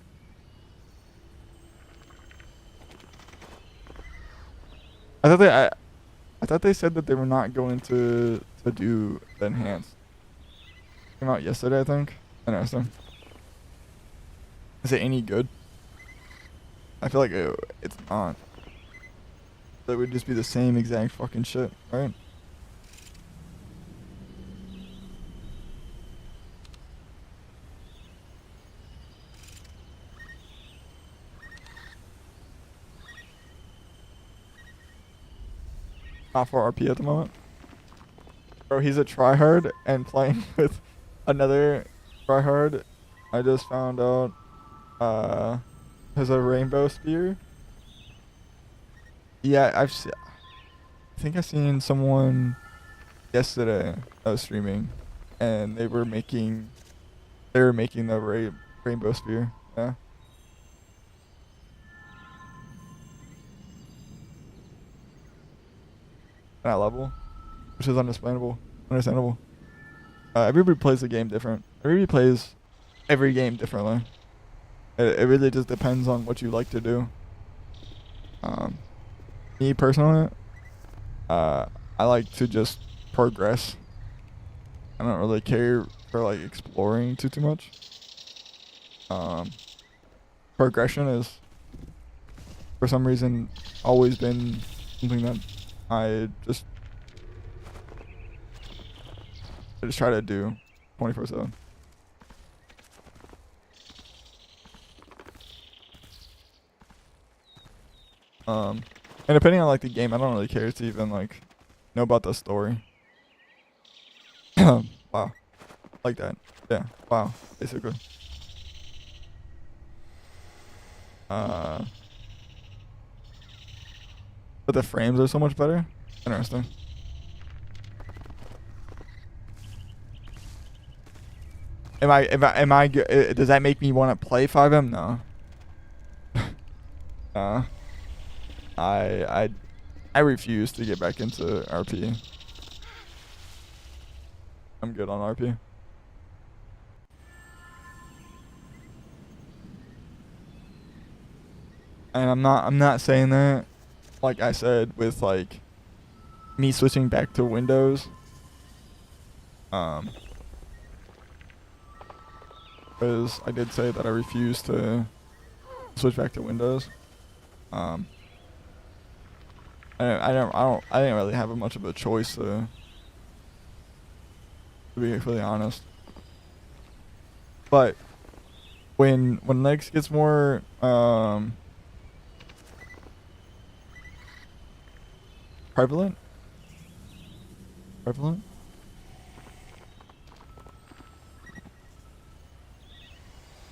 I thought they said that they were not going to do the enhanced. Came out yesterday, I think. Interesting. Is it any good? I feel like it's not. That would just be the same exact fucking shit, right? Not for RP at the moment. Bro, he's a tryhard and playing with another tryhard. I just found out has a rainbow spear. Yeah, I think I seen someone yesterday that was streaming and they were making the rainbow spear. Yeah. That level, which is understandable. Everybody plays the game different. Everybody plays every game differently. It really just depends on what you like to do. Me personally, I like to just progress. I don't really care for like exploring too much. Progression is, for some reason, always been something that I just try to do 24/7. And depending on like the game, I don't really care to even like know about the story. Wow. Like that. Yeah. Wow. Basically. But the frames are so much better. Interesting. Does that make me want to play 5M? No. I refuse to get back into RP. I'm good on RP. And I'm not saying that, like I said, with like me switching back to Windows. Because I did say that I refuse to switch back to Windows. Um, I didn't really have much of a choice to be completely honest. But when Linux gets more prevalent, prevalent.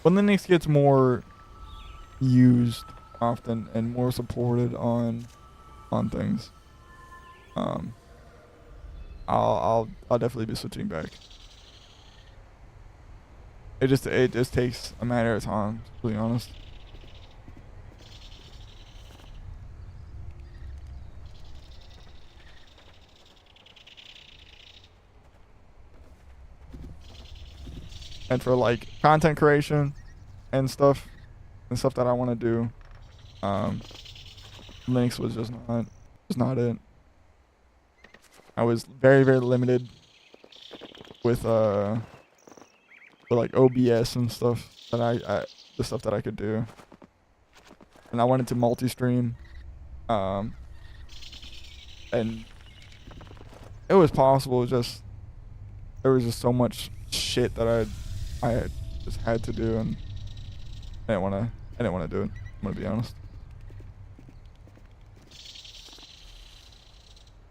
When Linux gets more used often and more supported on things, um, I'll definitely be switching back. It just takes a matter of time, to be honest. And for like content creation and stuff that I want to do, um, Linux was just not it. I was very very limited with for like OBS and stuff that the stuff that I could do, and I wanted to multi-stream, um, and it was possible. Just there was just so much shit that I just had to do, and I didn't want to do it. I'm gonna be honest.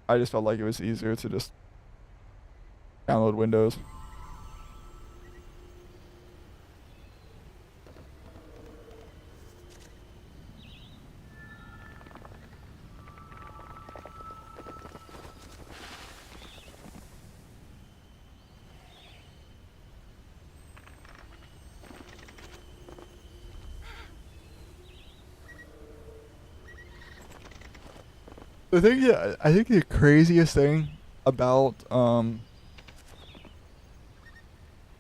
I just felt like it was easier to just download Windows. The thing, yeah, I think the craziest thing about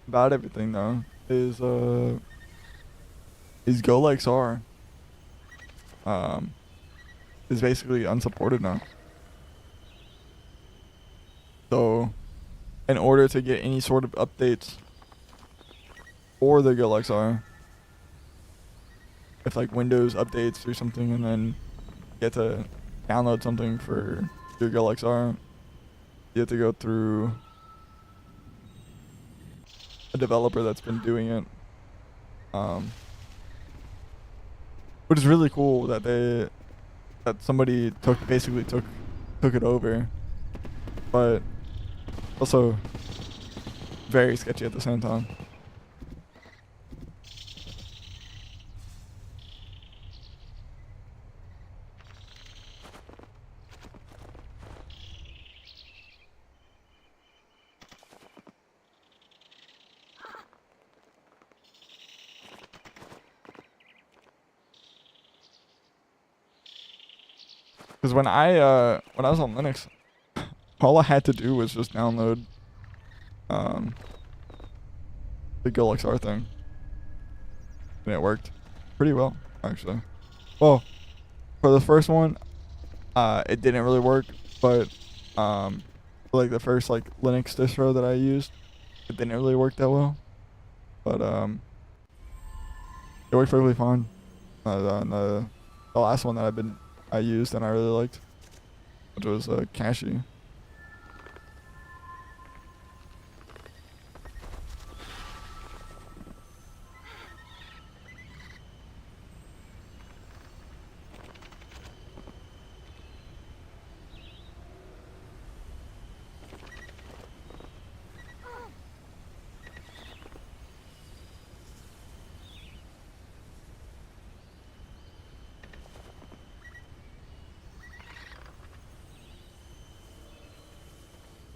about everything though is GoLexR um is basically unsupported now. So in order to get any sort of updates for the GoLexR, if like Windows updates or something, and then get to download something for your GoLexR, you have to go through a developer that's been doing it. Which is really cool that somebody took it over, but also very sketchy at the same time. Because when I was on Linux, all I had to do was just download um the GoLexR thing, and it worked pretty well actually. Well, for the first one, it didn't really work, but for like the first like Linux distro that I used, it didn't really work that well. But it worked perfectly fine. The last one that I used and I really liked, which was Cashy.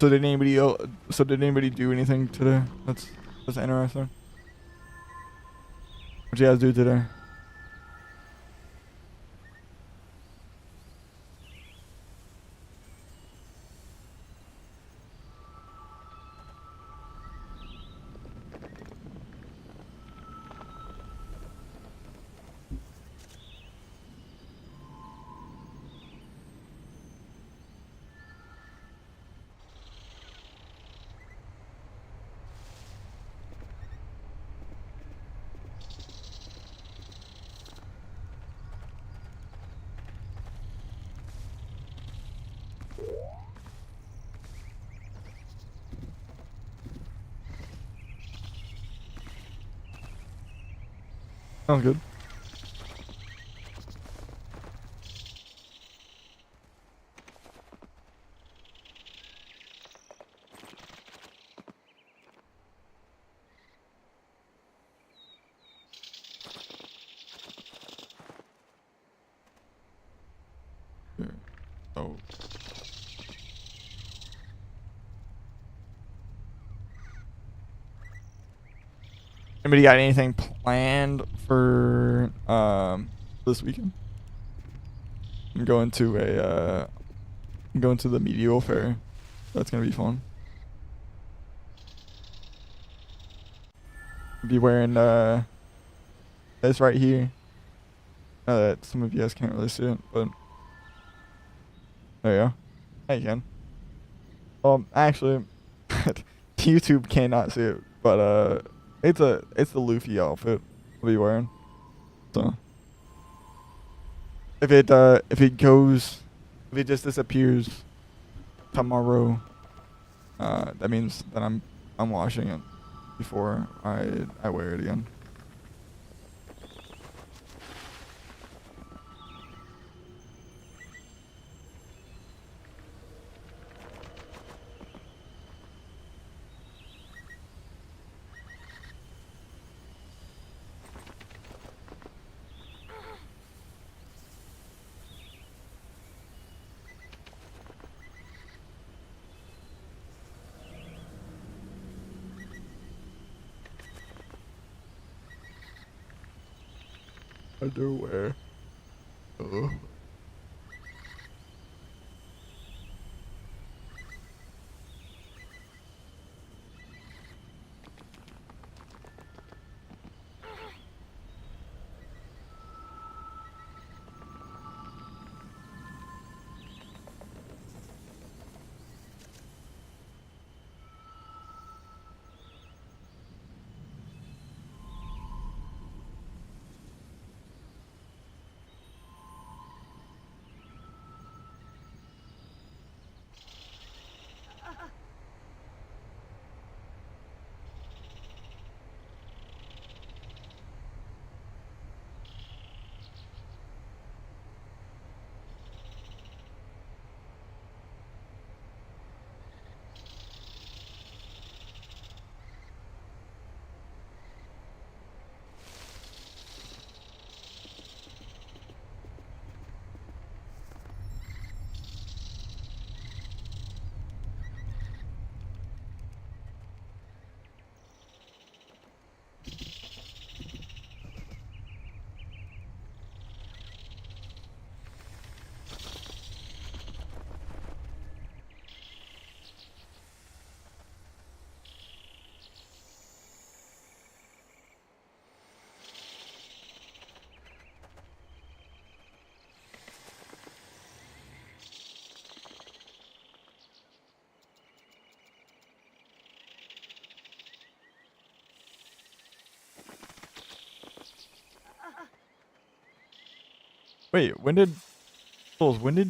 So did anybody do anything today? That's interesting. What you guys do today? Sounds good. Here. Oh. Anybody got anything planned for this weekend? I'm going to the medieval fair. That's gonna be fun. Be wearing this right here. That some of you guys can't really see it, but there you go. Hey, you can. Actually, YouTube cannot see it, but it's the Luffy outfit I'll be wearing. So if it just disappears tomorrow, that means that I'm washing it before I wear it again. Underwear. Oh. Wait, when did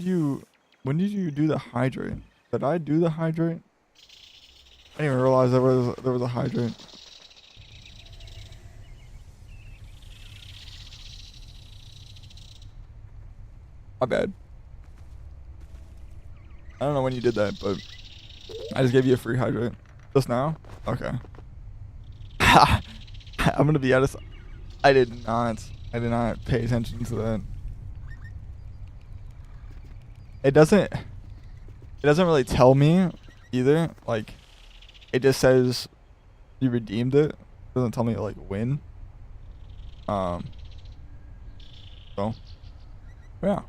you do the hydrate? Did I do the hydrate? I didn't even realize there was a hydrate. My bad. I don't know when you did that, but I just gave you a free hydrate. Just now? Okay. I'm gonna be honest. I did not pay attention to that. It doesn't really tell me either. Like, it just says you redeemed it. It doesn't tell me like when. Um. So. Yeah.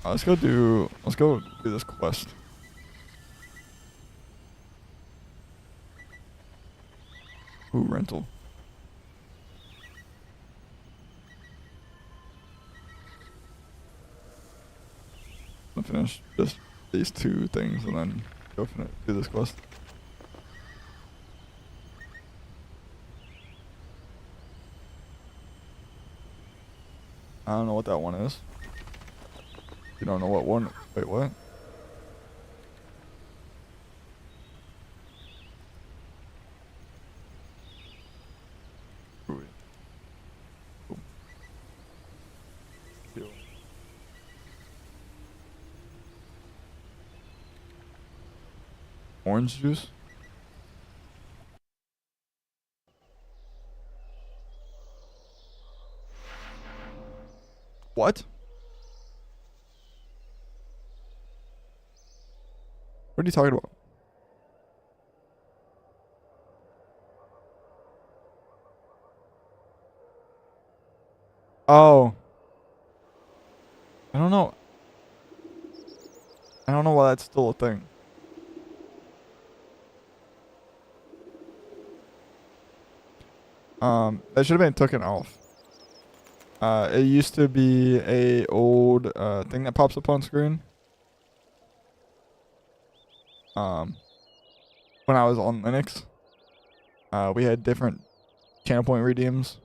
Let's go do this quest. Ooh, rental. I'll finish just these 2 things and then go do this quest. I don't know what that one is. You don't know what one? Wait, what? Ooh. Ooh. Ew. Orange juice? What? What are you talking about? Oh. I don't know. I don't know why that's still a thing. That should have been taken off. It used to be a old thing that pops up on screen. When I was on Linux, we had different channel point redeems.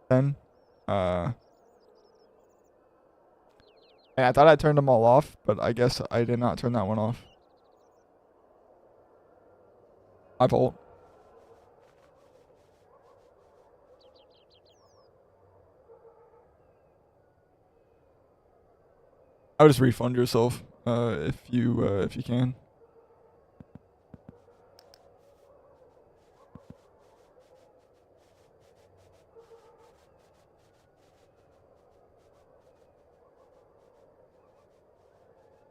Then, and I thought I turned them all off, but I guess I did not turn that one off. My fault. I would just refund yourself if you can.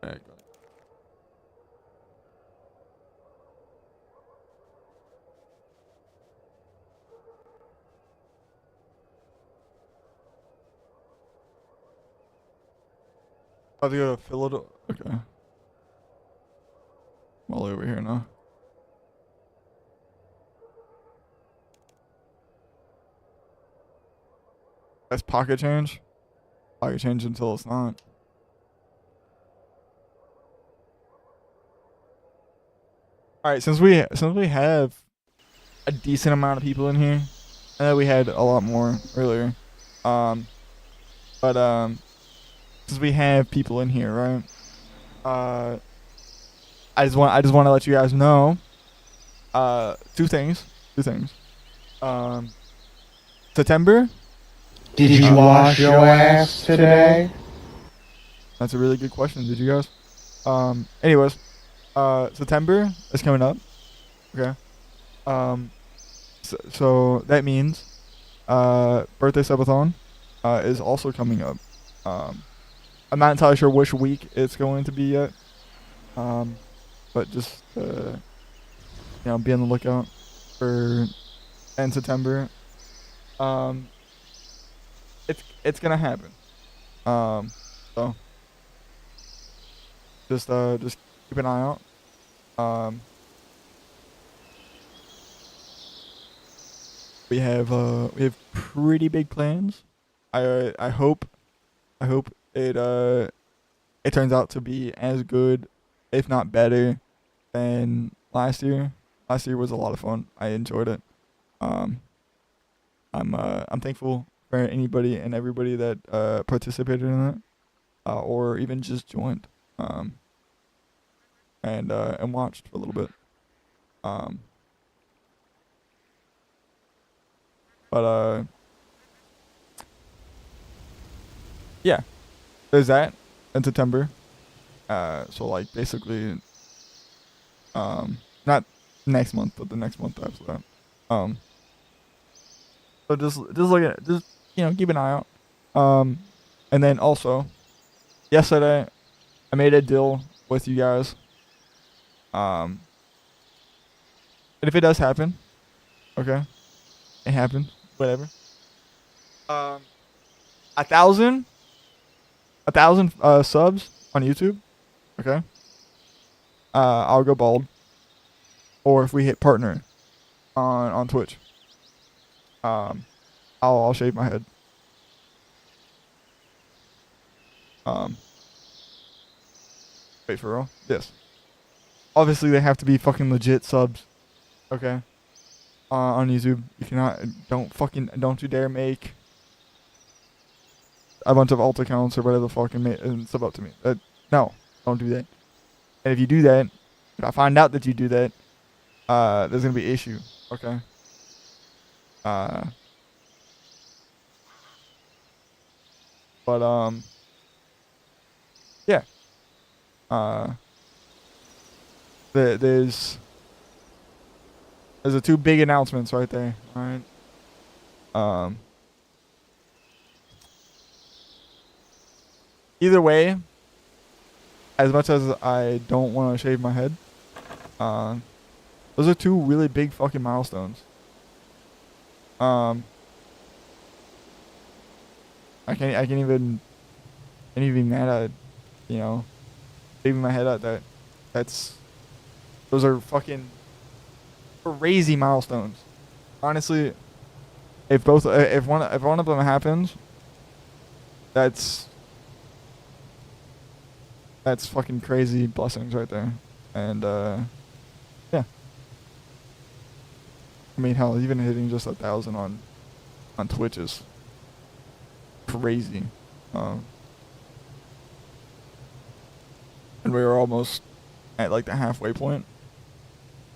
Alright, go ahead. About to go to Philadelphia. Okay. I'm all over here now. That's pocket change. Pocket change until it's not. All right, since we have a decent amount of people in here, I know we had a lot more earlier. But since we have people in here, right? I just want to let you guys know, two things. September. Did you wash your ass today? That's a really good question. Did you guys? Anyways, September is coming up. Okay. So that means, birthday subathon, is also coming up. I'm not entirely sure which week it's going to be yet. But just be on the lookout for end September. It's gonna happen. So just keep an eye out. We have pretty big plans. I hope it turns out to be as good, if not better, than last year. Last year was a lot of fun. I enjoyed it. I'm thankful for anybody and everybody that participated in it, or even just joined, and watched for a little bit. But yeah, there's that in September. So like basically, not next month, but the next month after that. So just look at it. Just keep an eye out. And then also, yesterday, I made a deal with you guys. And if it does happen, okay, it happened, whatever. 1,000 subs on YouTube, okay, I'll go bald. Or if we hit partner on Twitch, I'll shave my head. Wait, for real? Yes. Obviously, they have to be fucking legit subs. Okay. On YouTube, you cannot. Don't you dare make a bunch of alt accounts or whatever the fuck and sub up to me. No, don't do that. And if you do that, if I find out that you do that, there's gonna be an issue. Okay. Uh. But yeah. There's the two big announcements right there. All right. Either way, as much as I don't want to shave my head, those are two really big fucking milestones. I can't even be mad at, shaving my head at that. Those are fucking crazy milestones. Honestly, if one of them happens, that's fucking crazy blessings right there. And yeah. I mean, hell, even hitting just 1,000 on Twitch is crazy. And we were almost at like the halfway point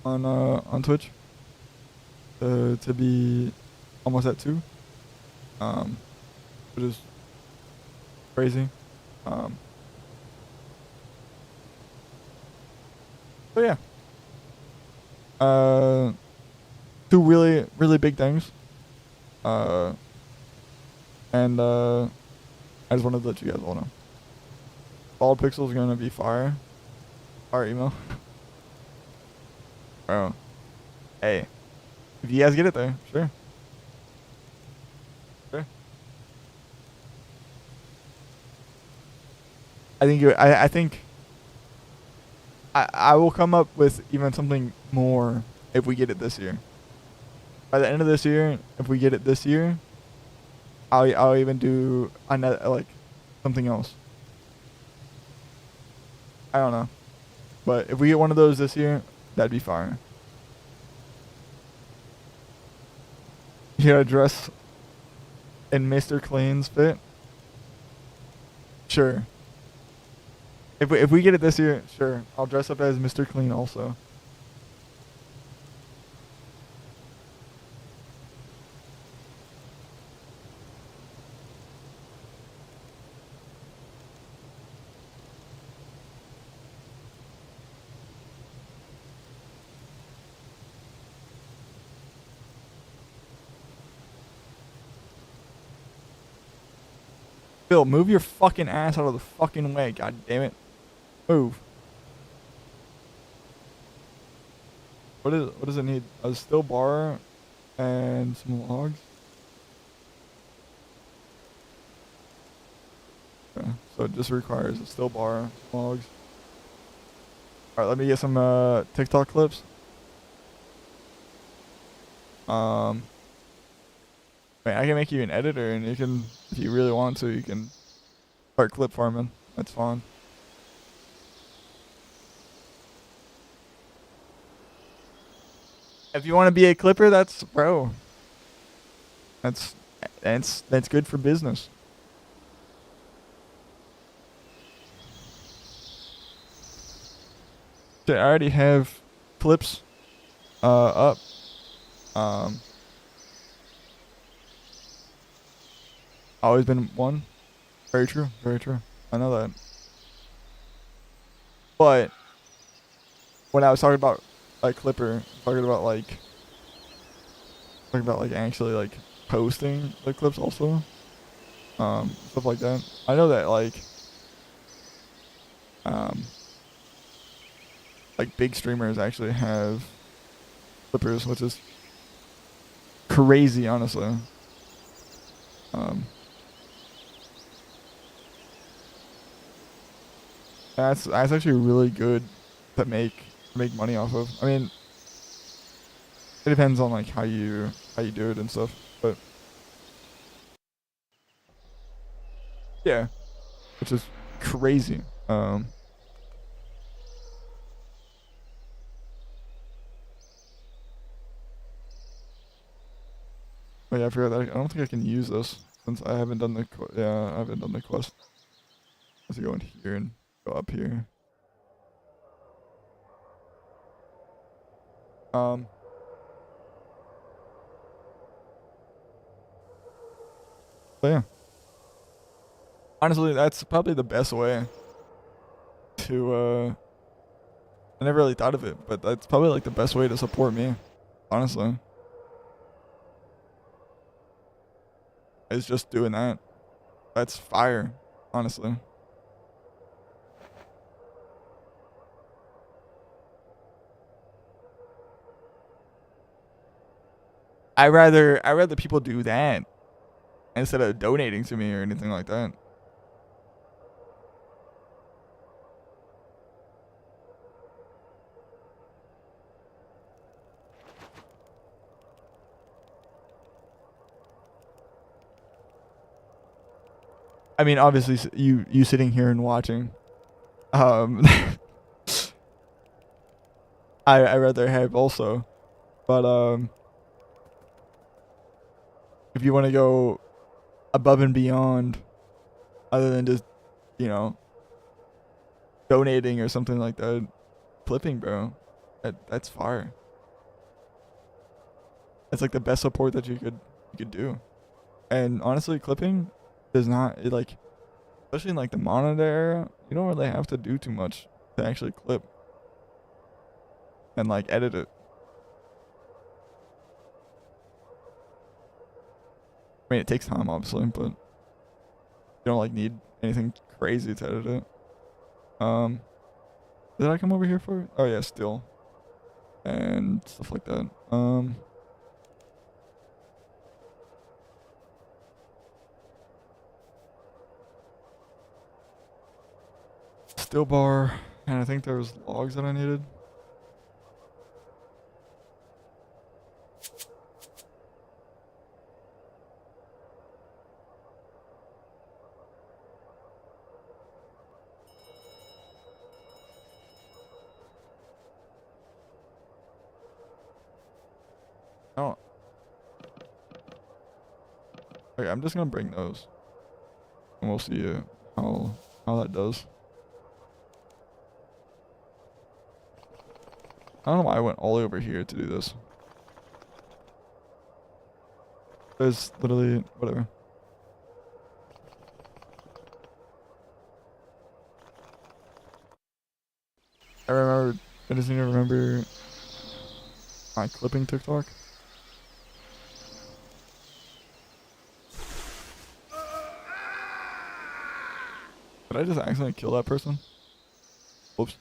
on Twitch to be almost at 2, which is crazy. So yeah, two really really big things, and I just wanted to let you guys all know. Bald Pixel is gonna be fire email. Bro, hey, if you guys get it there, sure. I think I will come up with even something more if we get it this year. By the end of this year, if we get it this year, I'll even do another, like, something else. I don't know, but if we get one of those this year, that'd be fire. You gotta dress in Mr. Clean's fit. Sure. If we get it this year, sure. I'll dress up as Mr. Clean also. Bill, move your fucking ass out of the fucking way, god damn it. Move. What does it need? A steel bar and some logs? Okay, so it just requires a steel bar, some logs. Alright, let me get some TikTok clips. Wait, I can make you an editor, and you can, if you really want to, you can start clip farming. That's fine. If you want to be a clipper, that's bro. That's good for business. I already have clips up. Always been one. Very true. Very true. I know that. But when I was talking about like Clipper, talking about like actually like posting the clips also, stuff like that. I know that like big streamers actually have Clippers, which is crazy, honestly. That's actually really good to make money off of. I mean, it depends on like how you do it and stuff. But yeah, which is crazy. But yeah, I forgot that I don't think I can use this since I haven't done the yeah, I haven't done the quest. Let's go in here and go up here. Um, but yeah, honestly, that's probably the best way to. I never really thought of it, but that's probably like the best way to support me. Honestly, is just doing that. That's fire. Honestly, I rather people do that instead of donating to me or anything like that. I mean, obviously, you sitting here and watching. Um, I rather have also, but if you want to go above and beyond, other than just you know donating or something like that, flipping, bro, that's fire. That's like the best support that you could do. And honestly, clipping does not it like especially in like the monitor era, you don't really have to do too much to actually clip and like edit it. I mean, it takes time obviously, but you don't like need anything crazy to edit it. Um, did I come over here for? Oh yeah, still and stuff like that. Still bar, and I think there was logs that I needed. Oh, okay. I'm just gonna bring those, and we'll see how that does. I don't know why I went all the way over here to do this. There's literally whatever. I remember. I just need to remember my clipping TikTok. Did I just accidentally kill that person? Whoops.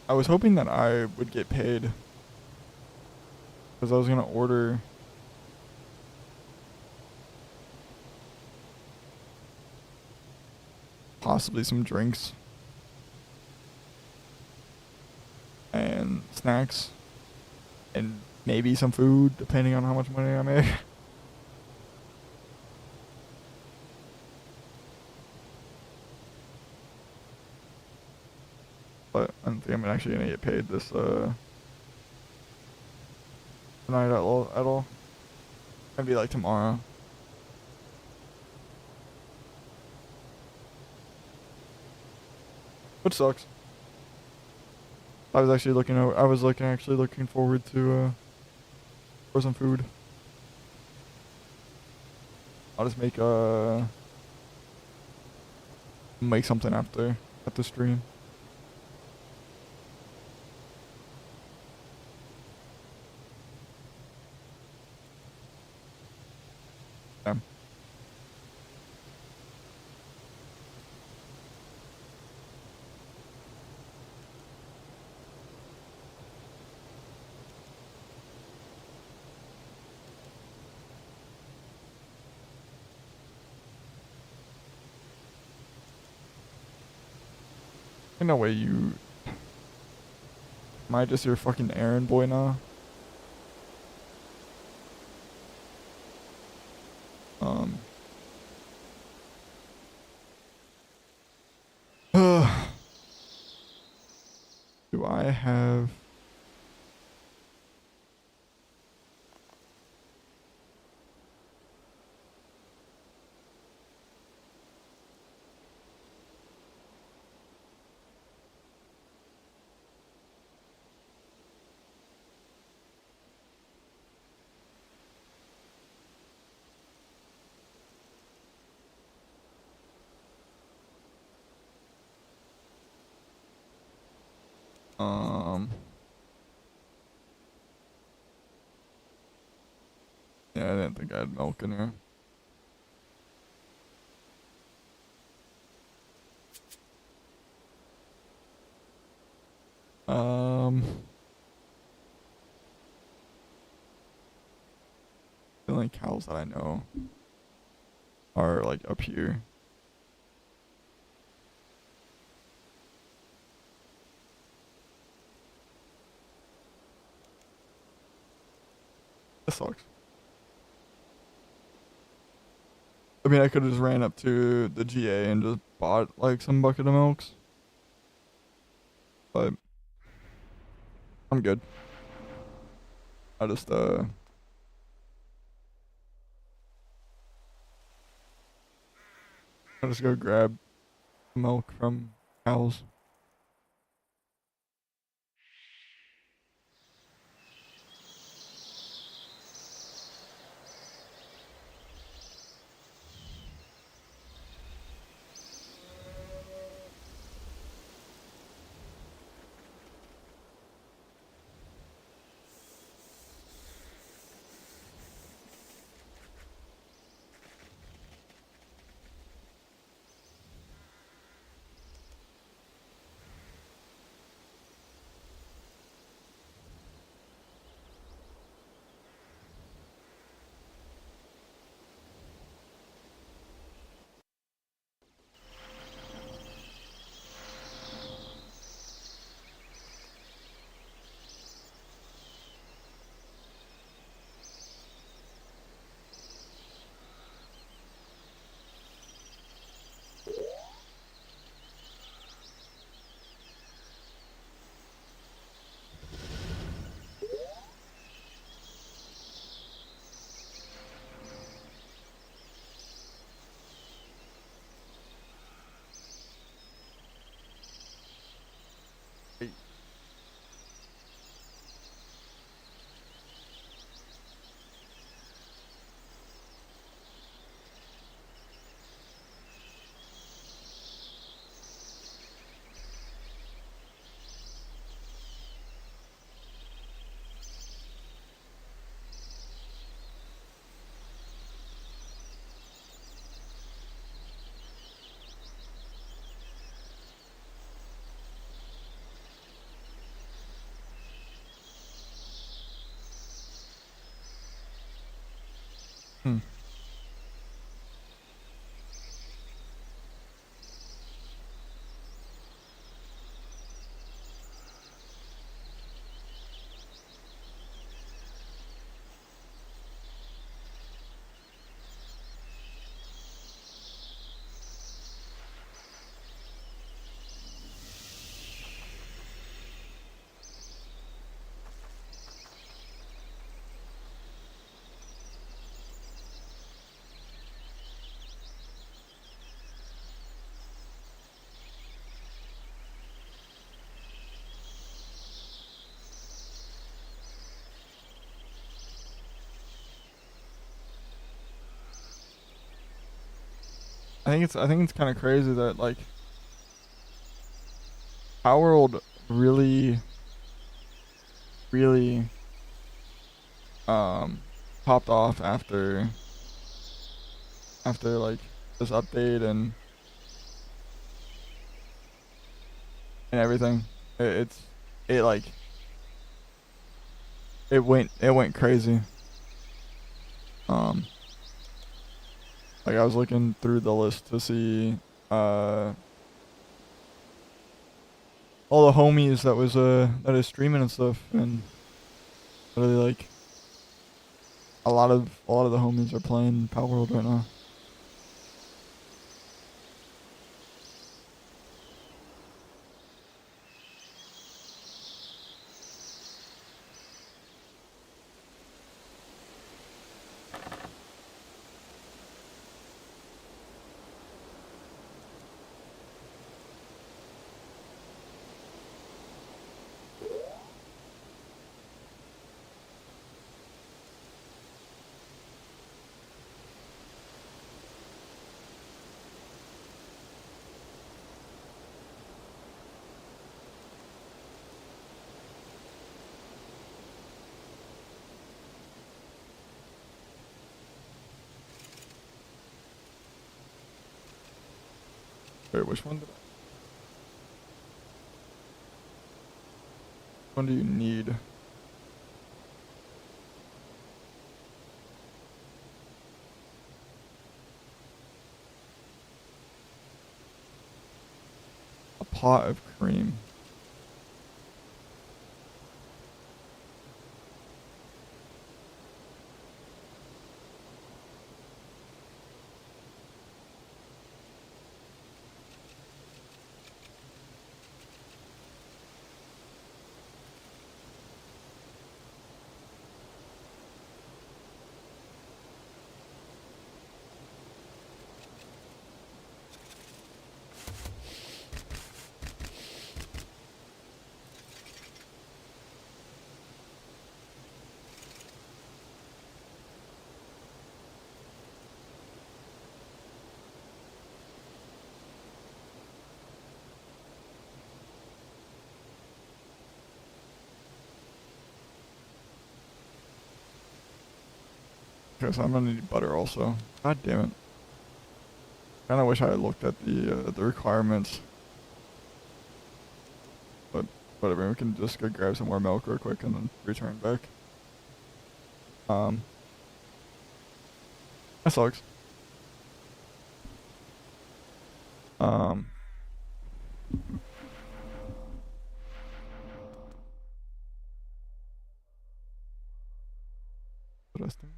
I was hoping that I would get paid because I was gonna order possibly some drinks and snacks and maybe some food depending on how much money I make. But I don't think I'm actually gonna get paid this tonight at all. Gonna be like tomorrow. Which sucks. I was actually looking forward to for some food. I'll just make something after at the stream. Yeah. Ain't no way you. Am I just your fucking errand boy now? Um. Do I have? Um. Yeah, I didn't think I had milk in here. Um. The only cows that I know are like up here. That sucks. I mean, I could have just ran up to the GA and just bought like some bucket of milks, but I'm good. I just I just go grab milk from cows. I think it's kind of crazy that like Power World really really um popped off after like this update and everything. It's it like it went crazy. Um, like I was looking through the list to see uh all the homies that is streaming and stuff, and really like a lot of the homies are playing Power World right now. Wait, which one do you need? A pot of cream. Okay, so I'm gonna need butter also. God damn it. Kind of wish I had looked at the requirements, but whatever. We can just go grab some more milk real quick and then return back. Um, that sucks. Um, interesting.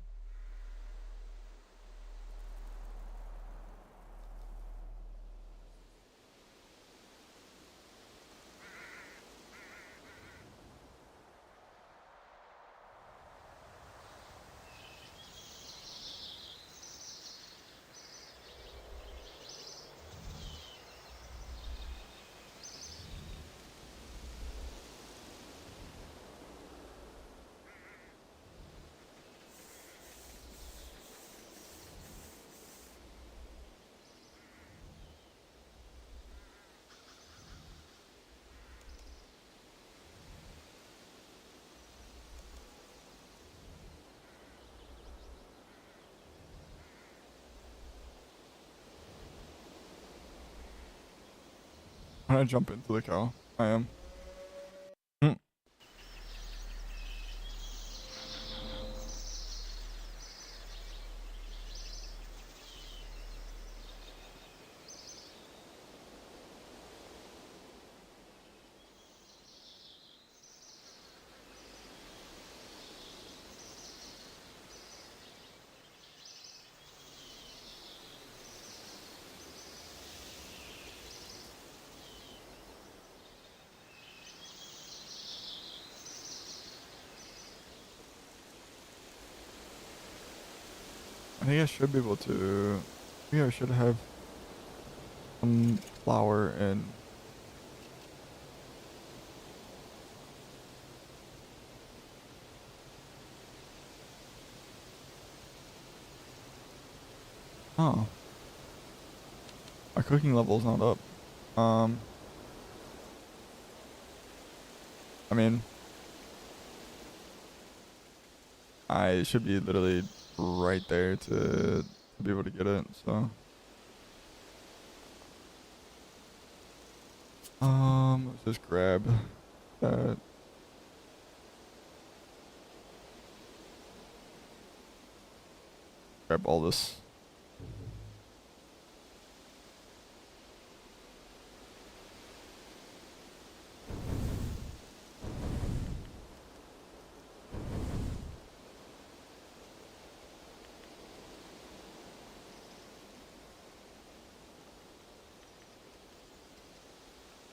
I'm gonna jump into the cow. I am. Mm. I think I should be able to. Maybe I should have some flour and. Oh. My cooking level's not up. I mean, I should be literally right there to be able to get it. So, let's just grab that. Grab all this.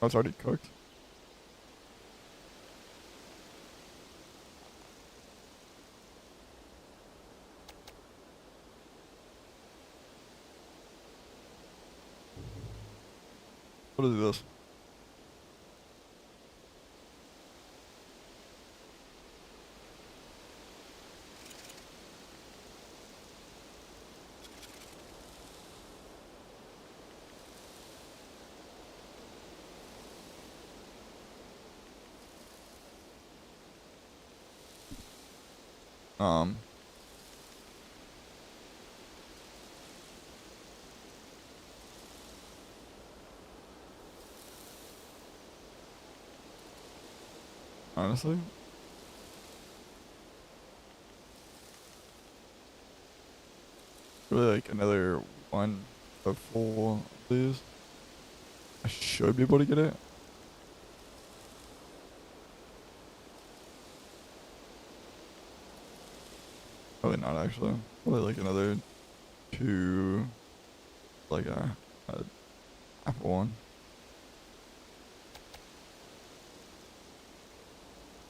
Oh, it's already cooked. What is this? Um, honestly, really like another one of full of these. I should be able to get it. Probably not actually. Probably like another two, like a apple one.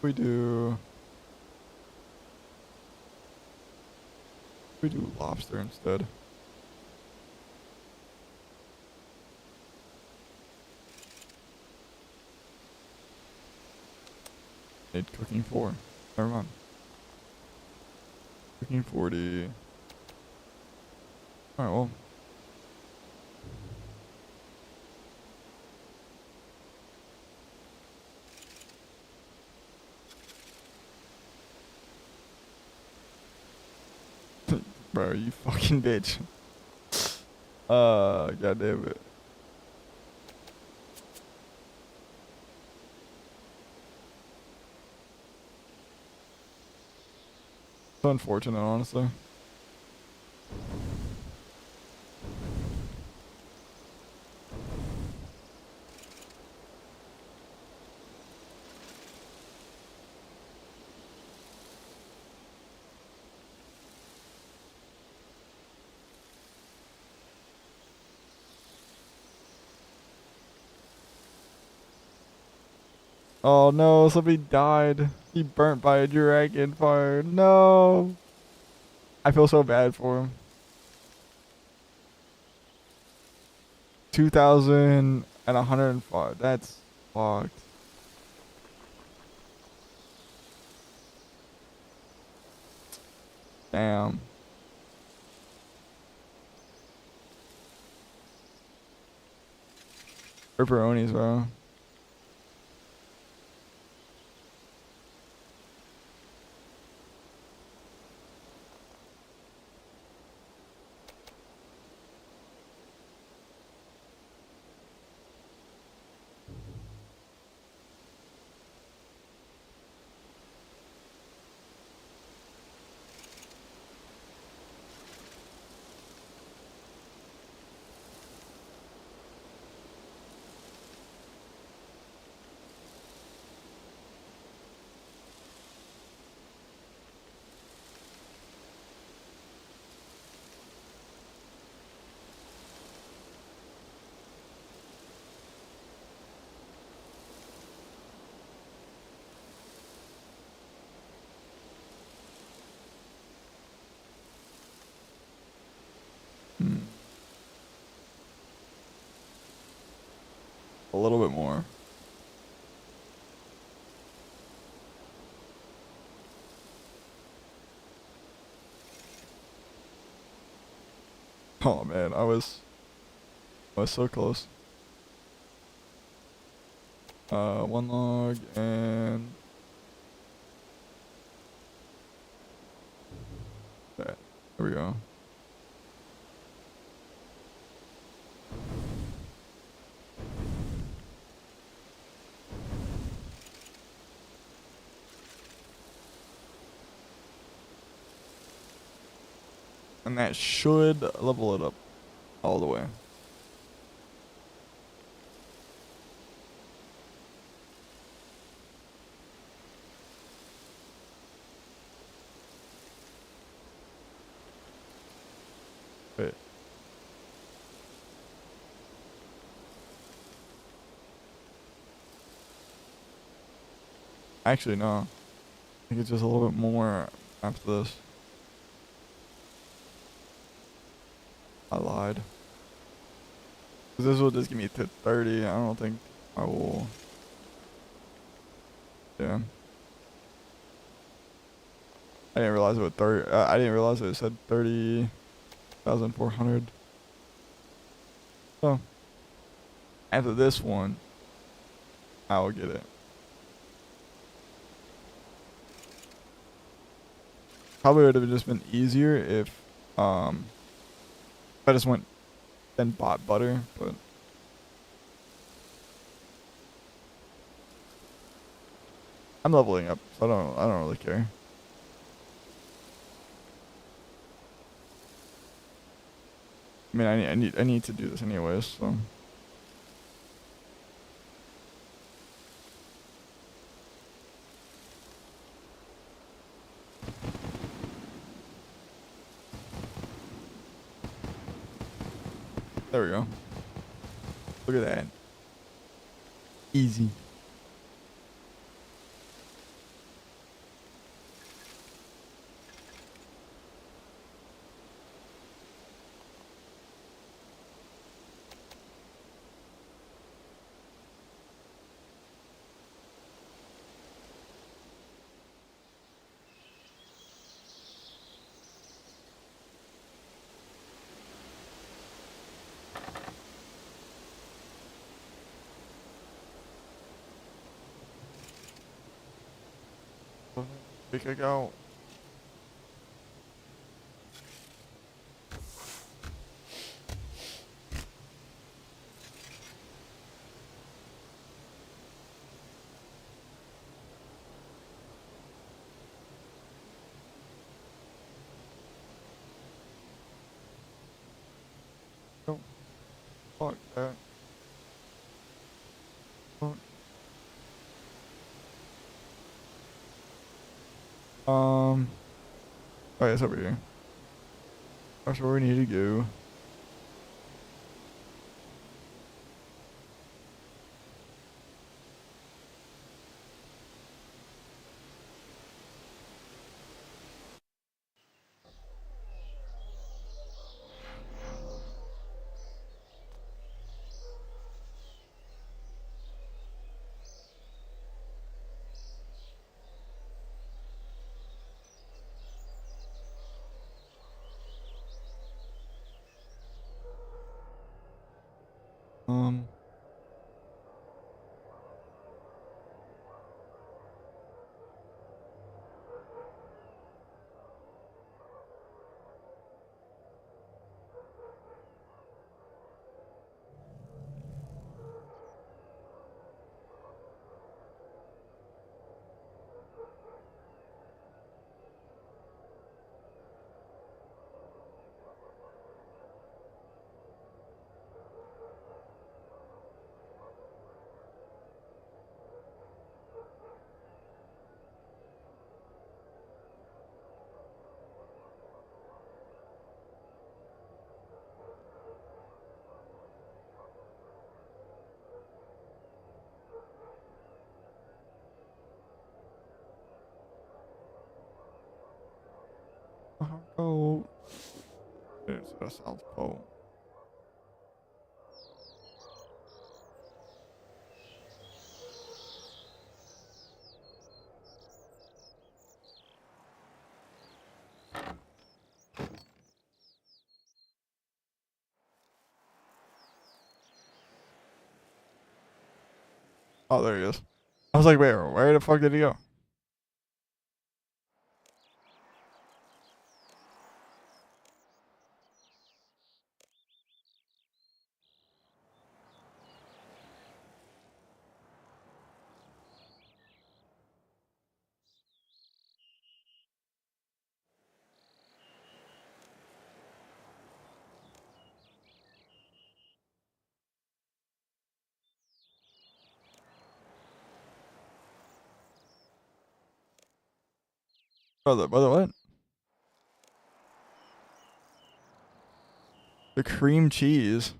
We do lobster instead. Need cooking 4. Never mind. Cooking 40. Alright, well. Bro, you fucking bitch. God damn it. It's unfortunate, honestly. Oh no, somebody died. He burnt by a dragon fire. No. I feel so bad for him. 2,105. That's fucked. Damn. Pepperonis, bro. Hmm. A little bit more. Oh man, I was Oh, it's so close. One log and that. There we go. And that should level it up all the way. Wait. Actually, no. I think it's just a little bit more after this. I lied. 'Cause this will just give me to 30. I don't think I will. Yeah. I didn't realize it would 30. I didn't realize it said 30,400. So after this one, I will get it. Probably would have just been easier if I just went and bought butter, but I'm leveling up, so I don't really care. I mean, I need to do this anyways, so. There we go. Look at that. Easy. Pick it out. Don't fuck that. Fuck. Oh yeah, it's over here. That's where we need to go. Um. Oh. There's the South Pole. Oh, there he is. I was like, wait, where the fuck did he go? Brother, what? The cream cheese.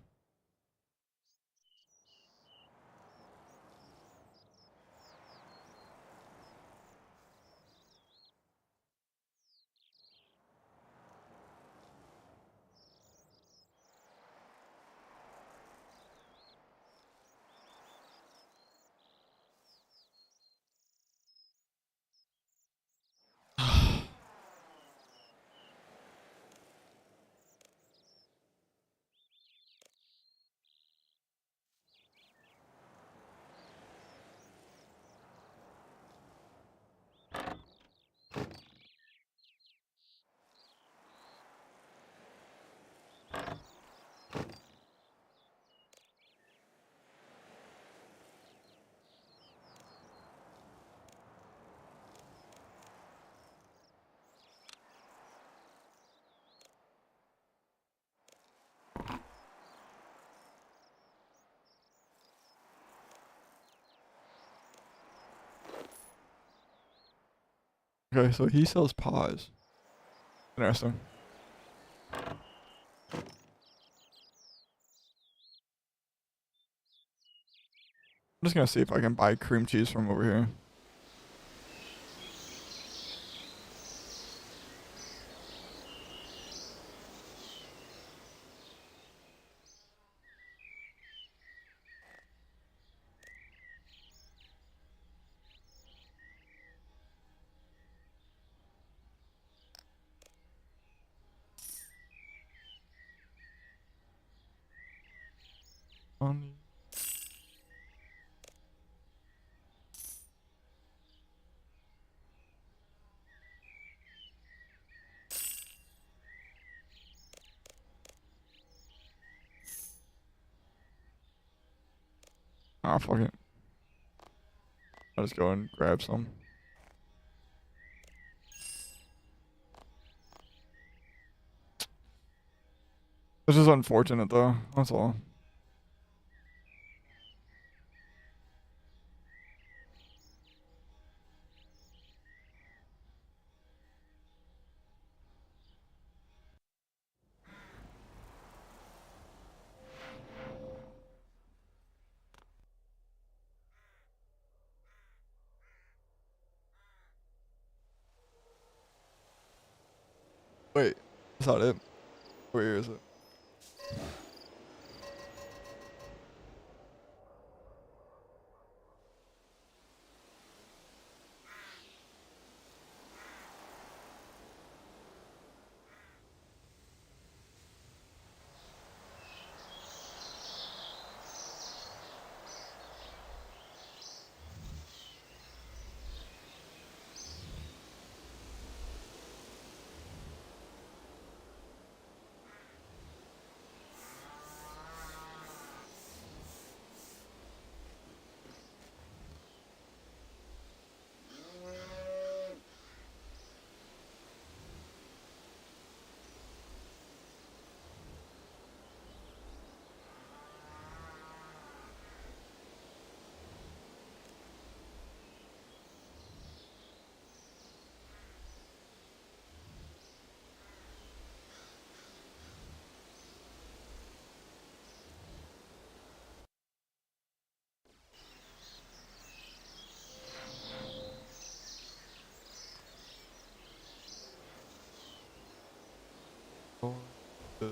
Okay, so he sells paws. Interesting. I'm just gonna see if I can buy cream cheese from over here. On Ah, fuck it. I'll just go and grab some. This is unfortunate though. That's all. Wait, that's not it. Where is it? Oh, the-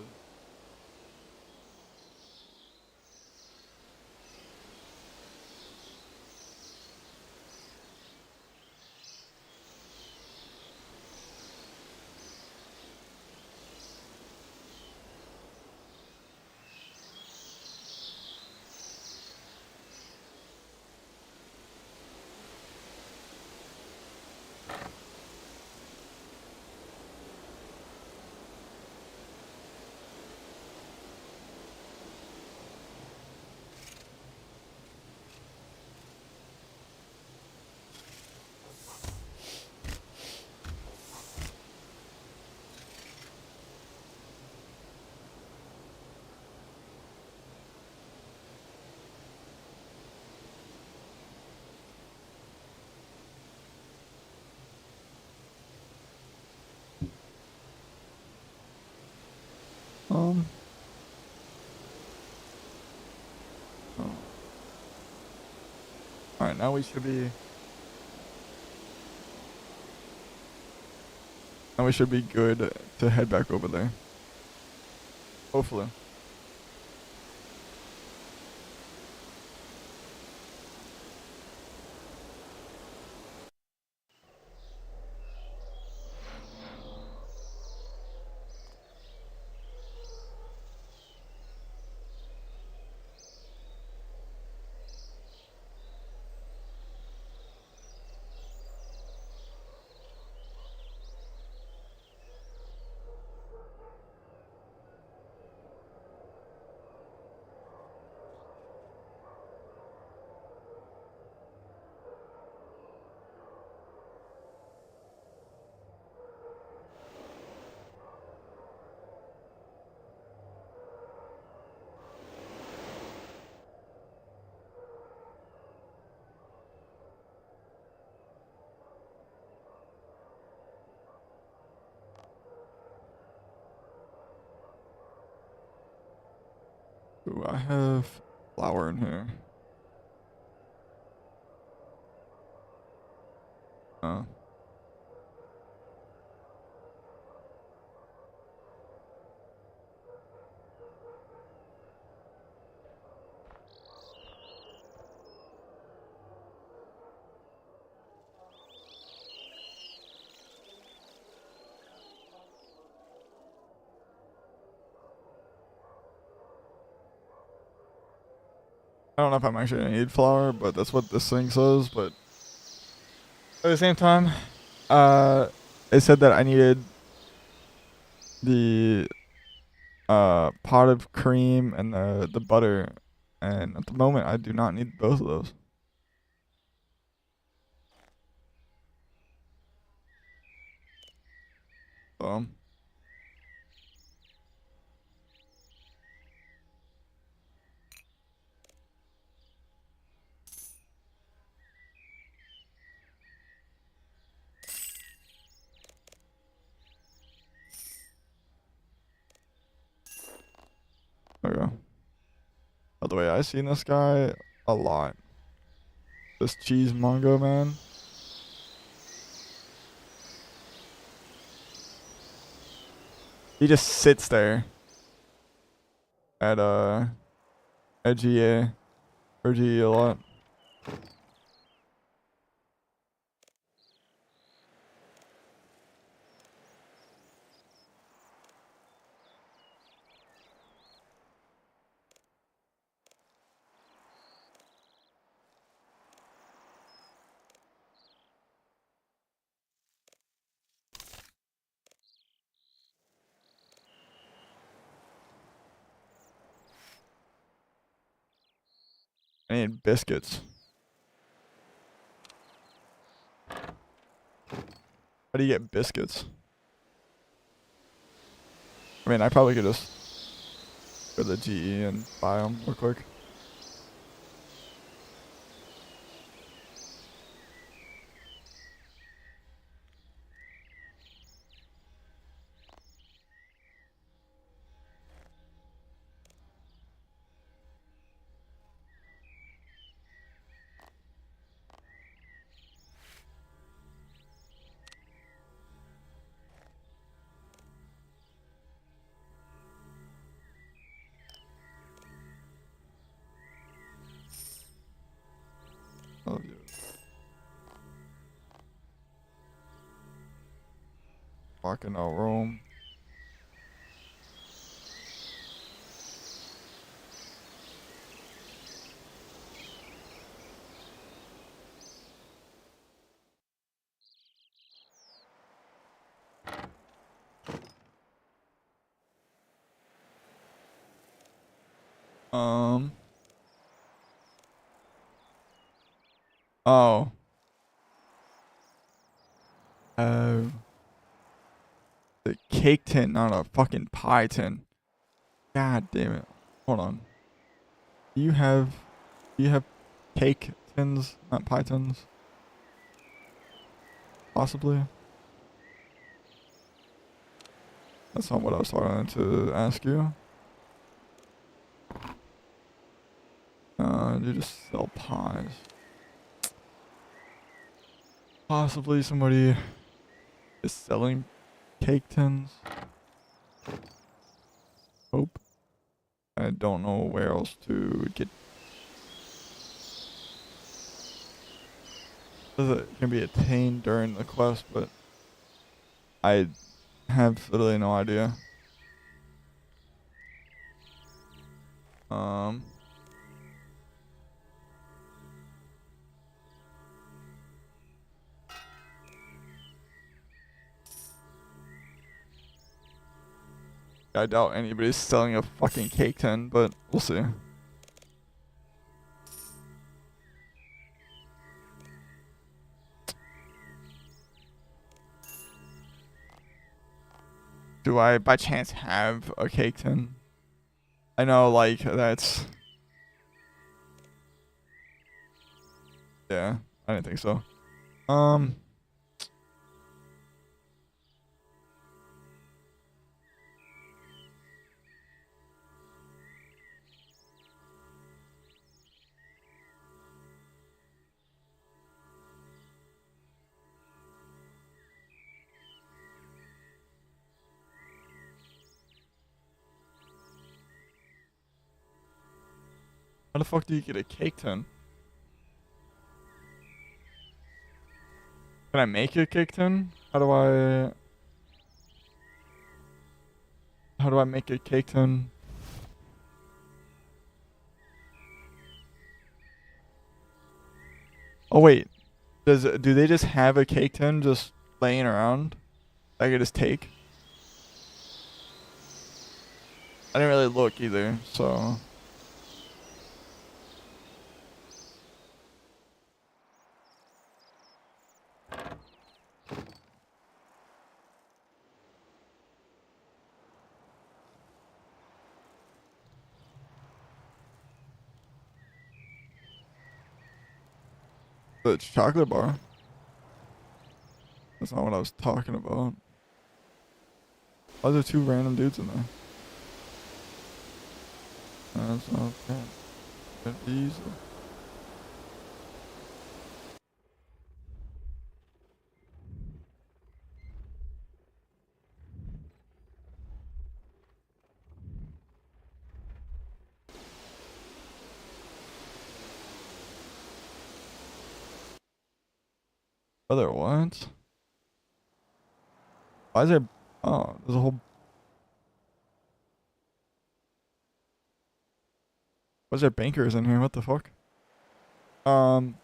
Oh. Alright, now we should be... Now we should be good to head back over there. Hopefully. Ooh, I have flour in here. Uh, I don't know if I'm actually gonna need flour, but that's what this thing says. But at the same time, uh, it said that I needed the pot of cream and the butter, and at the moment I do not need both of those. So there we go. By the way, I seen this guy a lot. This cheese mongo man. He just sits there at GA or GE a lot. I need biscuits. How do you get biscuits? I mean, I probably could just go to the GE and buy them real quick. Oh, yeah. Fucking out Rome. Um. Oh. Uh. The cake tin, not a fucking pie tin. God damn it. Hold on. Do you have? Do you have cake tins, not pie tins? Possibly. That's not what I was trying to ask you. You just sell pies. Possibly somebody is selling cake tins. Hope. I don't know where else to get. It can be attained during the quest, but I have literally no idea. I doubt anybody's selling a fucking cake tin, but we'll see. Do I by chance have a cake tin? I know, like, that's... Yeah, I didn't think so. How the fuck do you get a cake tin? Can I make a cake tin? How do I make a cake tin? Oh wait, do they just have a cake tin just laying around? I could just take? I didn't really look either, so... The chocolate bar? That's not what I was talking about. Why are there two random dudes in there? That's not okay. Get these. Other what? Why is there... Oh, there's a whole... Why is there bankers in here? What the fuck? Um...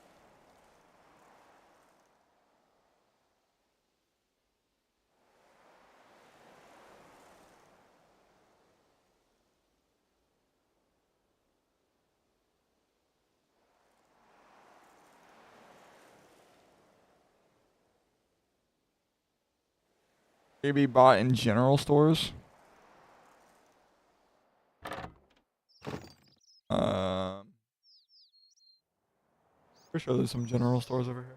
Maybe bought in general stores? Um... Pretty sure there's some general stores over here.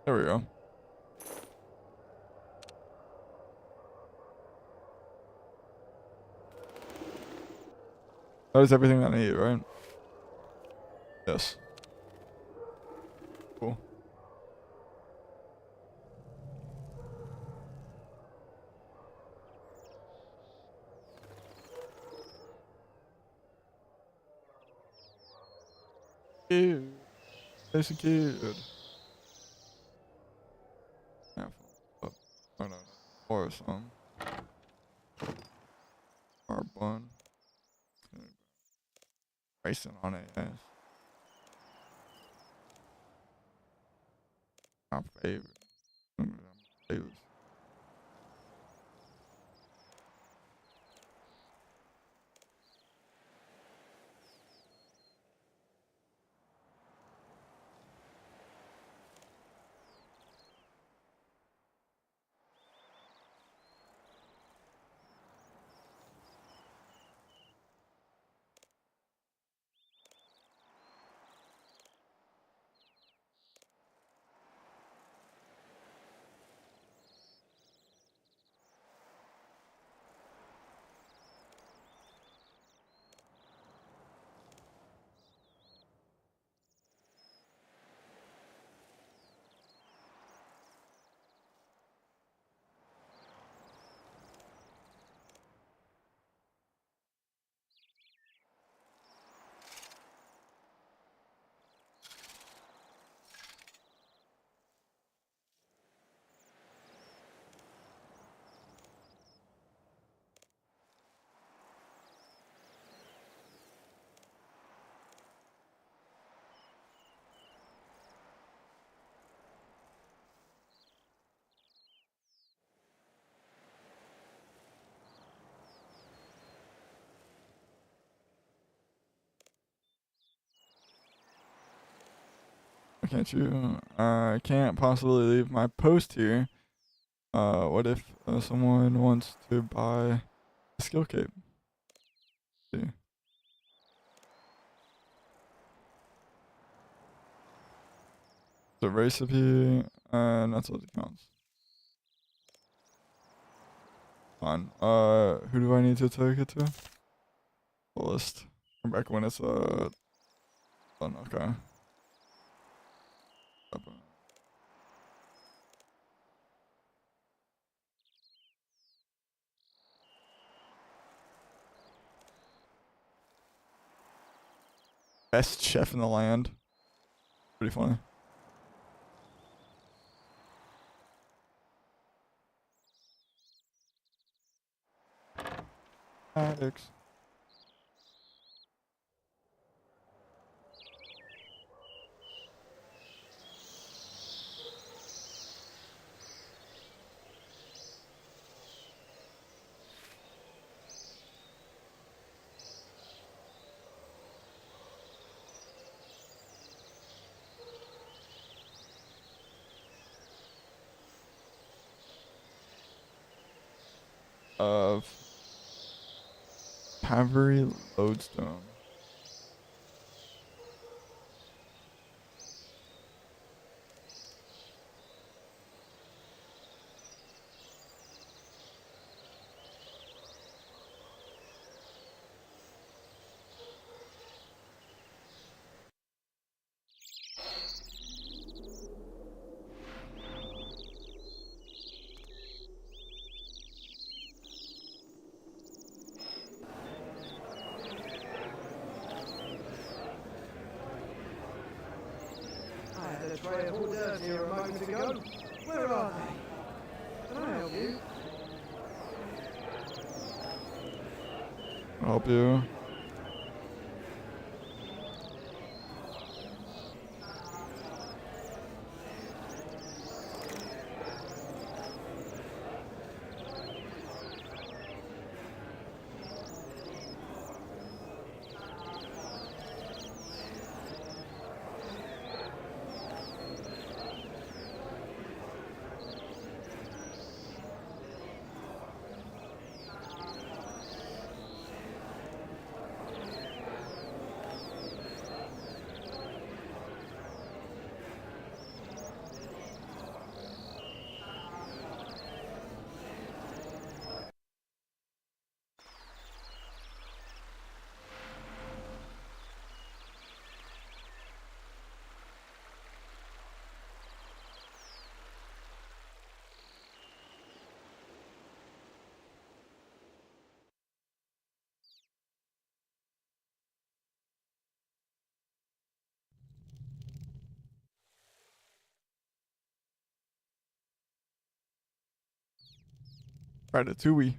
There we go. That is everything I need, right? Yes. Cool. Kid. There's a kid. Yeah. Oh, no, no. Or some. Or bun. Racing on it, yes. My favorite. Favorite. Why can't you? I can't possibly leave my post here. What if someone wants to buy a skill cape? See. The recipe, and that's all that counts. Fine. Who do I need to take it to? The list. Come back when it's done. Okay. Best chef in the land. Pretty funny. Addicts. Of Pavery Lodestone. I had a tray of hors d'oeuvres here a moment ago. Where are they? Can I help you? I'll help you. Ratatouille.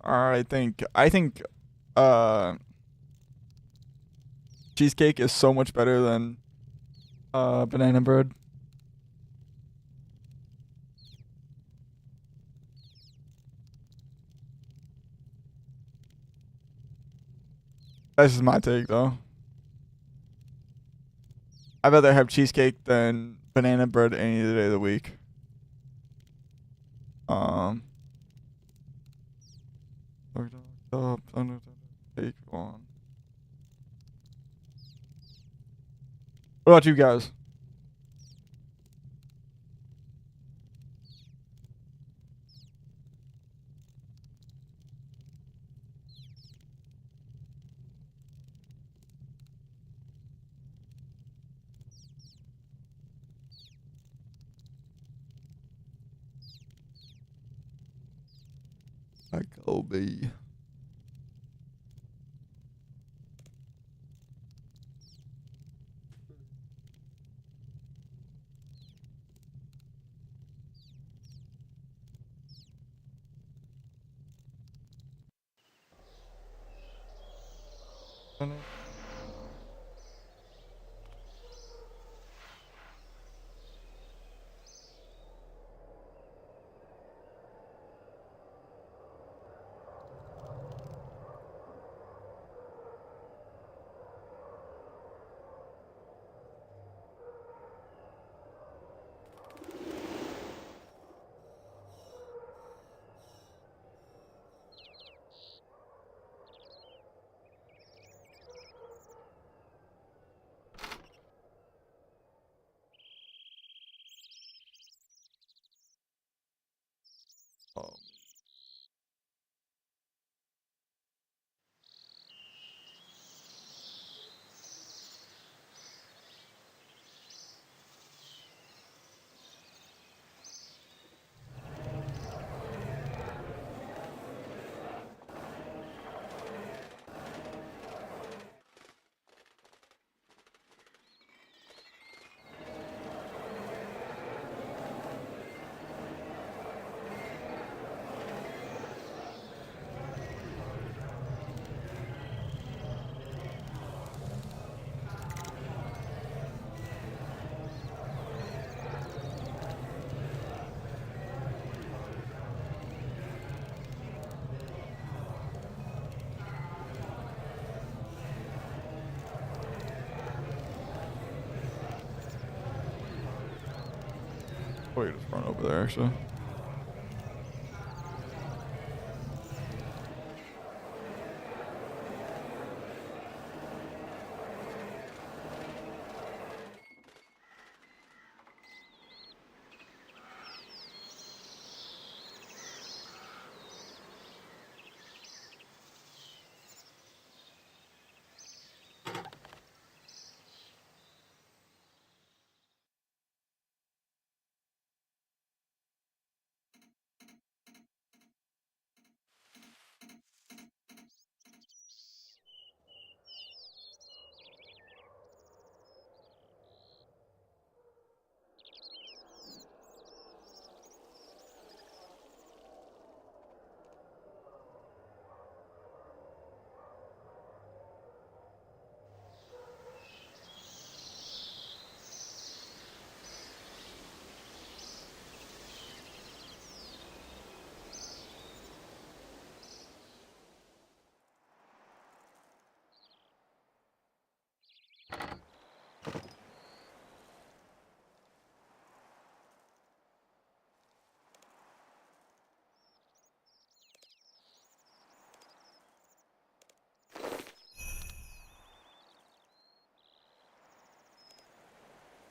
I think uh cheesecake is so much better than banana bread. That's just my take though. I'd rather have cheesecake than banana bread any day of the week. Um take one. What about you guys? Kobe. Oh, you just run over there, actually.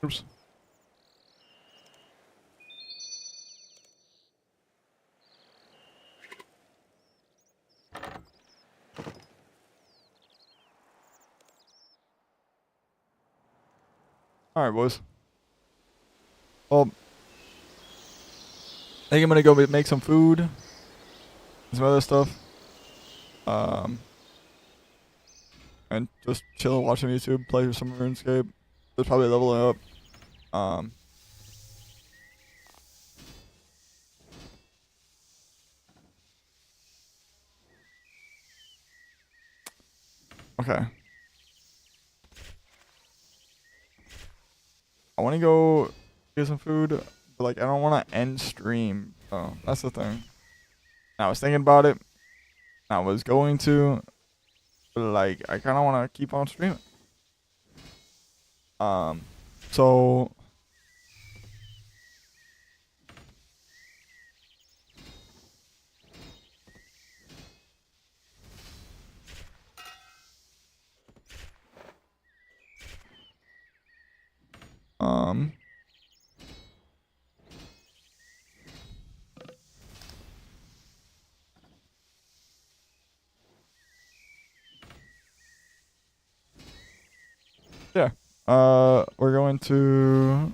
Oops. Alright, boys. Well, I think I'm gonna go make some food and some other stuff. And just chill, watching YouTube, play some RuneScape. Just probably leveling up. Um, okay. I want to go get some food, but like I don't want to end stream. Oh, that's the thing. And I was thinking about it. I was going to, but like I kind of want to keep on streaming. Um, so um, yeah. We're going to.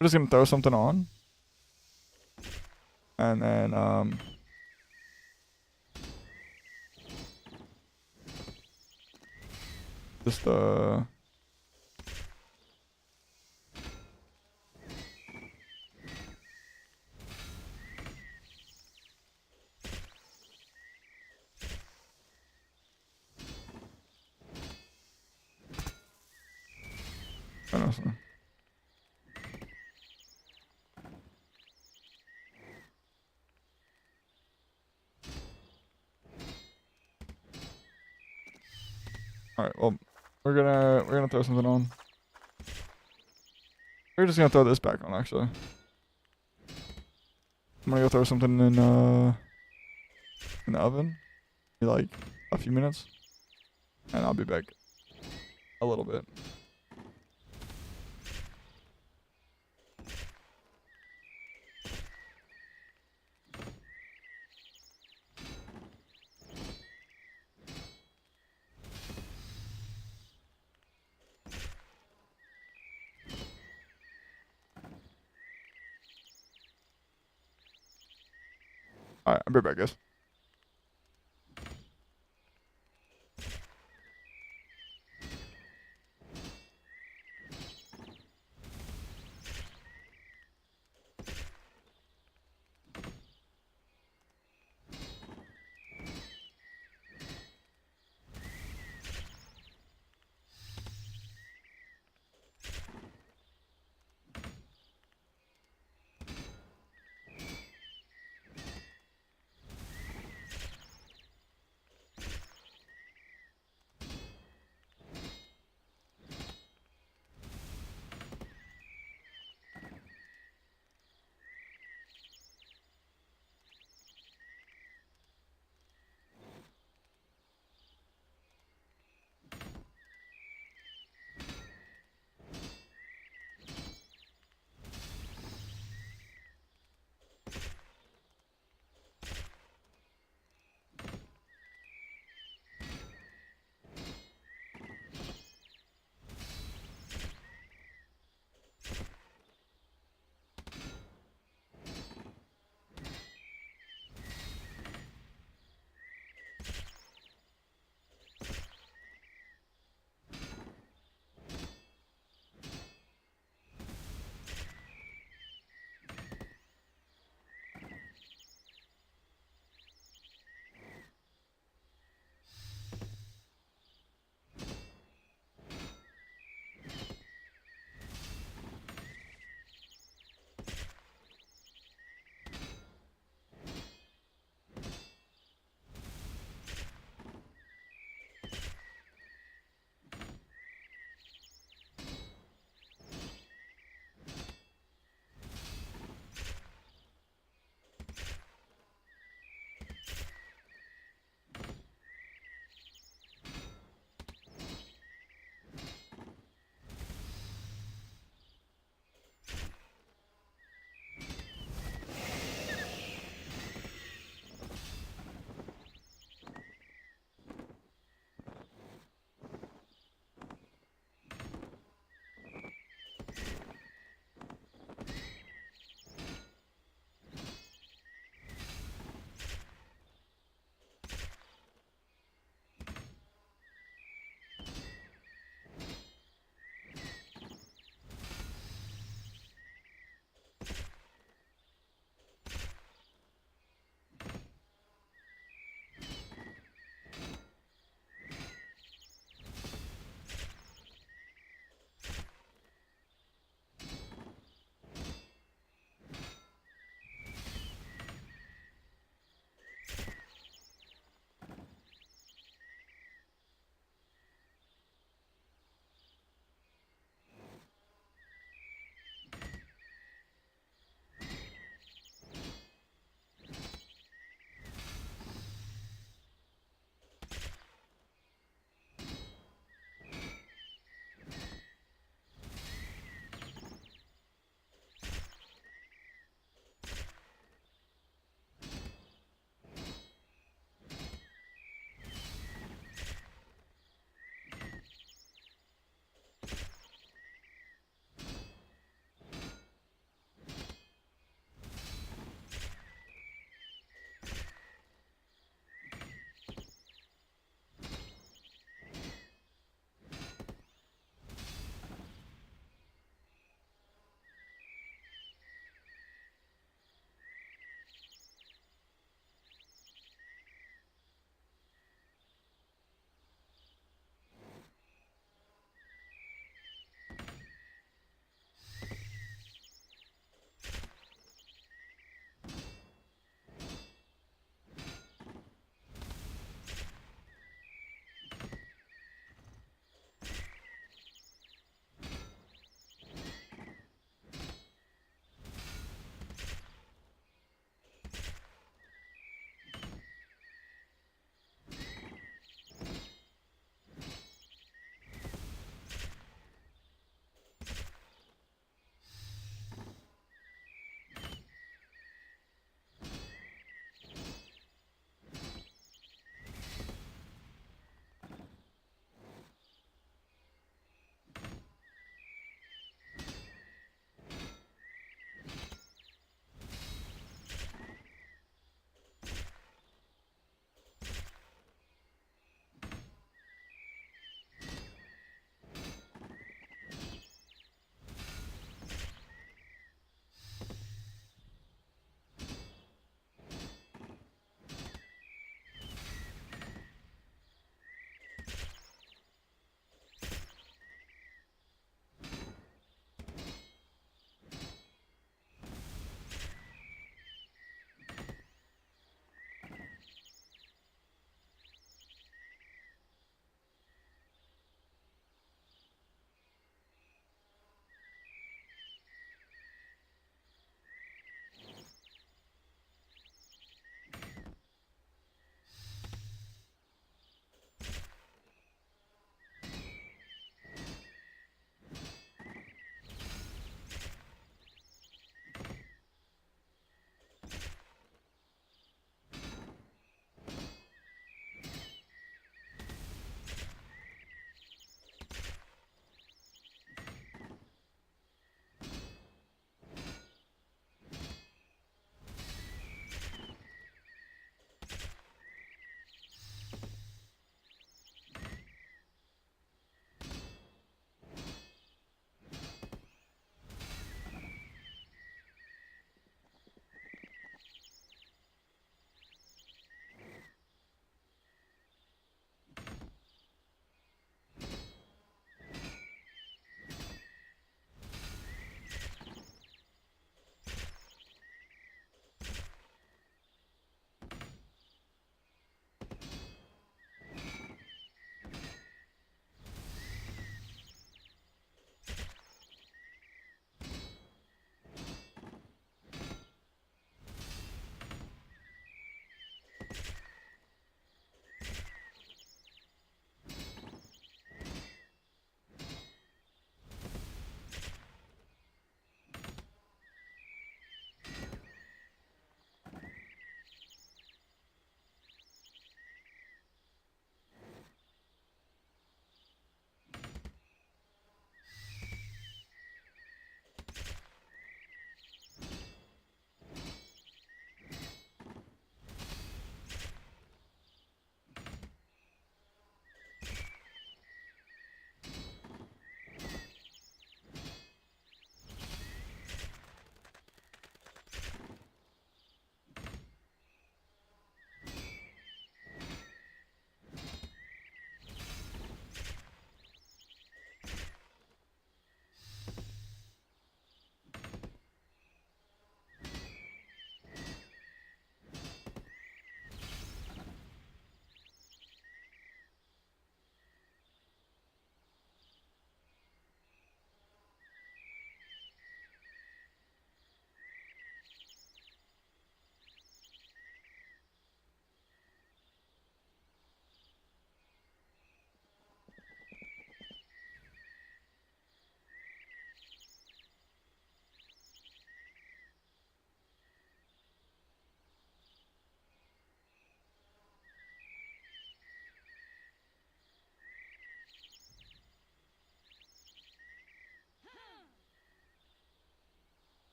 We're just gonna throw something on, and then Just I don't know. All right. Well, we're gonna throw something on. We're just gonna throw this back on. Actually, I'm gonna go throw something in the oven. Be like a few minutes, and I'll be back a little bit. All right, I'll be right back, guys.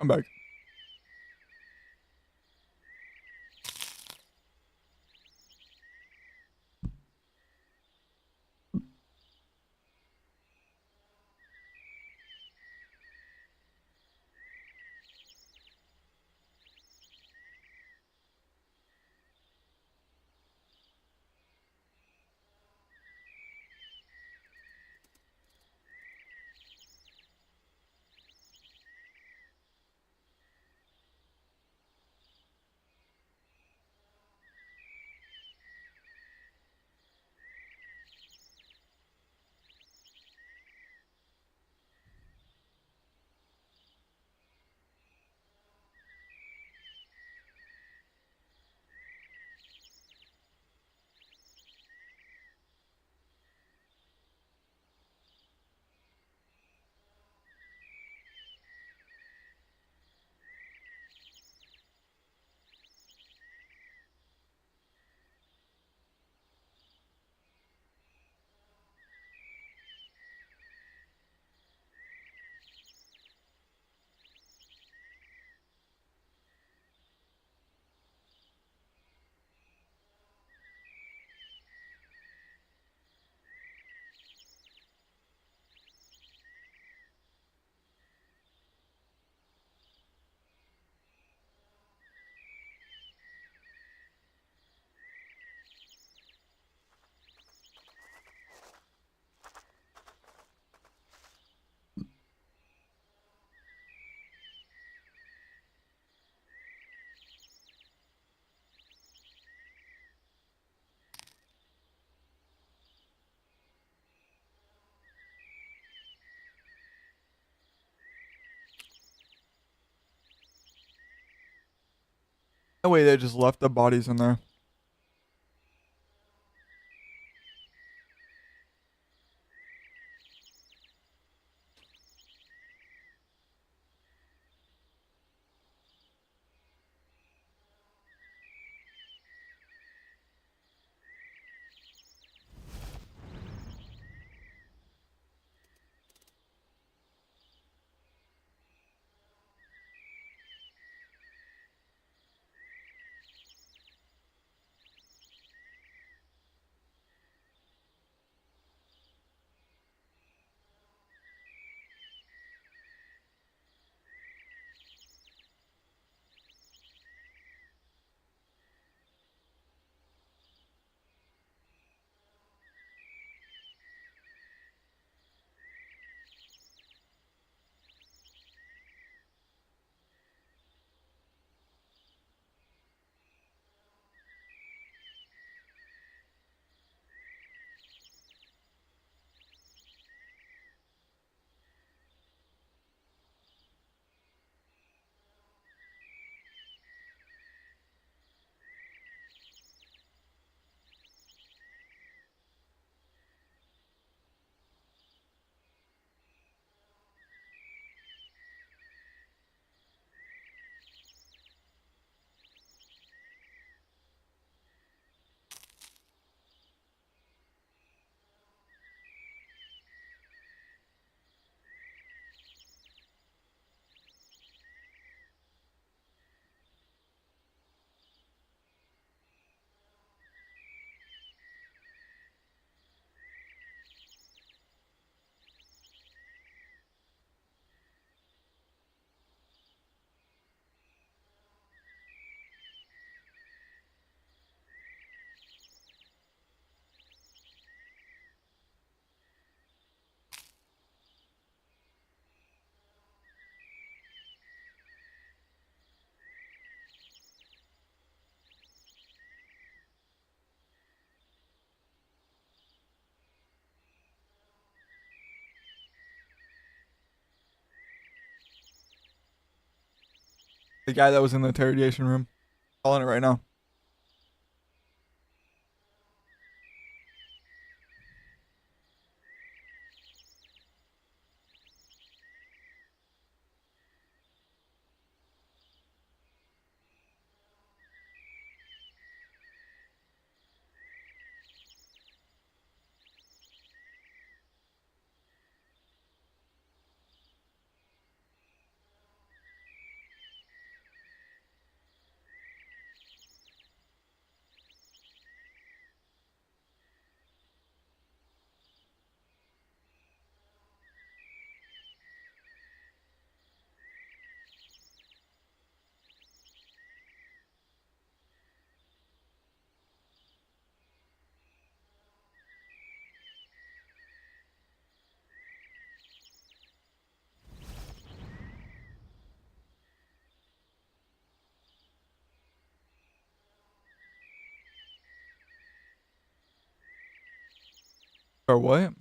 I'm back. Oh wait, they just left the bodies in there. The guy that was in the interrogation room. Calling it right now. Or what?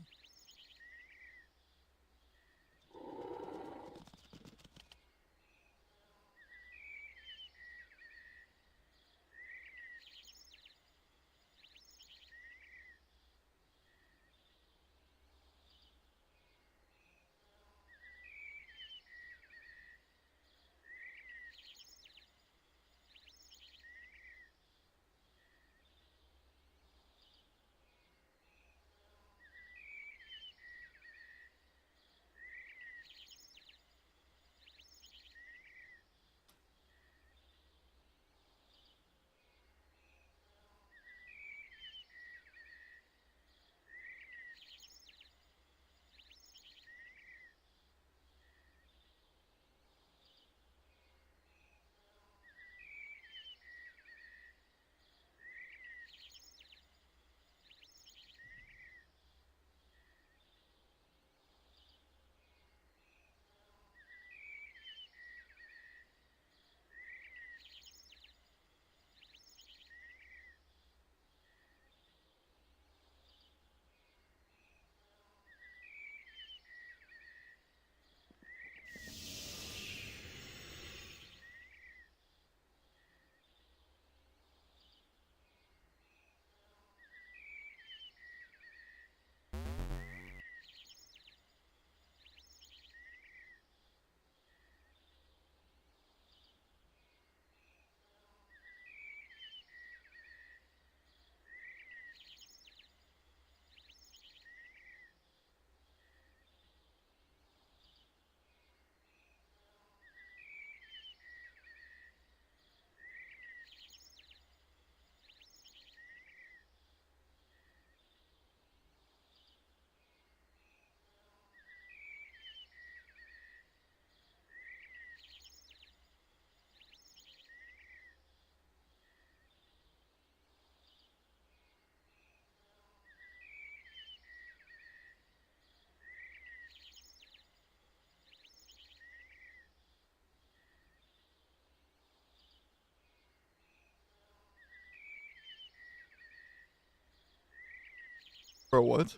Or what?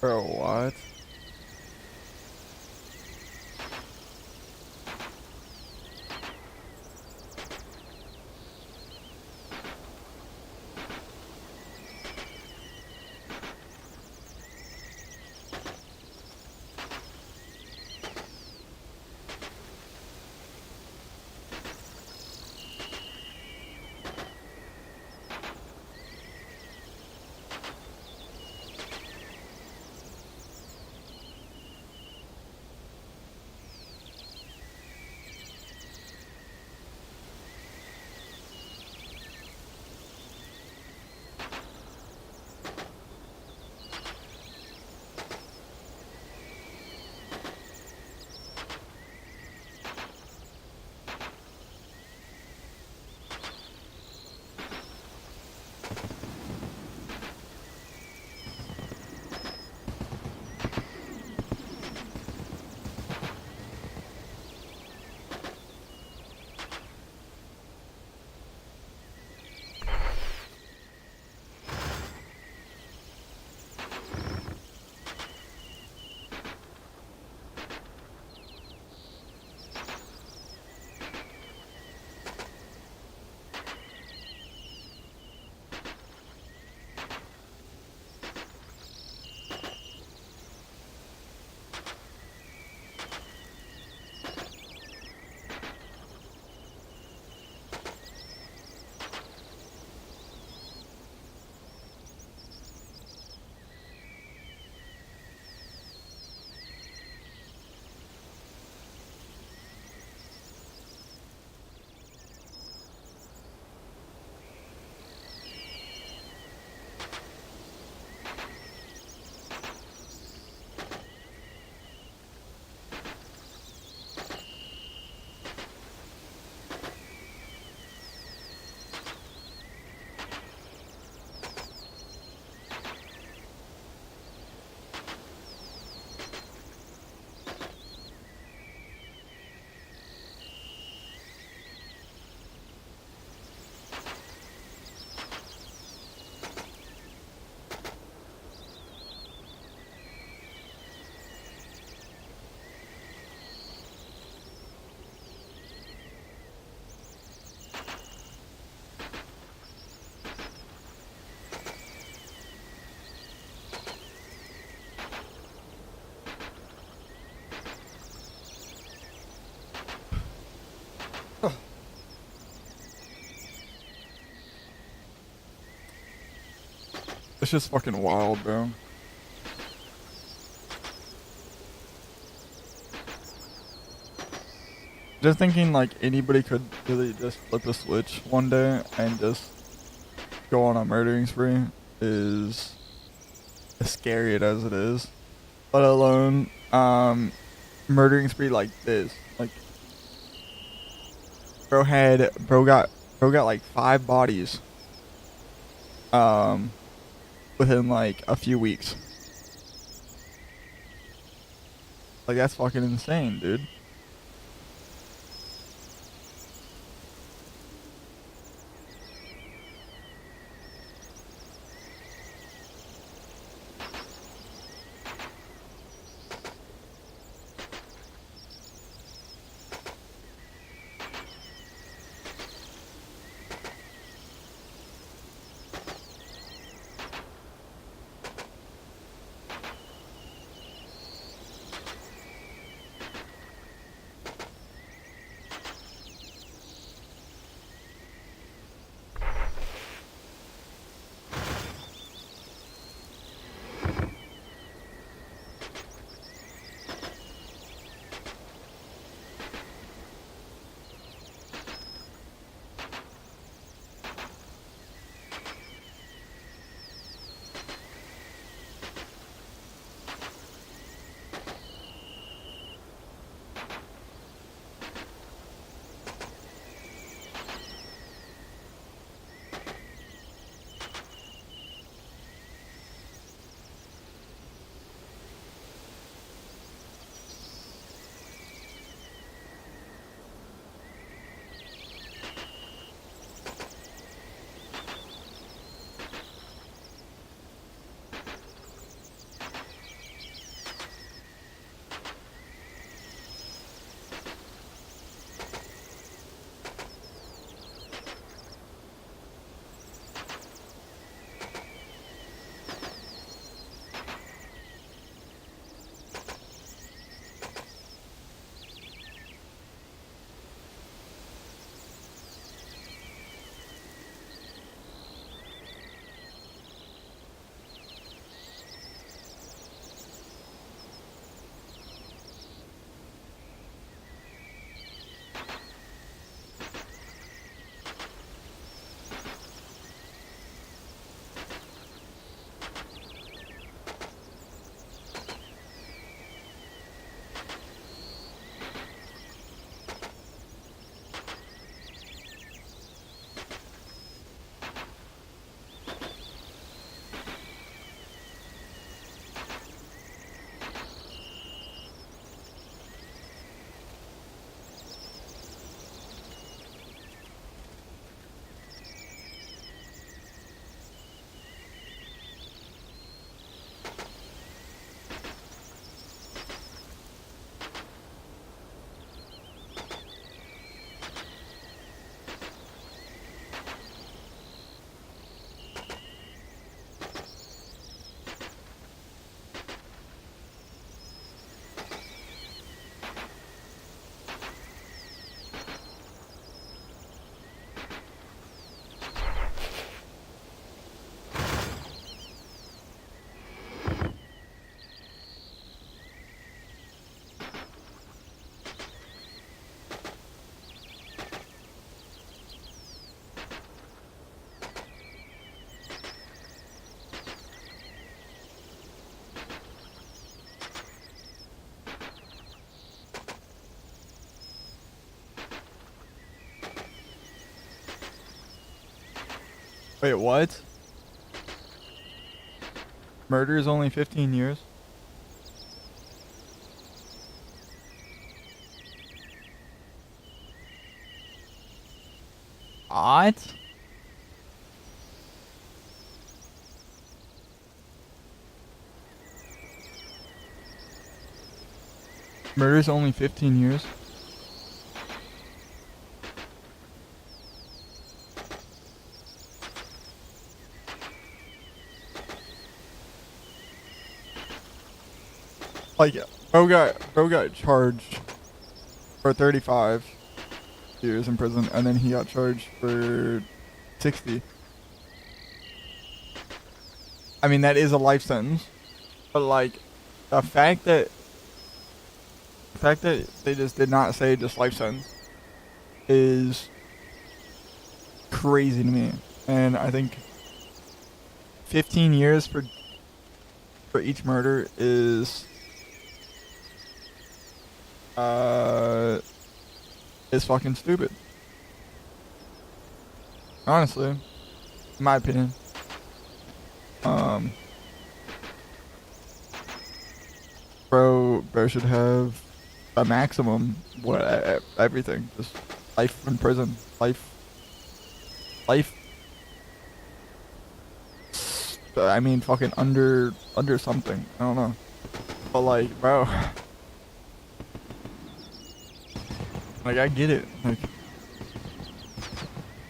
Bro, what? It's just fucking wild, bro. Just thinking like anybody could really just flip a switch one day and just go on a murdering spree is as scary as it is. Let alone murdering spree like this. Like bro got like 5 bodies um within like a few weeks. Like that's fucking insane, dude. Wait, what? Murder is only 15 years? What? Murder is only 15 years? Like, bro got charged for 35 years in prison, and then he got charged for 60. I mean, that is a life sentence, but like, the fact that they just did not say just life sentence is crazy to me. And I think 15 years for each murder is fucking stupid. Honestly, in my opinion. Um, bro should have a maximum everything, just life in prison, life. I mean, fucking under something. I don't know, but like, bro, like I get it. Like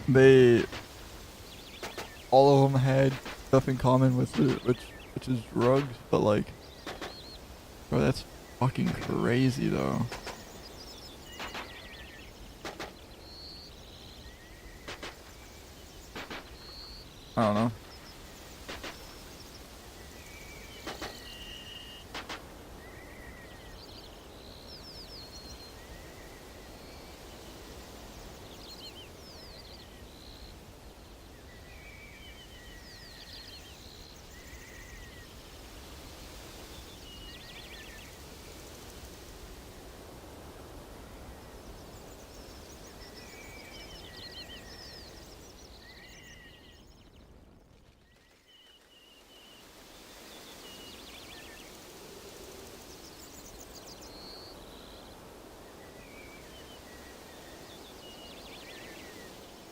they, all of them had stuff in common with it, which is drugs. But like, bro, that's fucking crazy though. I don't know.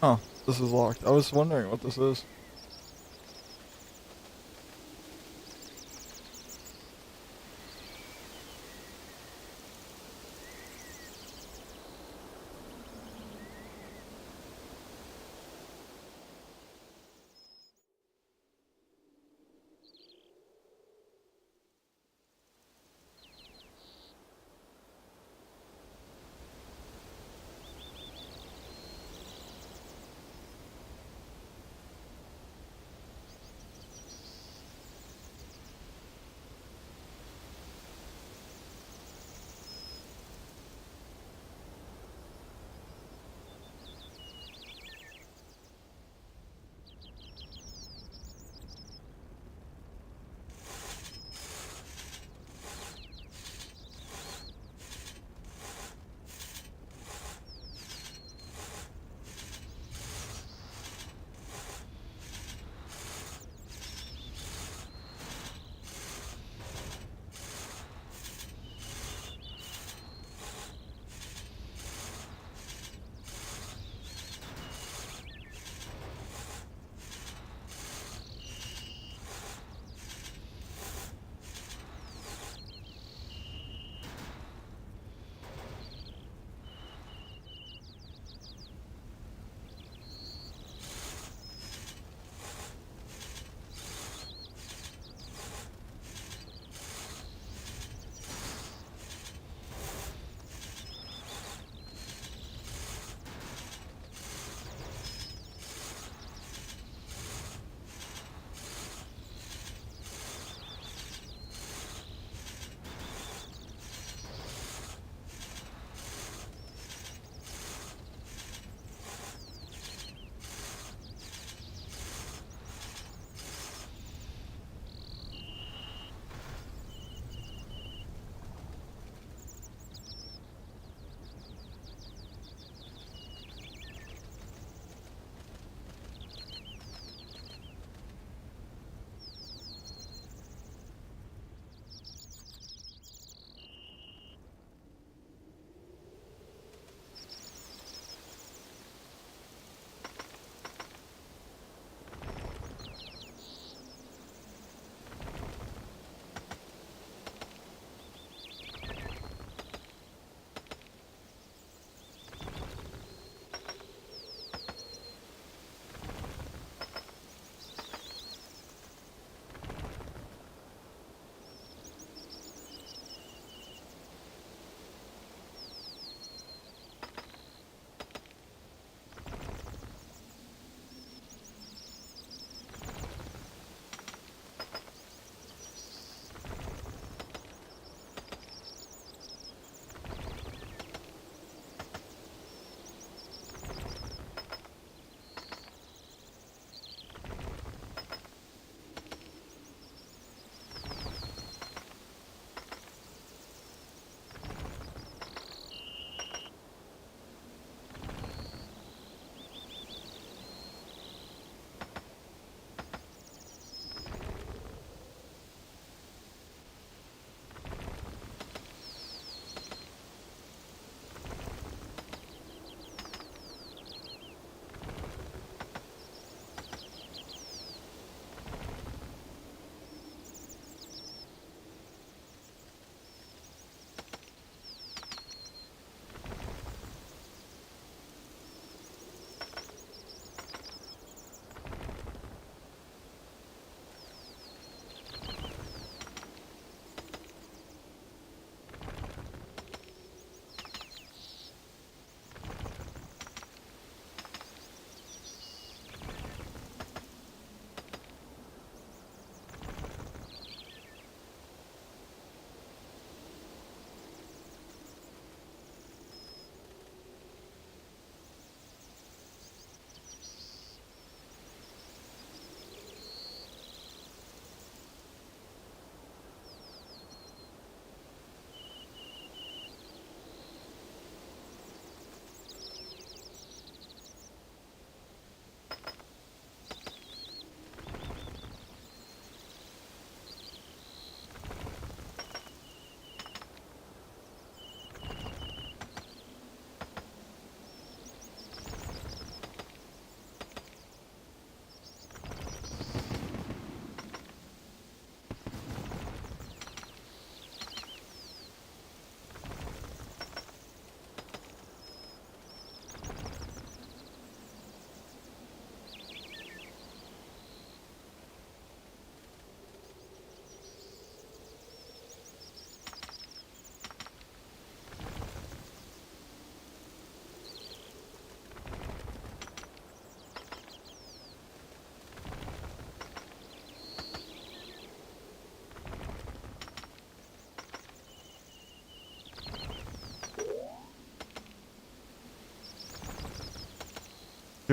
Oh, this is locked. I was wondering what this is.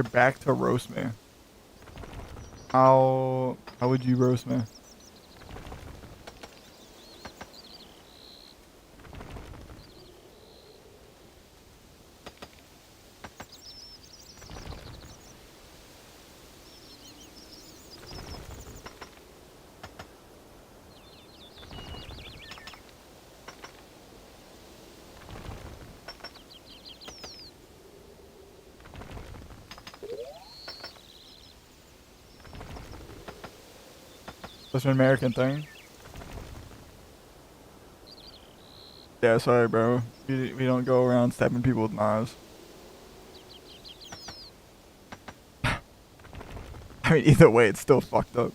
You're back to roast me. How would you roast me? That's an American thing. Yeah, sorry, bro. We don't go around stabbing people with knives. I mean, either way, it's still fucked up.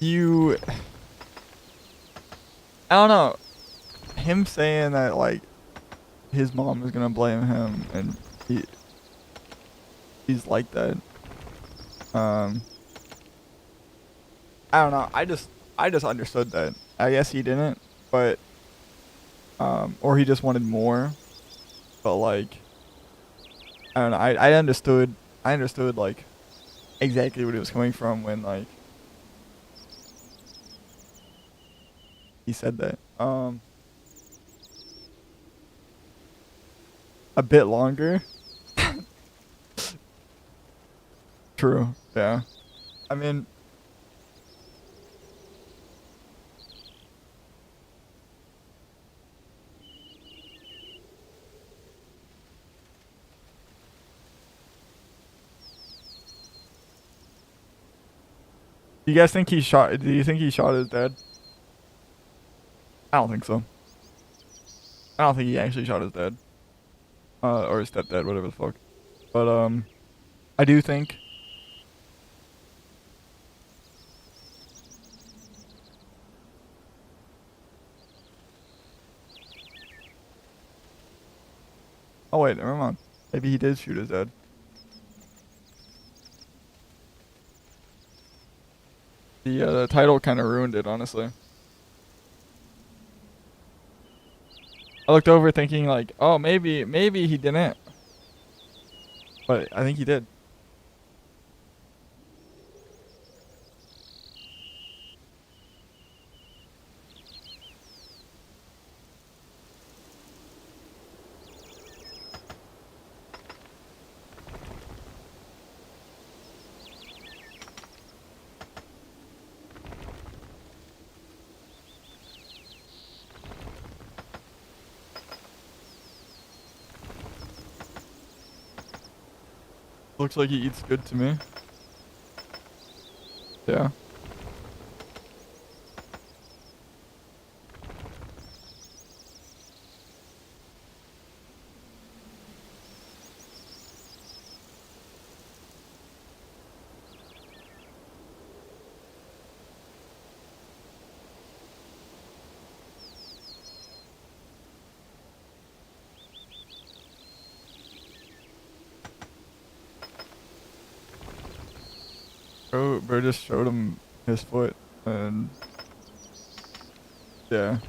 You, I don't know. Him saying that like his mom is gonna blame him, and he's like that. Um, I don't know. I just understood that. I guess he didn't, but or he just wanted more. But like, I don't know. I understood. I understood like exactly what he was coming from when like he said that. A bit longer. True. Yeah. I mean, do you guys think he shot? Do you think he shot his dad? I don't think so. I don't think he actually shot his dad. Or his stepdad, whatever the fuck. But I do think. Oh wait, never mind. Maybe he did shoot his dad. The title kind of ruined it, honestly. I looked over thinking like, oh, maybe he didn't, but I think he did. Looks like he eats good to me. Yeah. Bro just showed him his foot, and yeah.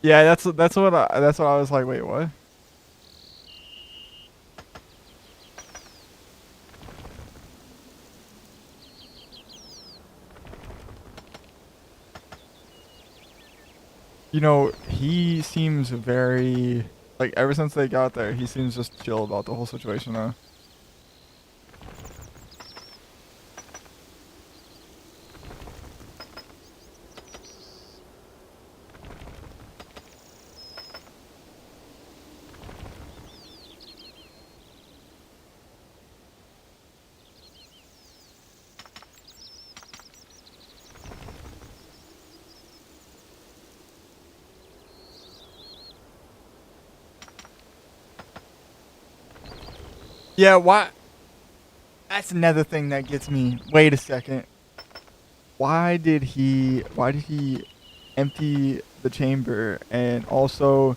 Yeah, that's what I was like, wait, what? You know, he seems very like ever since they got there, he seems just chill about the whole situation now. Yeah, why? That's another thing that gets me. Wait a second. Why did he empty the chamber and also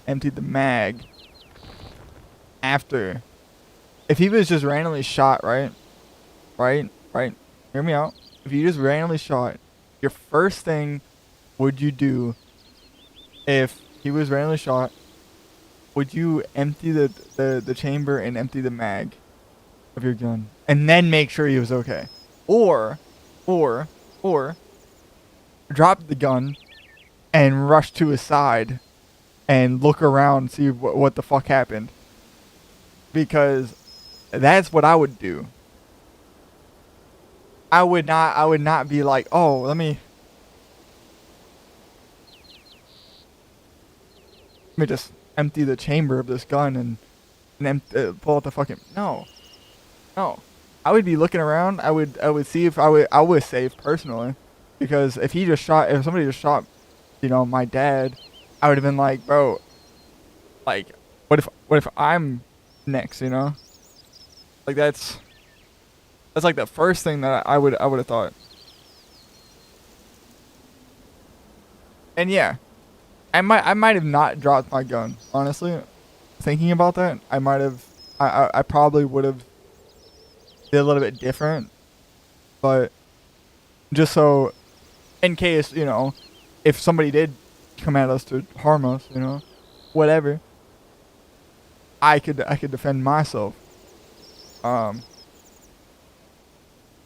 empty the mag after? If he was just randomly shot, right? Right. Hear me out. If you just randomly shot, your first thing would you do if he was randomly shot? Would you empty the chamber and empty the mag of your gun and then make sure he was okay, or, or, or drop the gun and rush to his side and look around, see what the fuck happened? Because that's what I would do. I would not be like, oh, let me just empty the chamber of this gun and pull out the fucking no. I would be looking around. I would see if I was safe personally, because if somebody just shot, my dad, I would have been like, bro, like, what if I'm next, Like that's like the first thing that I would have thought. And yeah, I might have not dropped my gun, honestly. Thinking about that, I probably would have did a little bit different, but just so in case, if somebody did come at us to harm us, whatever, I could defend myself. Um,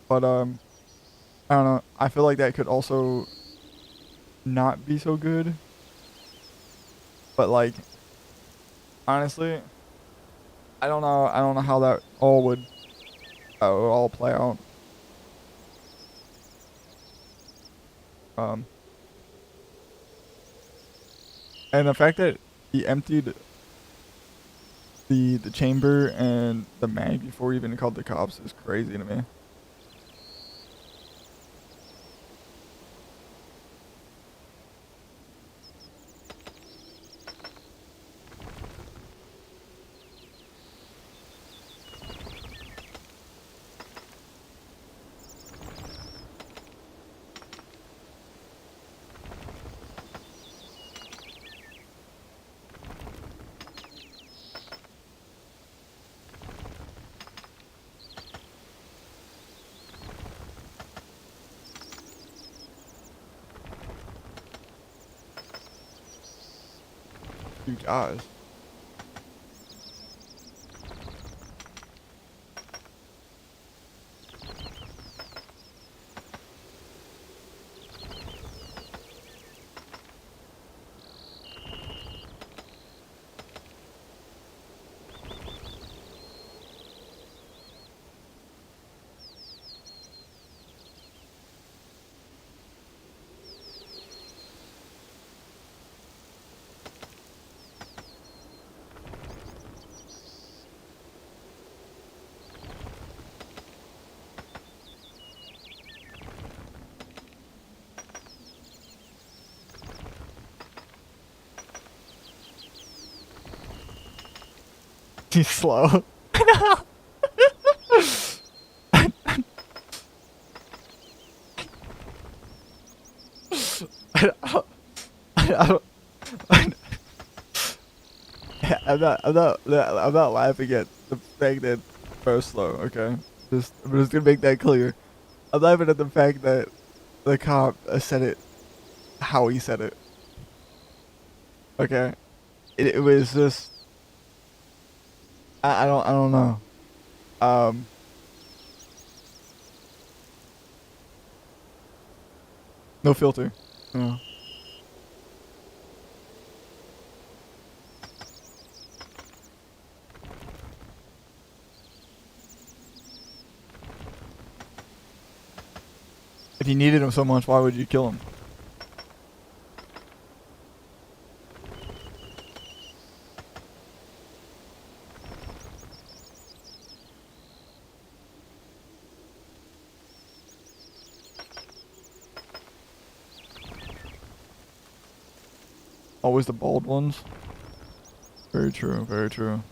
but I don't know. I feel like that could also not be so good. But like, honestly, I don't know. I don't know how that would all play out. Um, and the fact that he emptied the chamber and the mag before he even called the cops is crazy to me. You guys. He's slow. I don't, I don't, I'm not laughing at the fact that bro's slow, okay? I'm just gonna make that clear. I'm laughing at the fact that the cop said it how he said it. Okay? It was just, I don't know. Um, no filter. No. If you needed him so much, why would you kill him? Always the bald ones. Very true, very true.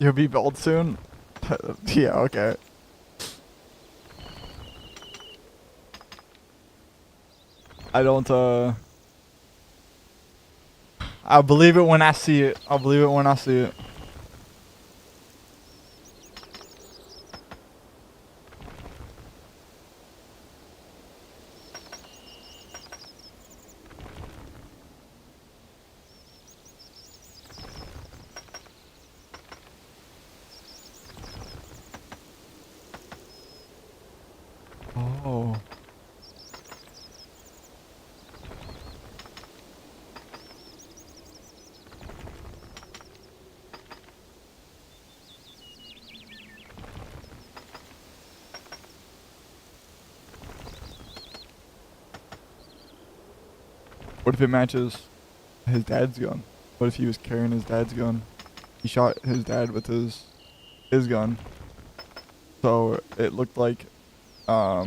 You'll be bald soon? Yeah, okay. I don't, I'll believe it when I see it. I'll believe it when I see it. Oh. What if it matches his dad's gun? What if he was carrying his dad's gun? He shot his dad with his gun. So it looked like that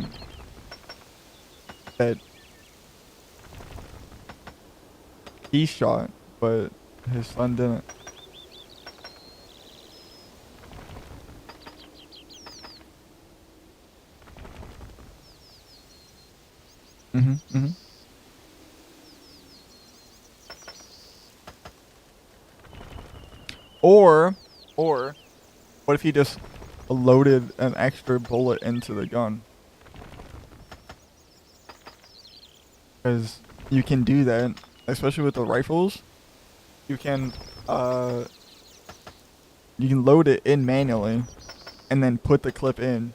he shot, but his son didn't. Mm-hmm. Or what if he just loaded an extra bullet into the gun? Because you can do that, especially with the rifles. You can uh you can load it in manually, and then put the clip in,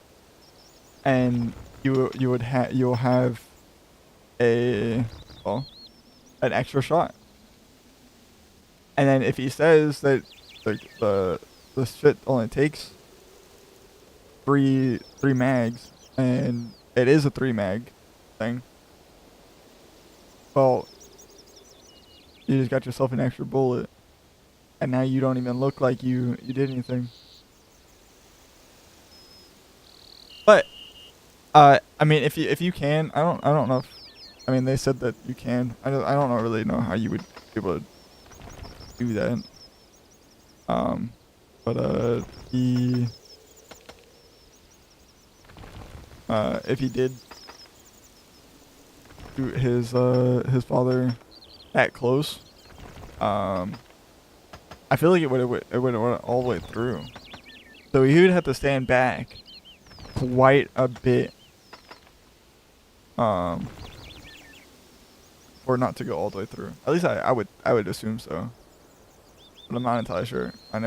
and you'll have a well an extra shot. And then if he says that the shit only takes three mags, and it is a 3 mag thing, well, you just got yourself an extra bullet, and now you don't even look like you did anything. But I mean, if you can, I don't know if, I mean, they said that you can. I don't really know how you would be able to do that. But he if he did shoot his father that close, I feel like it would went all the way through. So he would have to stand back quite a bit, for not to go all the way through. At least I would assume so. But I'm not entirely sure. I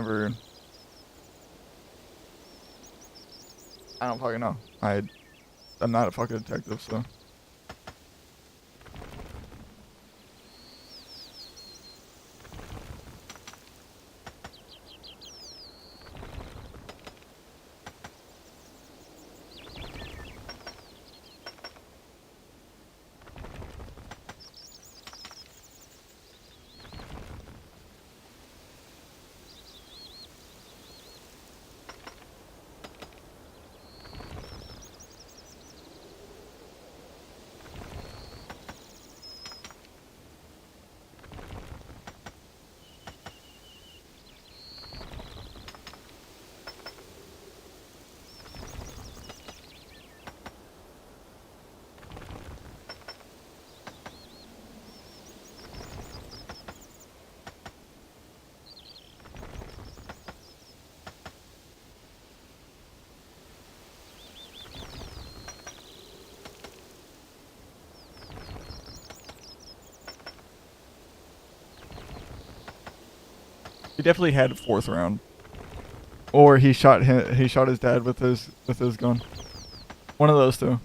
don't fucking know. I'm not a fucking detective, so. He definitely had a 4th round. Or he shot his dad with his gun. One of those two.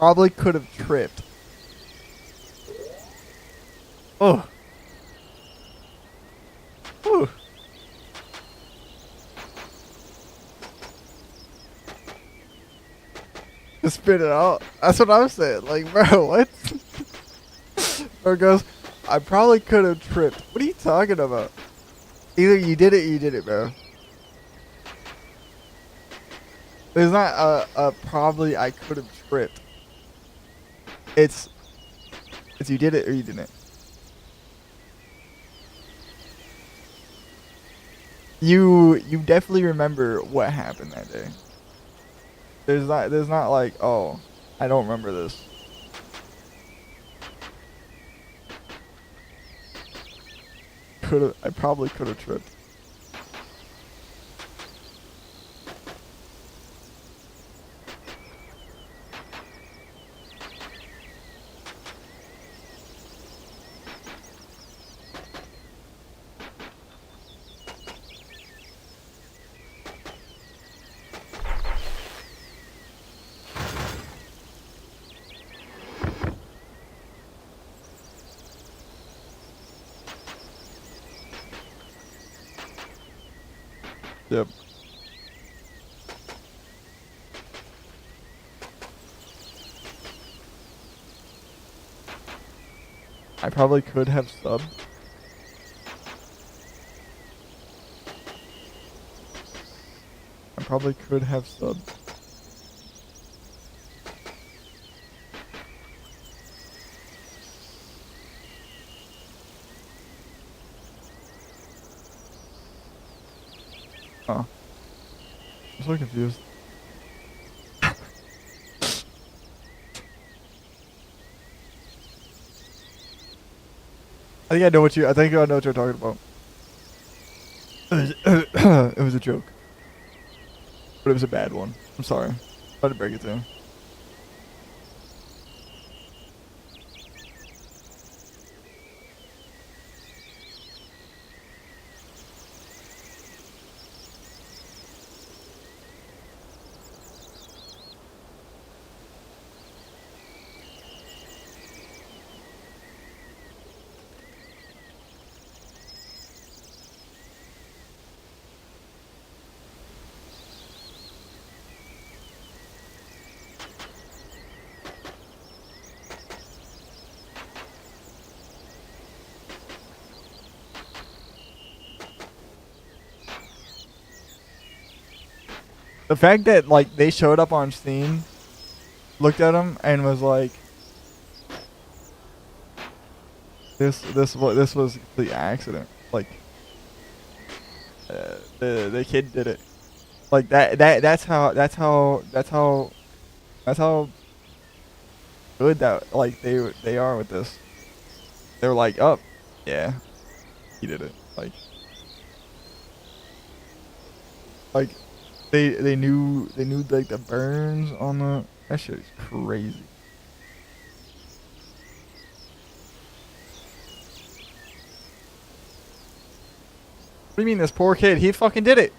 probably could have tripped. Oh. Whew. Just spit it out. That's what I'm saying. Like, bro, what? Bro goes, I probably could have tripped. What are you talking about? Either you did it or you did it, bro. There's not a probably I could have tripped. It's you did it or you didn't. You definitely remember what happened that day. There's not like, oh, I don't remember this. I probably could have tripped. Yep. I probably could have subbed. I probably could have subbed. Oh. I'm so confused. I think I know what you're talking about. It was a joke. But it was a bad one. I'm sorry. Try to break it to you. The fact that like they showed up on scene, looked at him, and was like, this was the accident. Like the kid did it. Like that's how good that like they are with this. They were like, oh, yeah, he did it. Like they knew like the burns on the that shit is crazy. What do you mean this poor kid? He fucking did it.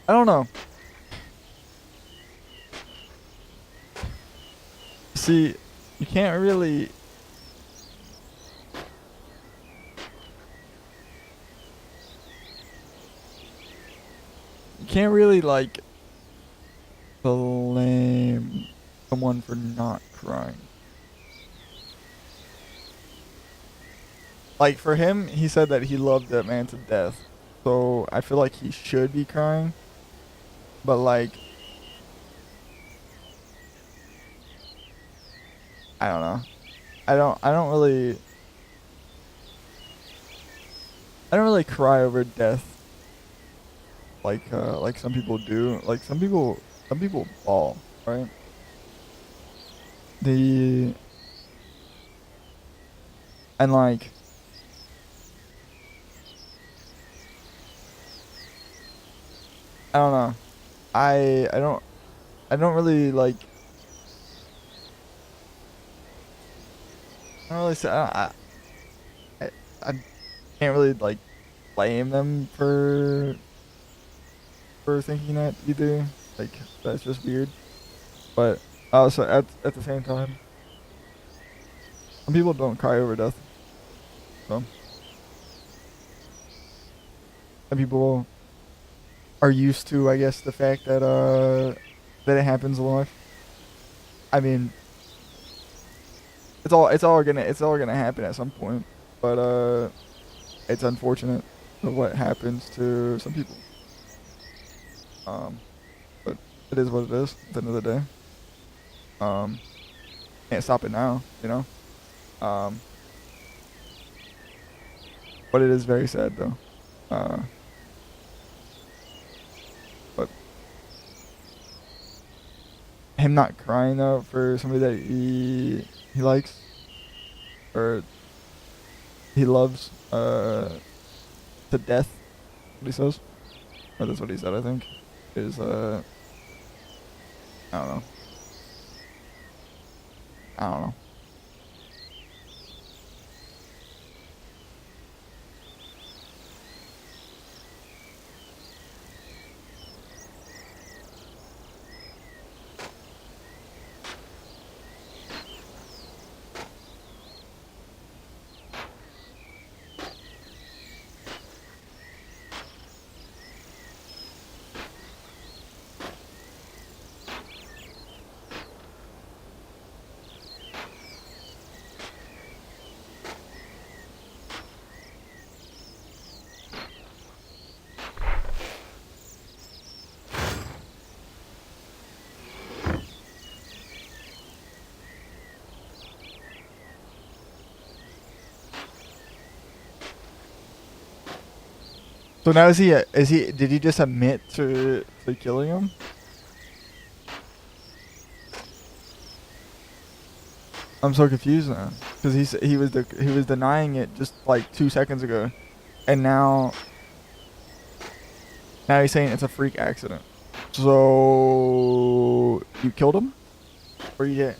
I don't know. See, you can't really. You can't really like blame someone for not crying. Like for him, he said that he loved that man to death. So I feel like he should be crying. But like I don't know. I don't really cry over death like some people do. Like some people bawl, right? The and like I don't know. I don't really like. I don't really say. I I can't really like blame them for thinking that either. Like that's just weird. But also at the same time, some people don't cry over death. So some people are used to, I guess, the fact that it happens in life. I mean, it's all gonna happen at some point. But it's unfortunate of what happens to some people. Um, but it is what it is at the end of the day. Um, can't stop it now, you know. Um, but it is very sad though. Uh, but him not crying though for somebody that he likes or he loves to death. What he says, or that's what he said. I think is I don't know. I don't know. So now is he did he just admit to killing him? I'm so confused now because he was denying it just like 2 seconds ago, and now he's saying it's a freak accident. So you killed him, or you didn't?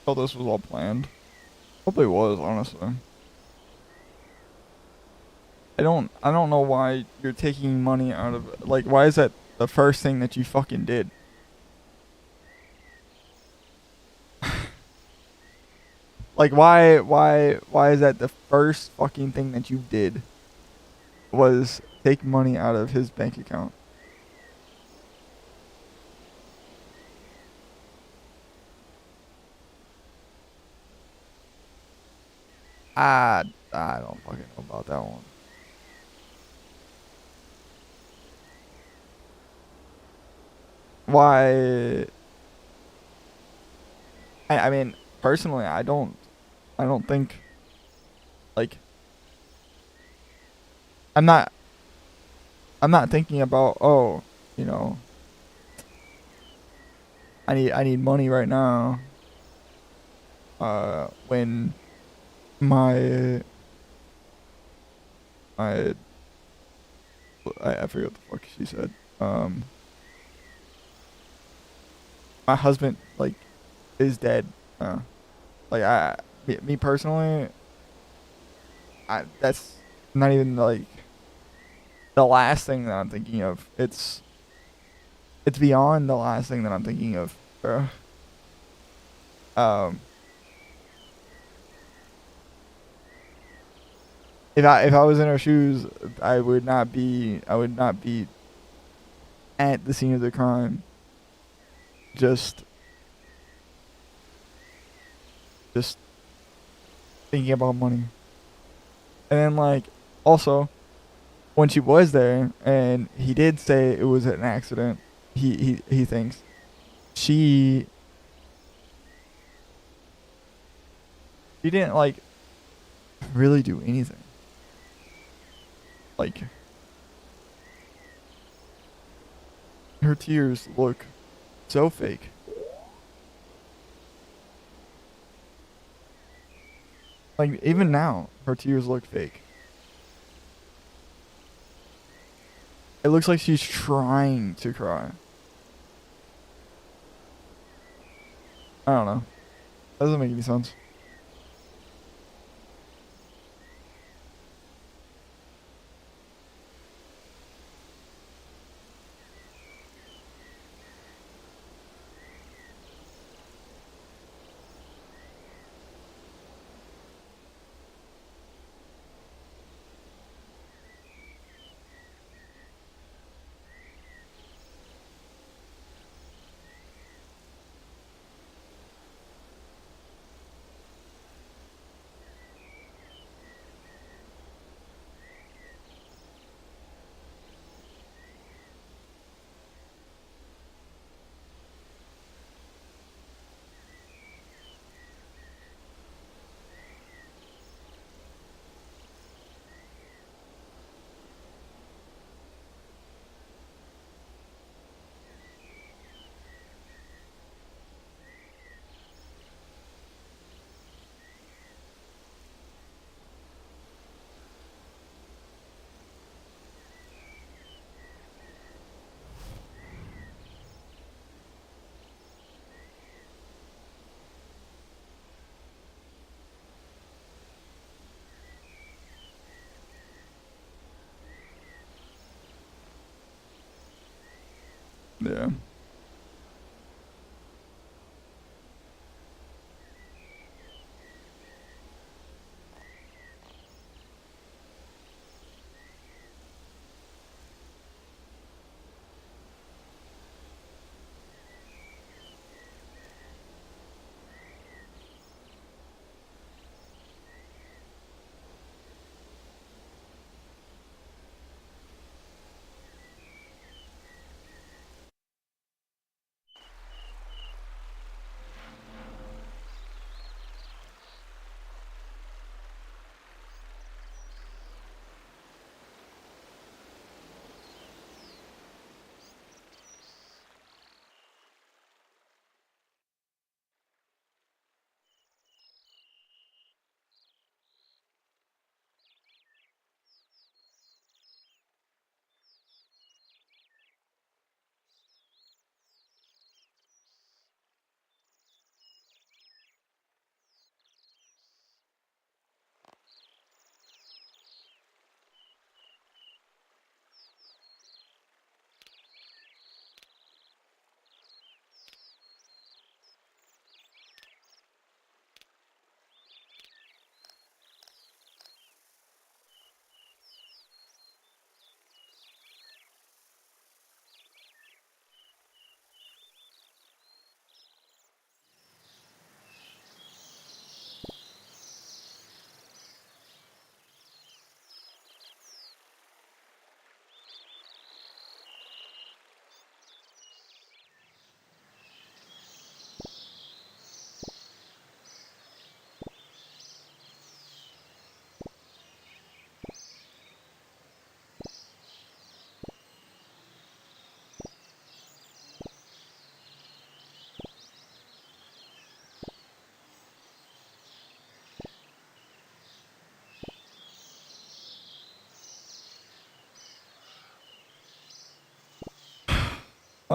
Oh, this was all planned. Probably was, honestly. I don't know why you're taking money out of, like, why is that the first thing that you fucking did? Like, why is that the first fucking thing that you did was take money out of his bank account? I, I don't fucking know about that one. Why? I mean, personally, I don't think, like, I'm not, I'm not thinking about, oh, you know, I need money right now. When my, my, I forget what the fuck she said. My husband, like, is dead. Uh, like, me personally, that's not even, like, the last thing that I'm thinking of. It's beyond the last thing that I'm thinking of, bro. Um, if I was in her shoes, I would not be at the scene of the crime, just just thinking about money. And then, like, also, when she was there and he did say it was an accident, he thinks she she didn't, like, really do anything. Like, her tears look so fake. Like, even now, her tears look fake. It looks like she's trying to cry. I don't know. Doesn't make any sense. Yeah.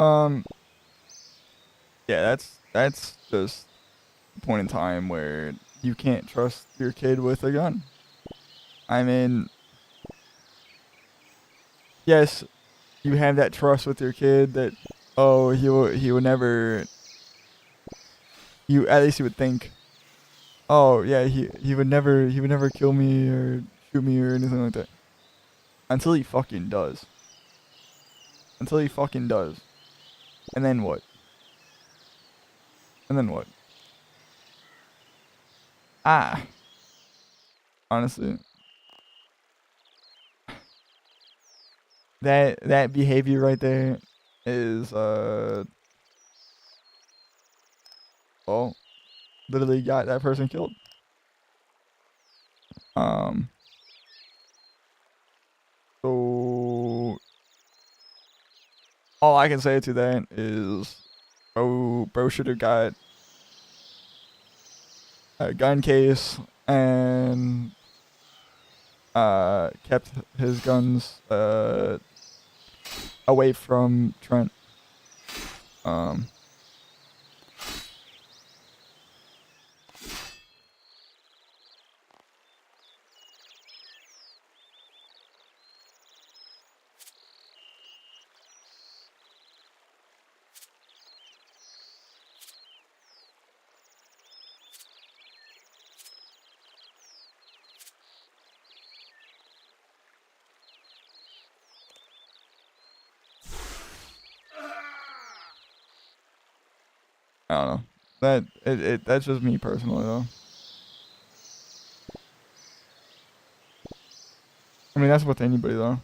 Um, yeah, that's just a point in time where you can't trust your kid with a gun. I mean, yes, you have that trust with your kid that, oh, he would never. You at least you would think, oh yeah, he would never kill me or shoot me or anything like that. Until he fucking does. Until he fucking does. And then what? And then what? Ah, honestly, that behavior right there is well, literally got that person killed. Um, so all I can say to that is, bro should have got a gun case and kept his guns away from Trent. Um, I don't know. That's just me personally though. I mean that's with anybody though.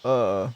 Uh.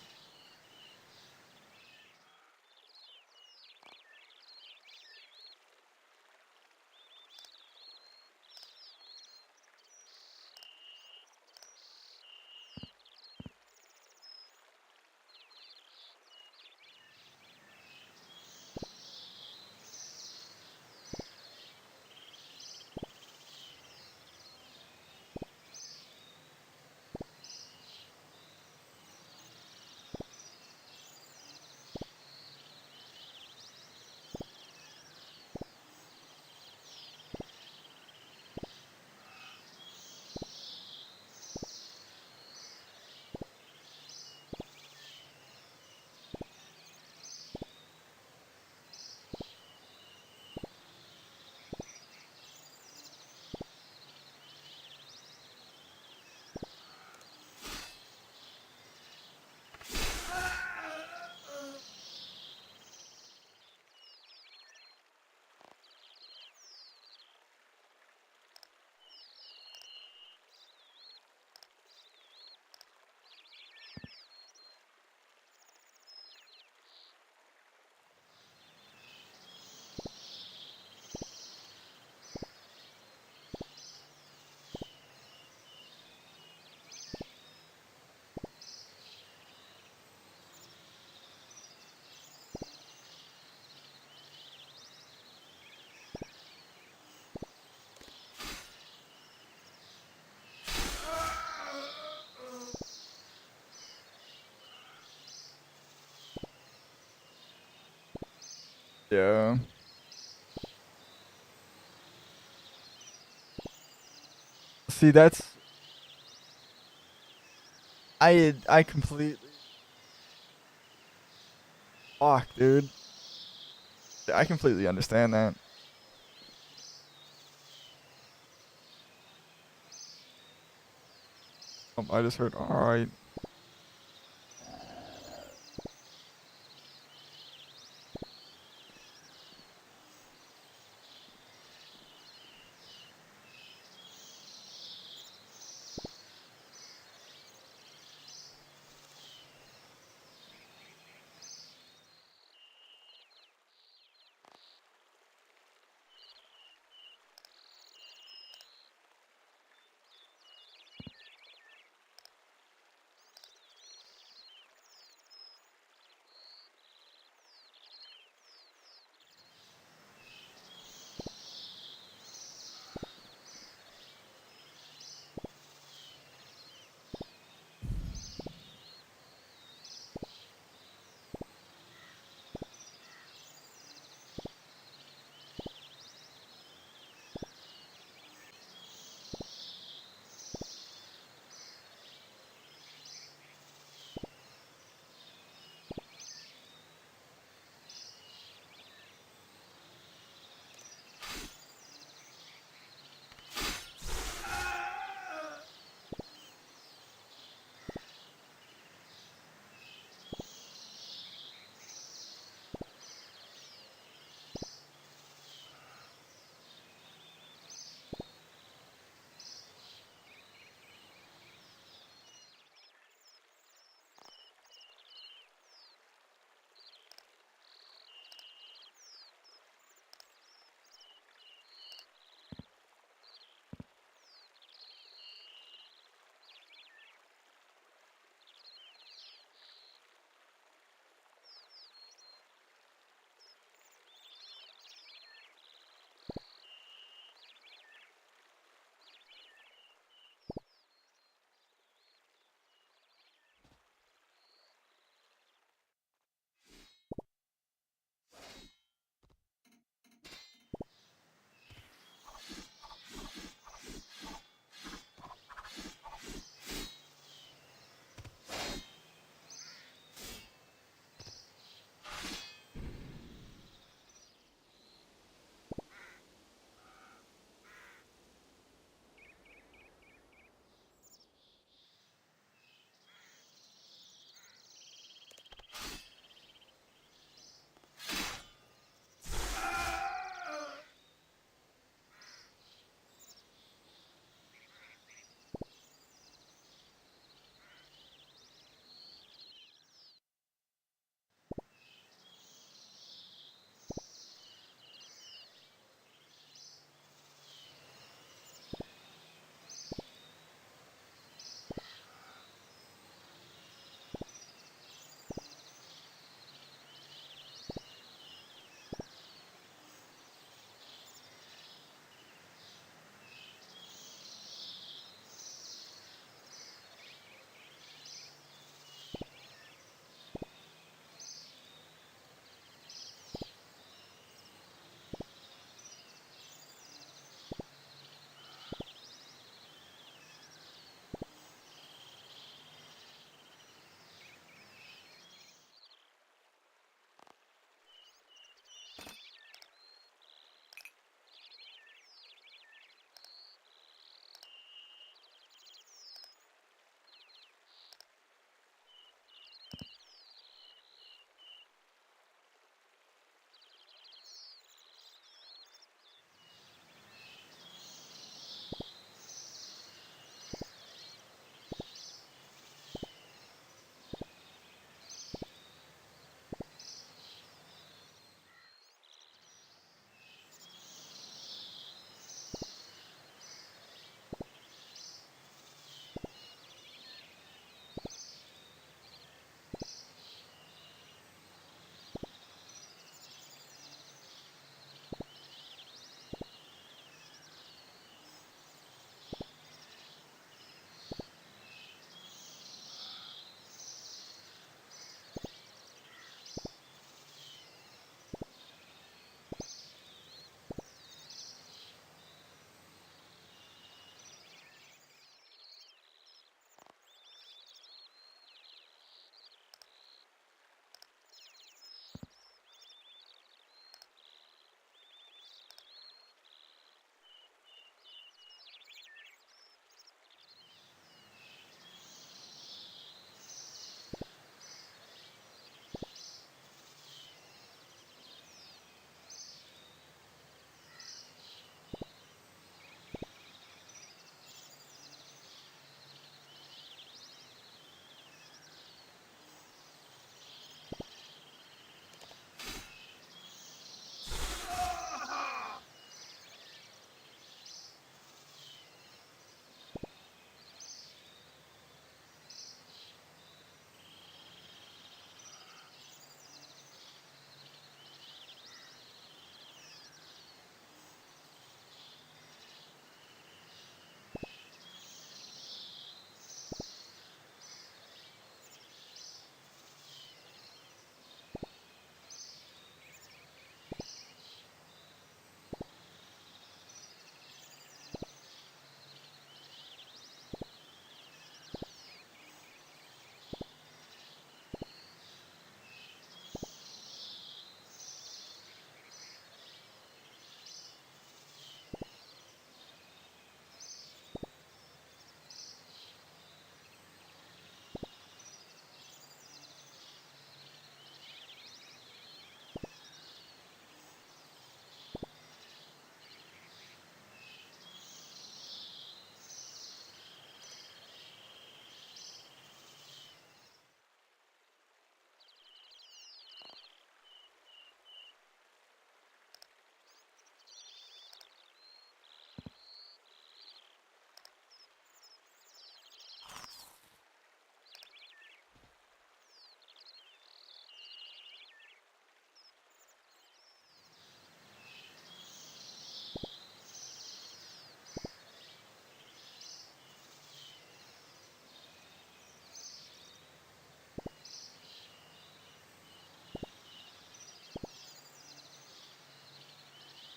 Yeah. See, that's I completely fuck, dude. I completely understand that. I just heard. All right.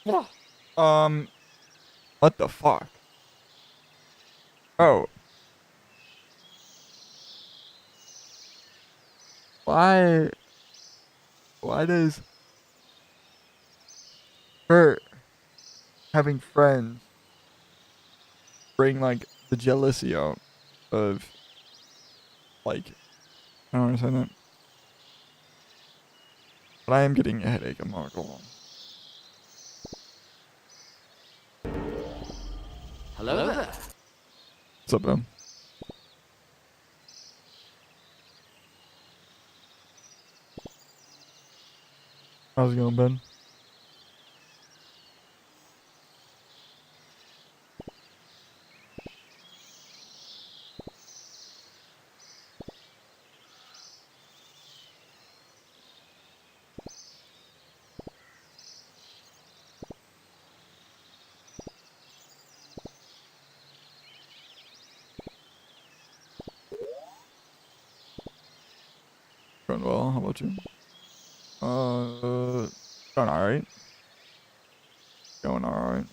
What the fuck? Oh, why? Why does her having friends bring like the jealousy out of like? I don't understand that. But I am getting a headache. I'm not gonna lie. Hello there. What's up, Ben? How's it going, Ben? Going well. How about you? Going alright. Going alright.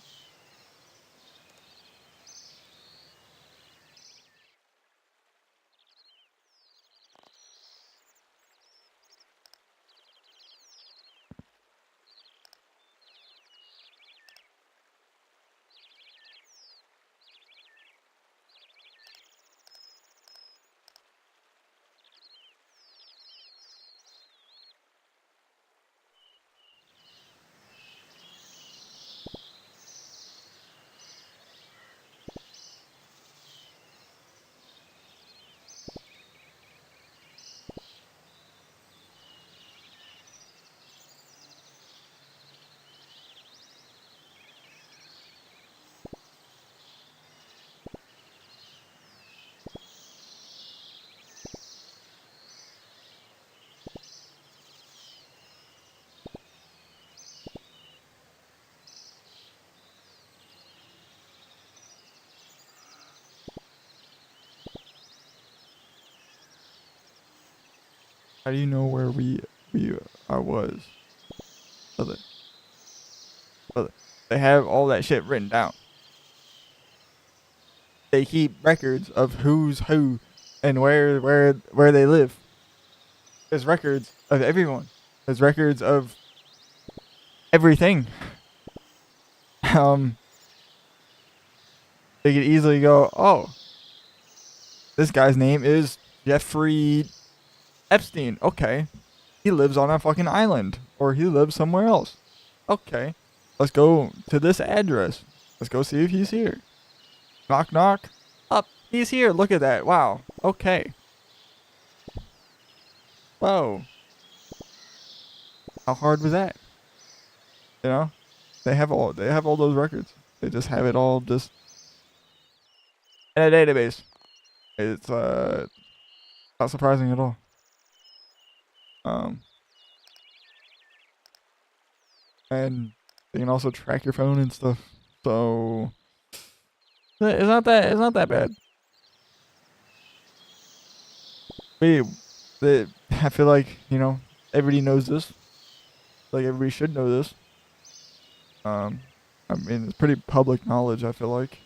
How do you know where we I was? Brother, brother. They have all that shit written down. They keep records of who's who and where they live. There's records of everyone. There's records of everything. Um, they could easily go, oh, this guy's name is Jeffrey Epstein. Okay, he lives on a fucking island, or he lives somewhere else. Okay, let's go to this address. Let's go see if he's here. Knock knock. Up, he's here. Look at that. Wow. Okay. Whoa. How hard was that? You know, they have all those records. They just have it all just in a database. It's not surprising at all. Um, and they can also track your phone and stuff. So it's not that bad. We, I feel like, you know, everybody knows this. Like everybody should know this. I mean, it's pretty public knowledge, I feel like.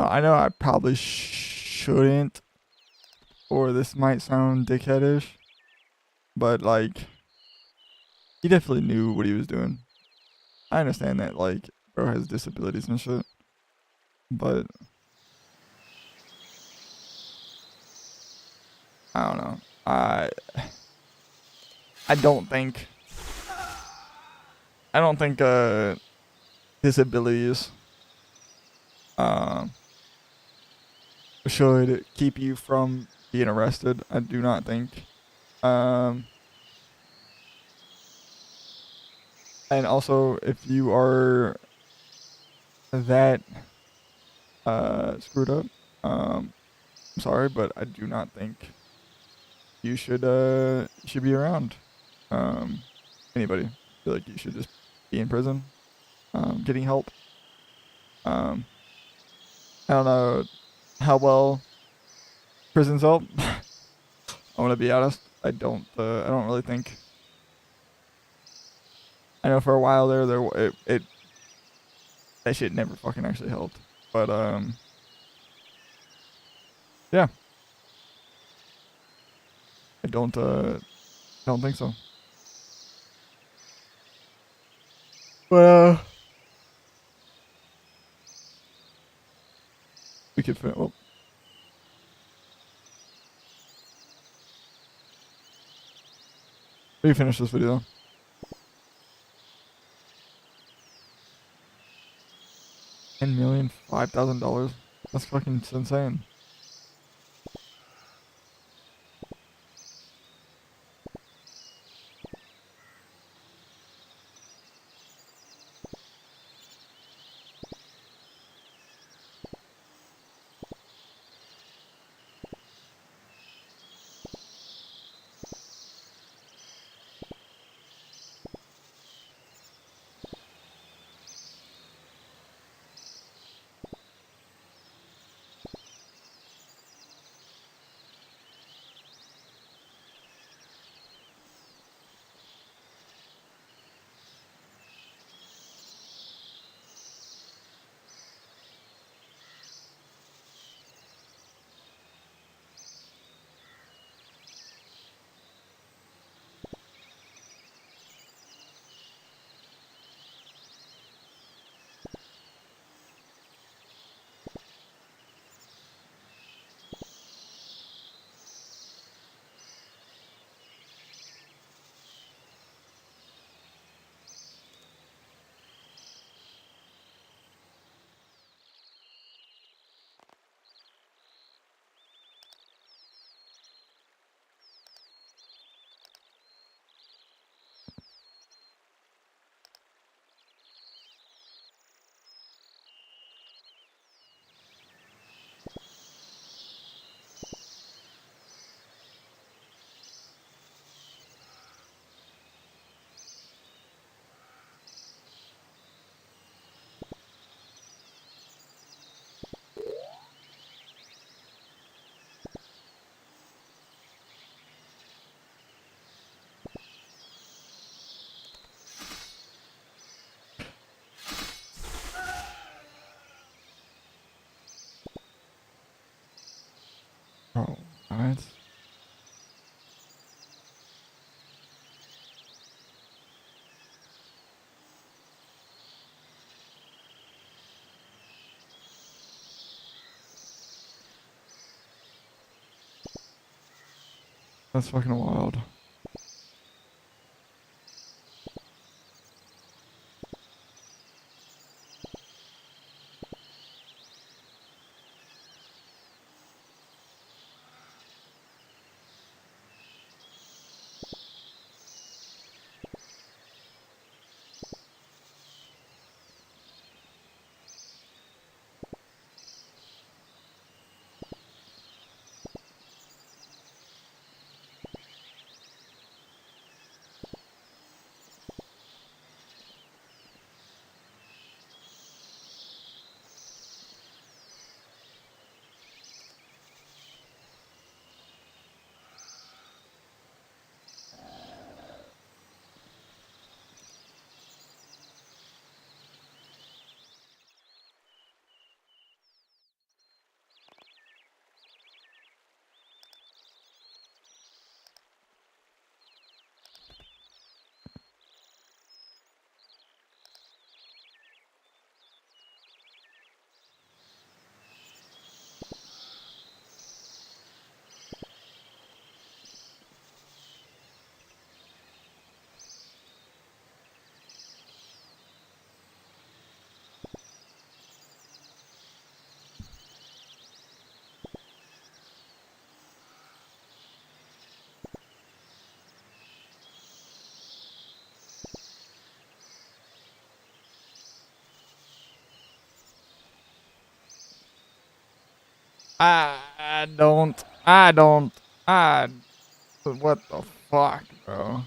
I know I probably shouldn't, or this might sound dickheadish, but like, he definitely knew what he was doing. I understand that, like, bro has disabilities and shit. But I don't know. I don't think disabilities should keep you from being arrested. I do not think. Um, and also, if you are that screwed up, I'm sorry, but I do not think you should be around anybody. I feel like you should just be in prison, getting help. Um, I don't know how well prisons help. I want to be honest. I don't really think. I know for a while it that shit never fucking actually helped. But yeah, I don't think so. But we could well, we can finish this video. 10,000,000, $5,000. That's fucking insane. Oh, alright. That's fucking wild. I don't. I don't. I. What the fuck, bro?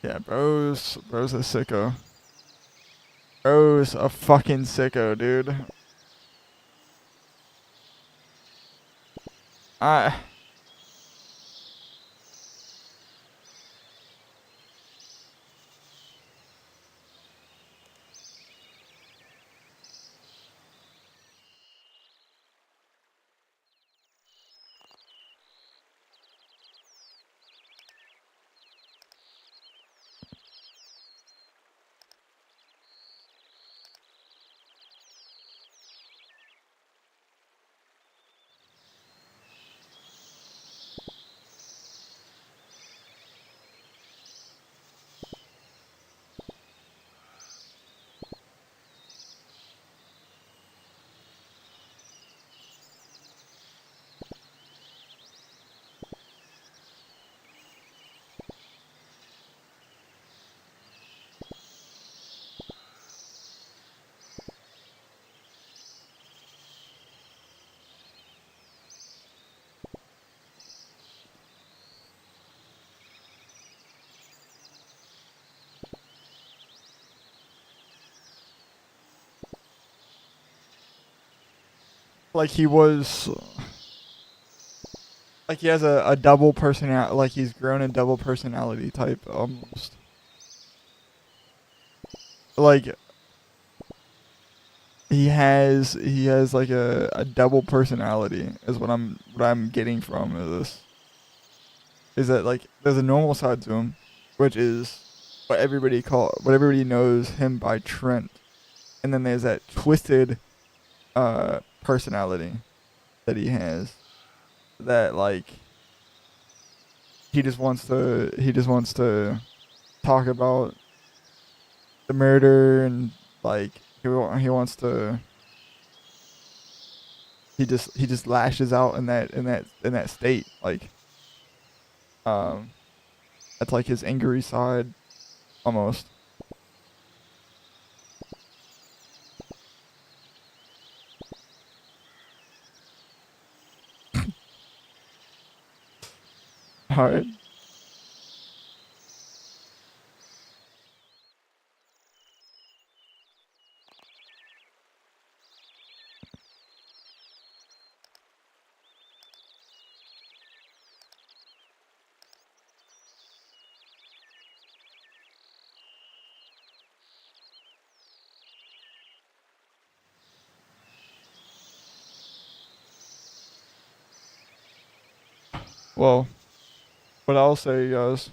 Yeah, bro's a sicko. Bro's a fucking sicko, dude. I. Like he was. Like he has a double personality. Like he's grown a double personality type almost. Like he has like a double personality is what I'm getting from this. Is that like there's a normal side to him, which is what everybody knows him by Trent, and then there's that twisted personality that he has that like he just wants to talk about the murder and like he wants to he just lashes out in that state like um that's like his angry side almost. All right. Well, what I'll say, guys.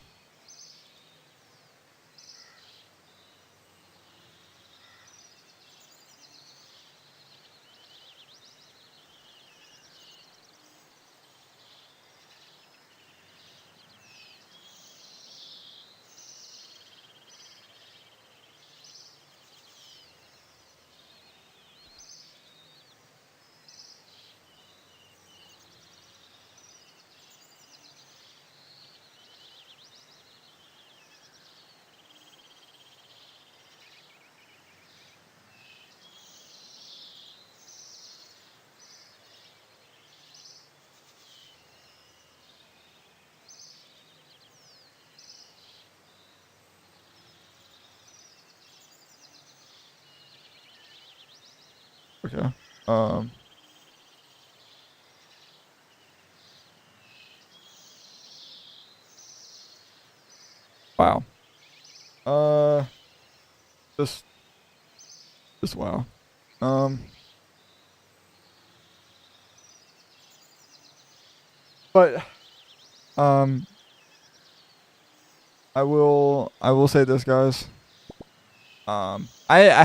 Okay. Um. Wow. Uh. Just. Just wow. Um. But. Um. I will say this, guys. I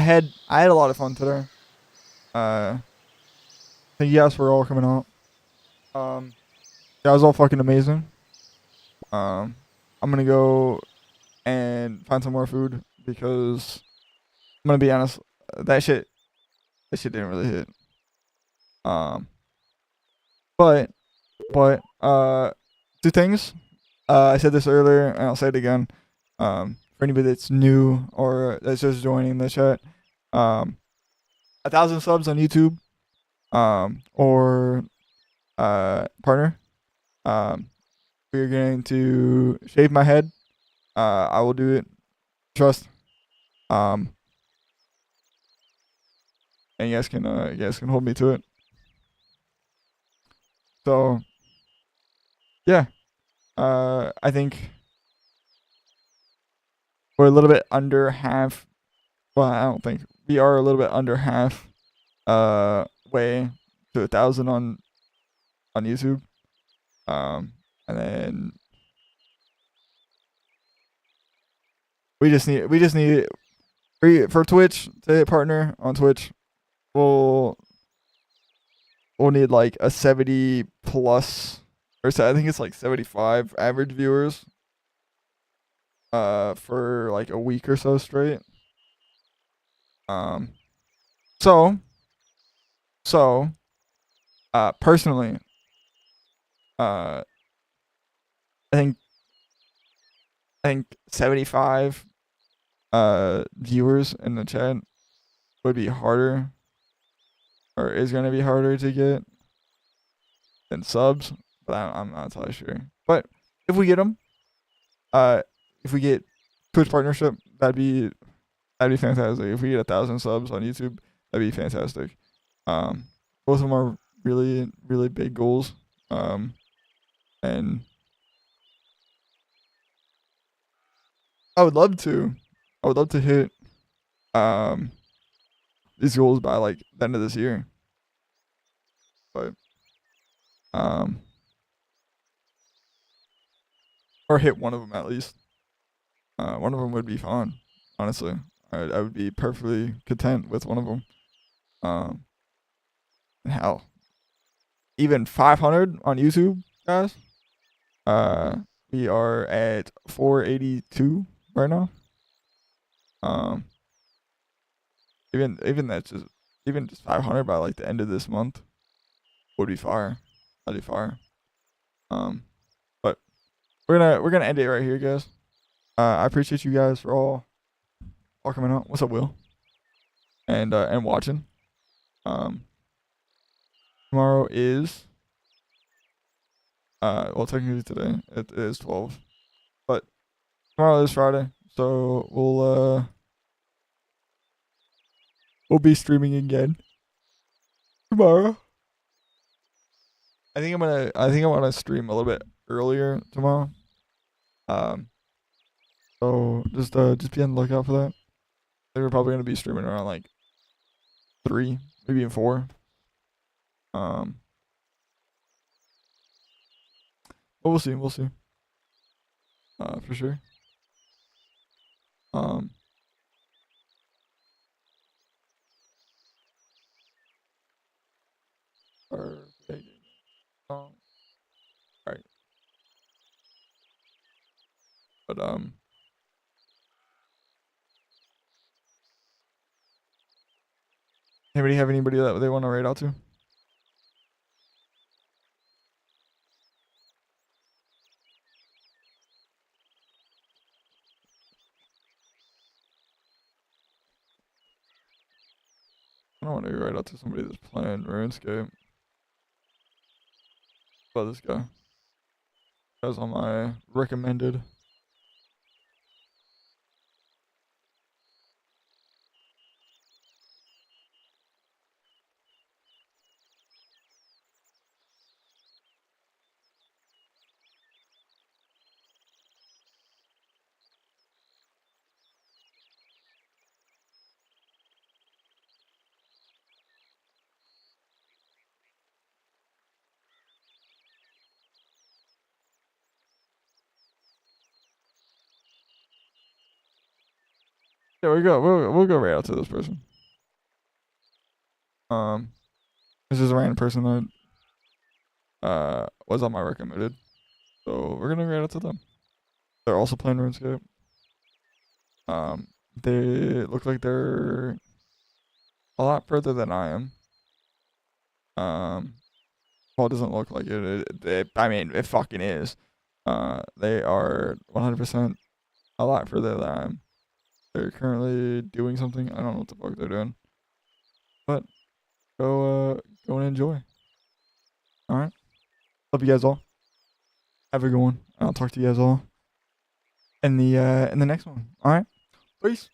had a lot of fun today. Thank you guys for all coming out. That was all fucking amazing. I'm gonna go and find some more food because I'm gonna be honest, that shit didn't really hit. Um, but two things. I said this earlier and I'll say it again. For anybody that's new or that's just joining the chat, 1,000 subs on YouTube, or partner. We're going to shave my head. I will do it. Trust. Um, and you guys can hold me to it. So yeah, I think we're a little bit under half. Well, I don't think we are a little bit under half. Way to 1,000 on YouTube. And then we just need for Twitch to hit partner on Twitch. We'll need like a 70 plus, or so I think it's like 75 average viewers. For like a week or so straight. Um, so personally, uh, I think 75 viewers in the chat would be harder, or is gonna be harder to get than subs, but I'm not entirely sure. But if we get them, uh, if we get Twitch partnership, that'd be fantastic. If we get 1,000 subs on YouTube, that'd be fantastic. Both of them are really, really big goals. And I would love to, hit um these goals by like the end of this year. But um, or hit one of them at least. One of them would be fun. Honestly, I would be perfectly content with one of them. Um, and hell, even 500 on YouTube, guys. We are at 482 right now. Um, even that's just even just 500 by like the end of this month would be fire. That'd be fire. But we're gonna end it right here, guys. I appreciate you guys for all coming out. What's up, Will? And watching. Um, tomorrow is well, technically today it is 12, but tomorrow is Friday, so we'll be streaming again tomorrow. I think I'm gonna stream a little bit earlier tomorrow. Um, so just be on the lookout for that. I think we're probably gonna be streaming around like 3, maybe even 4. Um, but we'll see. We'll see. For sure. Um, perfect. All right. But anybody have anybody that they want to raid out to? I don't want to raid out to somebody that's playing RuneScape. But this guy. That's on my recommended. Yeah, we'll go right out to this person. This is a random person that was on my recommended. So we're gonna go right out to them. They're also playing RuneScape. They look like they're a lot further than I am. Well, it doesn't look like it. I mean, it fucking is. They are 100% a lot further than I am. They're currently doing something. I don't know what the fuck they're doing. But go and enjoy. All right. Love you guys all. Have a good one. I'll talk to you guys all in the next one. All right. Peace.